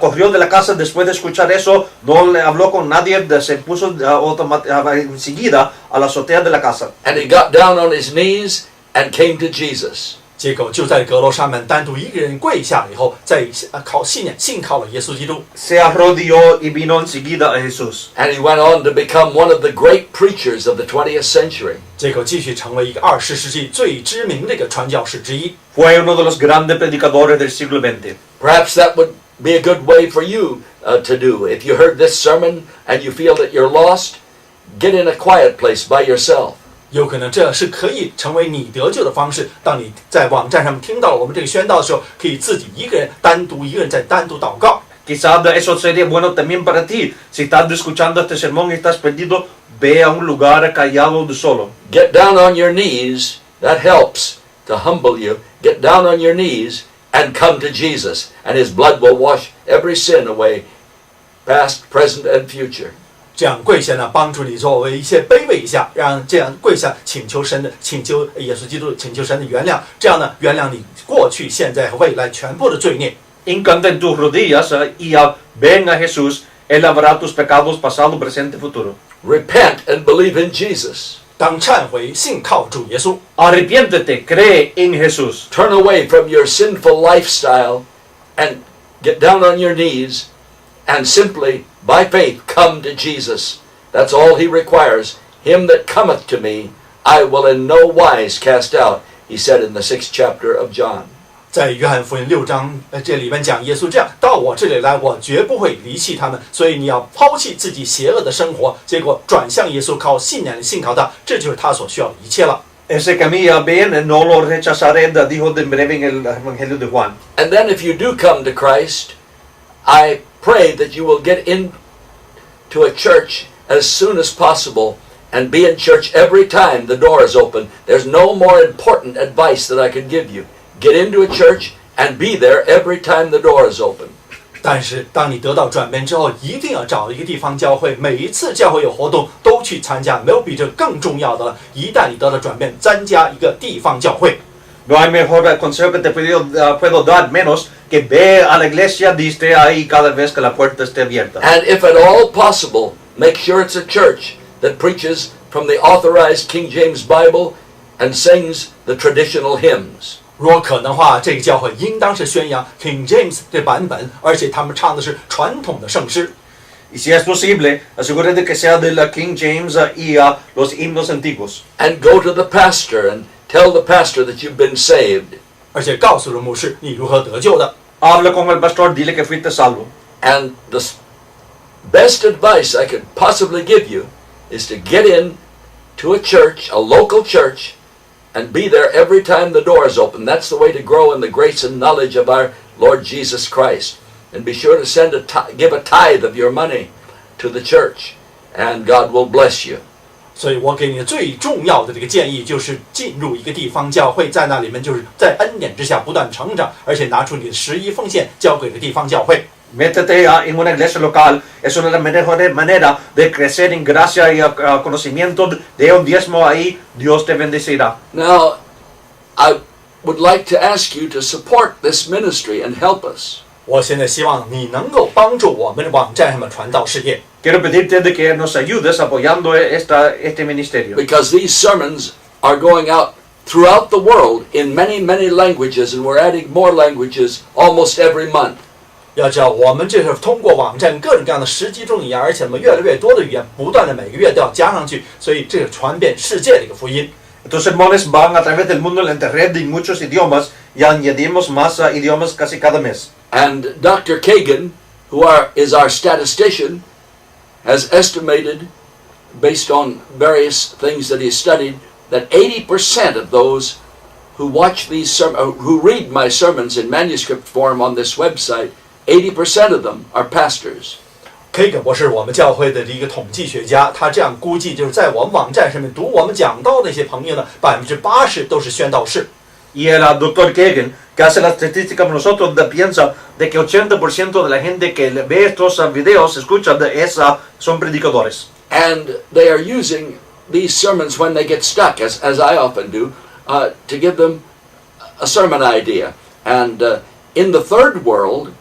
corrió de la casa después de escuchar eso, no le habló con nadie, se puso enseguida a la azotea de la casa. And he got down on his knees and came to Jesus. 结果就在阁楼上面单独一个人跪下了以后，在信靠了耶稣基督。Se arrodilló y vino enseguida a Jesús. And he went on to become one of the great preachers of the 20th century. 结果继续成为一个20世纪最知名的一个传教士之一。Fue uno de los grandes predicadores del siglo XX. Perhaps that would be a good way for you to do. If you heard this sermon and you feel that you're lost, get in a quiet place by yourself. 有可能这是可以成为你得救的方式。当你在网站上面听到了我们这个宣道的时候，可以自己一个人单独祷告。Quizás eso sería bueno también para ti. Si estás escuchando este sermón y estás perdido, ve a un lugar callado de solo. Get down on your knees. That helps to humble you. Get down on your knees and come to Jesus, and His blood will wash every sin away, past, present, and future. 这样跪下呢，帮助你作为一些卑微一下，让这样跪下请求耶稣基督，请求神的原谅，这样呢，原谅你过去、现在和未来全部的罪孽。Hincante en tus rodillas y ven a Jesús, Él lavará tus pecados pasado, presente, futuro. Repent and believe in Jesus. 当忏悔，信靠主耶稣。Arrepiéntete, cree en Jesús. Turn away from your sinful lifestyle and get down on your knees and simply, by faith, come to Jesus. That's all He requires. Him that cometh to me, I will in no wise cast out, He said in the 6th chapter of John. 在约翰福音6章这里面讲耶稣这样，到我这里来，我绝不会离弃他们。所以你要抛弃自己邪恶的生活，结果转向耶稣，靠信仰信靠他，这就是他所需要的一切了。Ese camino bien, no lo rechazaré, dijo de breve en el Evangelio de Juan. And then if you do come to Christ, I pray that you will get into a church as soon as possible and be in church every time the door is open. There's no more important advice that I could give you. Get into a church and be there every time the door is open. 但是当你得到转变之后，一定要找一个地方教会，每一次教会有活动都去参加，没有比这更重要的了。一旦你得到转变，参加一个地方教会。No hay mejor consejo que te puedo dar menos que ve a la iglesia y esté ahí cada vez que la puerta esté abierta. And if at all possible, make sure it's a church that preaches from the authorized King James Bible and sings the traditional hymns. 如果可能的话，这个教会应当是宣扬 King James 这版本，而且他们唱的是传统的圣诗。Y si es posible, asegúrate que sea de la King James y los himnos antiguos. And go to the pastor and tell the pastor that you've been saved. 而且告诉了牧师你如何得救的。Habla con el pastor, dile que fuiste salvo. And the best advice I could possibly give you is to get in to a church, a local church, and be there every time the door is open. That's the way to grow in the grace and knowledge of our Lord Jesus Christ. And be sure to give a tithe of your money to the church, and God will bless you. 所以我给你最重要的这个建议就是进入一个地方教会，在那里面就是在恩典之下不断成长，而且拿出你的11奉献交给了地方教会。Métete en una iglesia local, es una de las mejores maneras de crecer en gracia y conocimiento. De un diezmo ahí, Dios te bendecirá. Now, I would like to ask you to support this ministry and help us. 我现在希望你能够帮助我们的网站上的传道事业。Quiero pedirte de que nos ayudes apoyando este ministerio. Because these sermons are going out throughout the world in many, many languages, and we're adding more languages almost every month. 要知道，我们这是通过网站各种各样的10几种语言，而且我们越来越多的语言，不断的每个月都要加上去，所以这是传遍世界的一个福音。Estos sermones van a través del mundo en la internet en muchos idiomas y añadimos más idiomas casi cada mes. And Dr. Kagan, is our statistician, has estimated, based on various things that he studied, that 80% of those who watch these who read my sermons in manuscript form on this website, 80% of them are pastors. Kagan 博士，我们教会的一个统计学家，他这样估计，就是在我们网站上面读我们讲道的那些朋友呢，80%都是宣道士。Y el doctor Kagan, que hace la estadística con nosotros, piensa de que 80% de la gente que ve estos videos, escucha, son predicadores. And they are using these sermons when they get stuck, as I often do, to give them a sermon idea. And in the third world,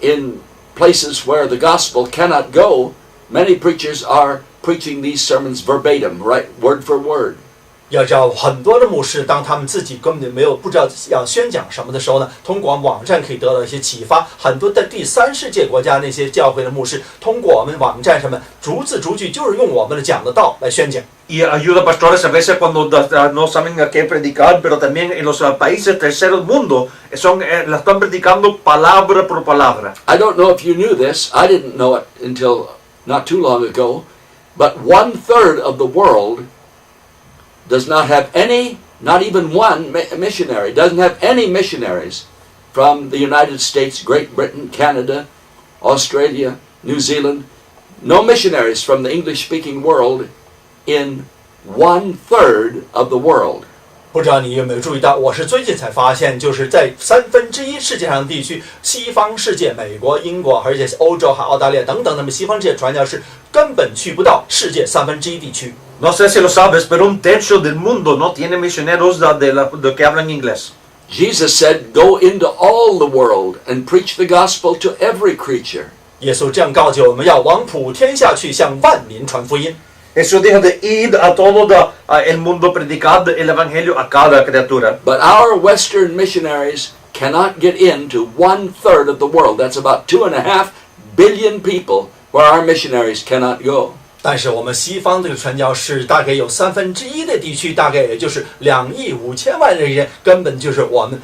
in places where the gospel cannot go, many preachers are preaching these sermons verbatim, right, word for word. 要知道，很多的牧师，当他们自己根本就不知道要宣讲什么的时候呢，通过网站可以得到一些启发。很多的第三世界国家那些教会的牧师，通过我们网站上面逐字逐句，就是用我们的讲的道来宣讲。Y ayuda a pastores a veces cuando no saben a qué predicar, pero también en los países terceros mundo la están predicando palabra por palabra. I don't know if you knew this. I didn't know it until not too long ago. But 1/3 of the world does not have any, not even one missionary, doesn't have any missionaries from the United States, Great Britain, Canada, Australia, New Zealand. No missionaries from the English-speaking world in 1/3 of the world. 不知道你有没有注意到，我是最近才发现，就是在1/3世界上的地区，西方世界，美国、英国，而且是欧洲、澳大利亚等等，那么西方世界传教士根本去不到世界1/3地区。No sé si lo sabes, pero 1/3 del mundo no tiene misioneros de que hablan inglés. Jesus said, "Go into all the world and preach the gospel to every creature." 耶稣这样告诫我们，要往普天下去，向万民传福音。Jesús dijo de ir a todo el mundo, predicar el evangelio a cada criatura. But our Western missionaries cannot get into 1/3 of the world. That's about 2.5 billion people where our missionaries cannot go. 但是我们西方这个传教士大概有1/3的地区，大概也就是2.5亿的人，根本就是我们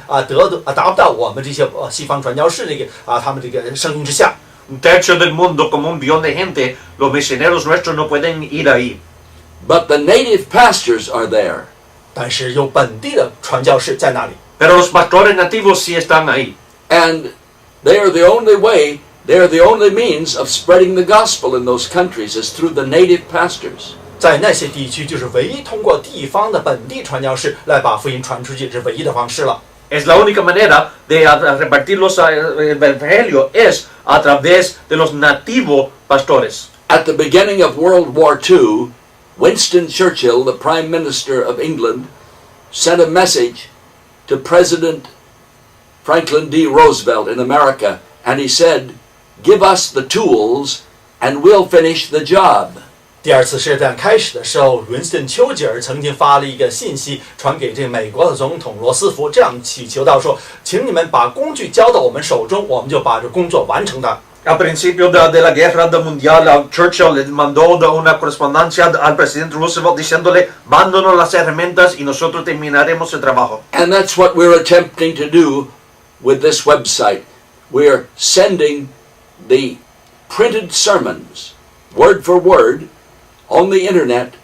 达不到我们这些西方传教士他们这个声音之下。1/3 del mundo, como 1 billón de gente, los misioneros nuestros no pueden ir ahí. But the native pastors are there. 但是有本地的传教士在那里。Pero los pastores nativos sí están ahí. And they are the only way, they are the only means of spreading the gospel in those countries is through the native pastors. 在那些地区，就是唯一通过地方的本地传教士来把福音传出去，是唯一的方式了。Es la única manera de repartir el evangelio es a través de los nativos pastores. At the beginning of World War II, Winston Churchill, the Prime Minister of England, sent a message to President Franklin D. Roosevelt in America, and he said, "Give us the tools and we'll finish the job." 第二次世界大战开始的时候，文斯顿·丘吉尔曾经发了一个信息传给这个美国的总统罗斯福，这样祈求到说，请你们把工具交到我们手中，我们就把这工作完成它。Al principio de la guerra mundial, Churchill le mandó una correspondencia al presidente Roosevelt diciéndole, mándanos las herramientas y nosotros terminaremos el trabajo. And that's what we're attempting to do with this website. We're sending the printed sermons, word for word, on the internet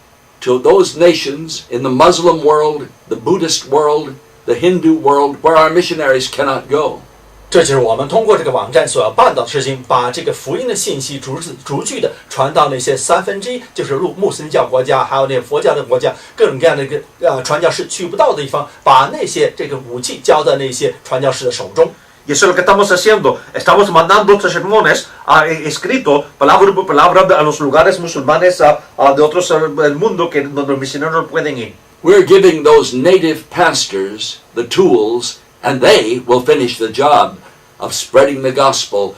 to those nations in the Muslim world, the Buddhist world, the Hindu world, where our missionaries cannot go. 这就是我们通过这个网站所要办到的事情，把这个福音的信息逐字逐句的传到那些1/3，就是穆斯林教国家，还有那些佛教的国家，各种各样的一个传教士去不到的地方，把那些这个武器交到那些传教士的手中。Y eso es lo que estamos haciendo. Estamos mandando estos sermones escritos palabra por palabra a los lugares musulmanes de otros del mundo donde los misioneros no pueden ir. We're giving those native pastors the tools, and they will finish the job of spreading the gospel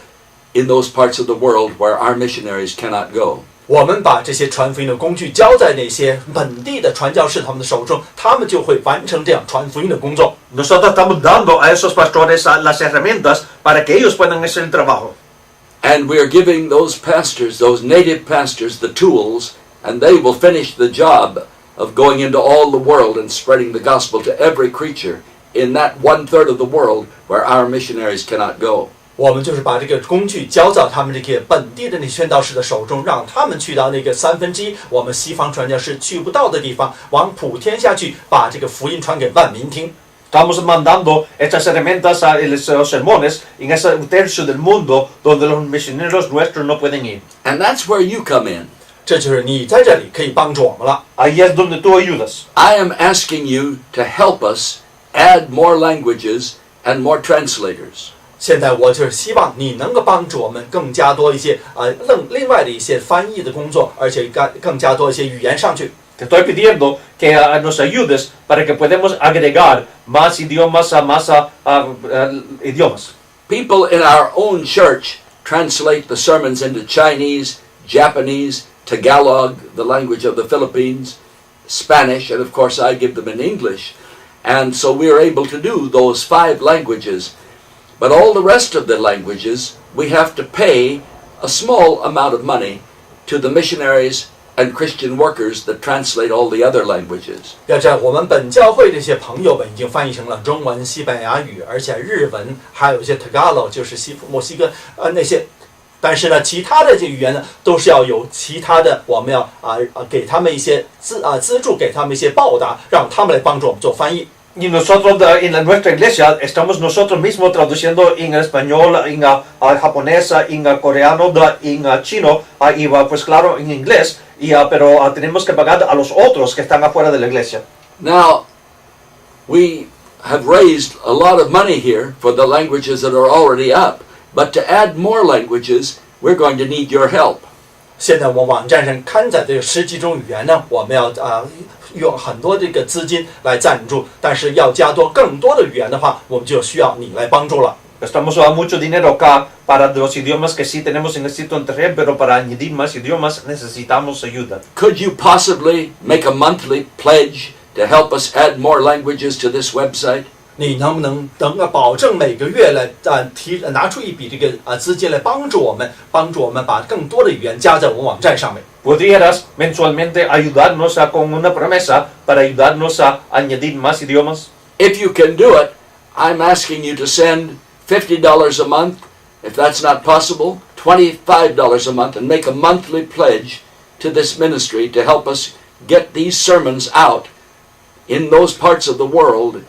in those parts of the world where our missionaries cannot go. 我们把这些传福音的工具交在那些本地的传教士他们的手中，他们就会完成这样传福音的工作。Nosotros estamos dando a esos pastores las herramientas para que ellos puedan hacer el trabajo. And we are giving those pastors, those native pastors, the tools, and they will finish the job of going into all the world and spreading the gospel to every creature in that 1/3 of the world where our missionaries cannot go. 我们就是把这个工具交到他们这个本地的那宣道士的手中，让他们去到那个1/3我们西方传教士去不到的地方，往普天下去，把这个福音传给万民听。Estamos mandando estas herramientas a los sermones en ese 1/3 del mundo donde los misioneros nuestros no pueden ir. And that's where you come in. 这就是你在这里可以帮助我们了。Ahí es donde tú ayudas. I am asking you to help us add more languages and more translators. 现在我就是希望你能够帮助我们更加多一些另外的一些翻译的工作，而且更加多一些语言上去。Te estoy pidiendo que nos ayudes para que podamos agregar más idiomas a más idiomas. People in our own church translate the sermons into Chinese, Japanese, Tagalog, the language of the Philippines, Spanish, and of course I give them in English. And so we are able to do those 5 languages. But all the rest of the languages, we have to pay a small amount of money to the missionaries and Christian workers that translate all the other languages. 要知道，我们本教会这些朋友们已经翻译成了中文、西班牙语，而且日文，还有一些 Tagalog， 就是墨西哥那些。但是呢，其他的这语言呢，都是要有其他的，我们要给他们一些资助，给他们一些报答，让他们来帮助我们做翻译。Y nosotros en nuestra iglesia estamos nosotros mismos traduciendo en español, en japonés, en coreano, en chino y pues claro en inglés, pero tenemos que pagar a los otros que están afuera de la iglesia. Now, we have raised a lot of money here for the languages that are already up, but to add more languages, we're going to need your help. 现在我们网站上刊载这10几种语言呢，我们要用很多这个资金来赞助，但是要加多更多的语言的话，我们就需要你来帮助了。Gastamos mucho dinero acá para los idiomas que sí tenemos en el sitio internet, pero para añadir más idiomas necesitamos ayuda. Could you possibly make a monthly pledge to help us add more languages to this website? 你能不能保证每个月来拿出一笔这个资金来帮助我们把更多的语言加在我们网站上面？ ¿Podrías mensualmente ayudarnos con una promesa para ayudarnos a añadir más idiomas? If you can do it, I'm asking you to send $50 a month. If that's not possible, $25 a month, and make a monthly pledge to this ministry to help us get these sermons out in those parts of the world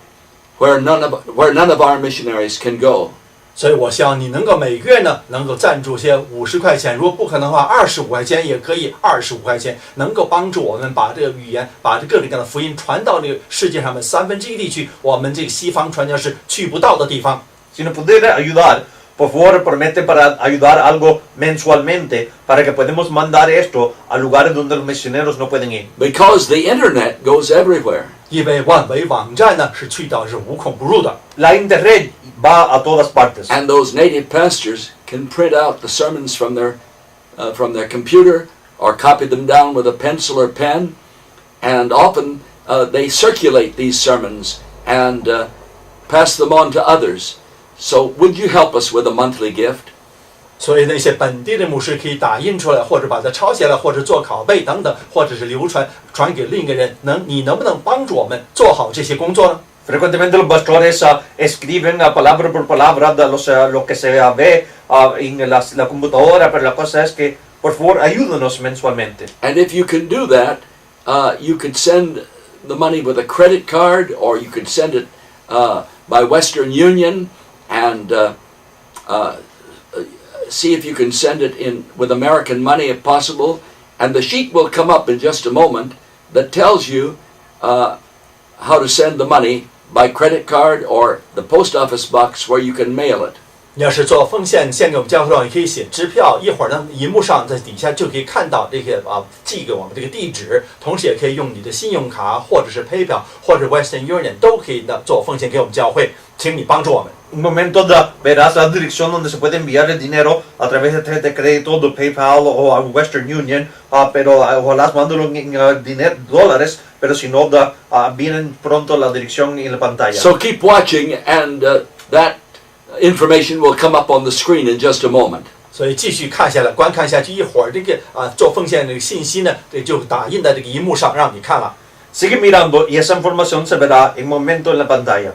where none of our missionaries can go. 所以我希望你能够每个月呢能够赞助些50块钱，如果不可能的话，25块钱也可以，25块钱能够帮助我们把这个语言，把这各种各样的福音传到这个世界上面1/3地区，我们这个西方传教士去不到的地方。Si nos pudiera ayudar, por favor, promete para ayudar algo mensualmente para que podamos mandar esto a lugares donde los misioneros no pueden ir. Because the internet goes everywhere. 因为万维网站呢是去到是无孔不入的。 La internet va a todas partes. And those native pastors can print out the sermons from their computer or copy them down with a pencil or pen, and often they circulate these sermons and pass them on to others. So would you help us with a monthly gift? 所以那些本地的牧师可以打印出来，或者把它抄下来，或者做拷贝等等，或者是流传给另一个人。你能不能帮助我们做好这些工作呢？ Frecuentemente los pastores escriben palabra por palabra lo que se ve en la computadora, pero la cosa es que, por favor, ayúdanos mensualmente. And if you can do that, you could send the money with a credit card, or you could send it by Western Union, and see if you can send it in with American money if possible. And the sheet will come up in just a moment that tells you how to send the money by credit card or the post office box where you can mail it. 你要是做奉献献给我们教会的话，你可以写支票，一会儿呢，荧幕上在底下就可以看到这个寄给我们这个地址，同时也可以用你的信用卡或者是 PayPal 或者 Western Union 都可以的做奉献给我们教会，请你帮助我们。 Un momento verás la dirección donde se puede enviar el dinero a través de tarjeta de crédito, de PayPal o a Western Union, pero ojalá mándalo en dólares, pero si no, vienen pronto la dirección en la pantalla. So keep watching, and that information will come up on the screen in just a moment. 所以继续观看下去，一会儿这个做奉献的信息呢，就打印在这个荧幕上让你看了。 Sigue mirando y esa información se verá en un momento en la pantalla.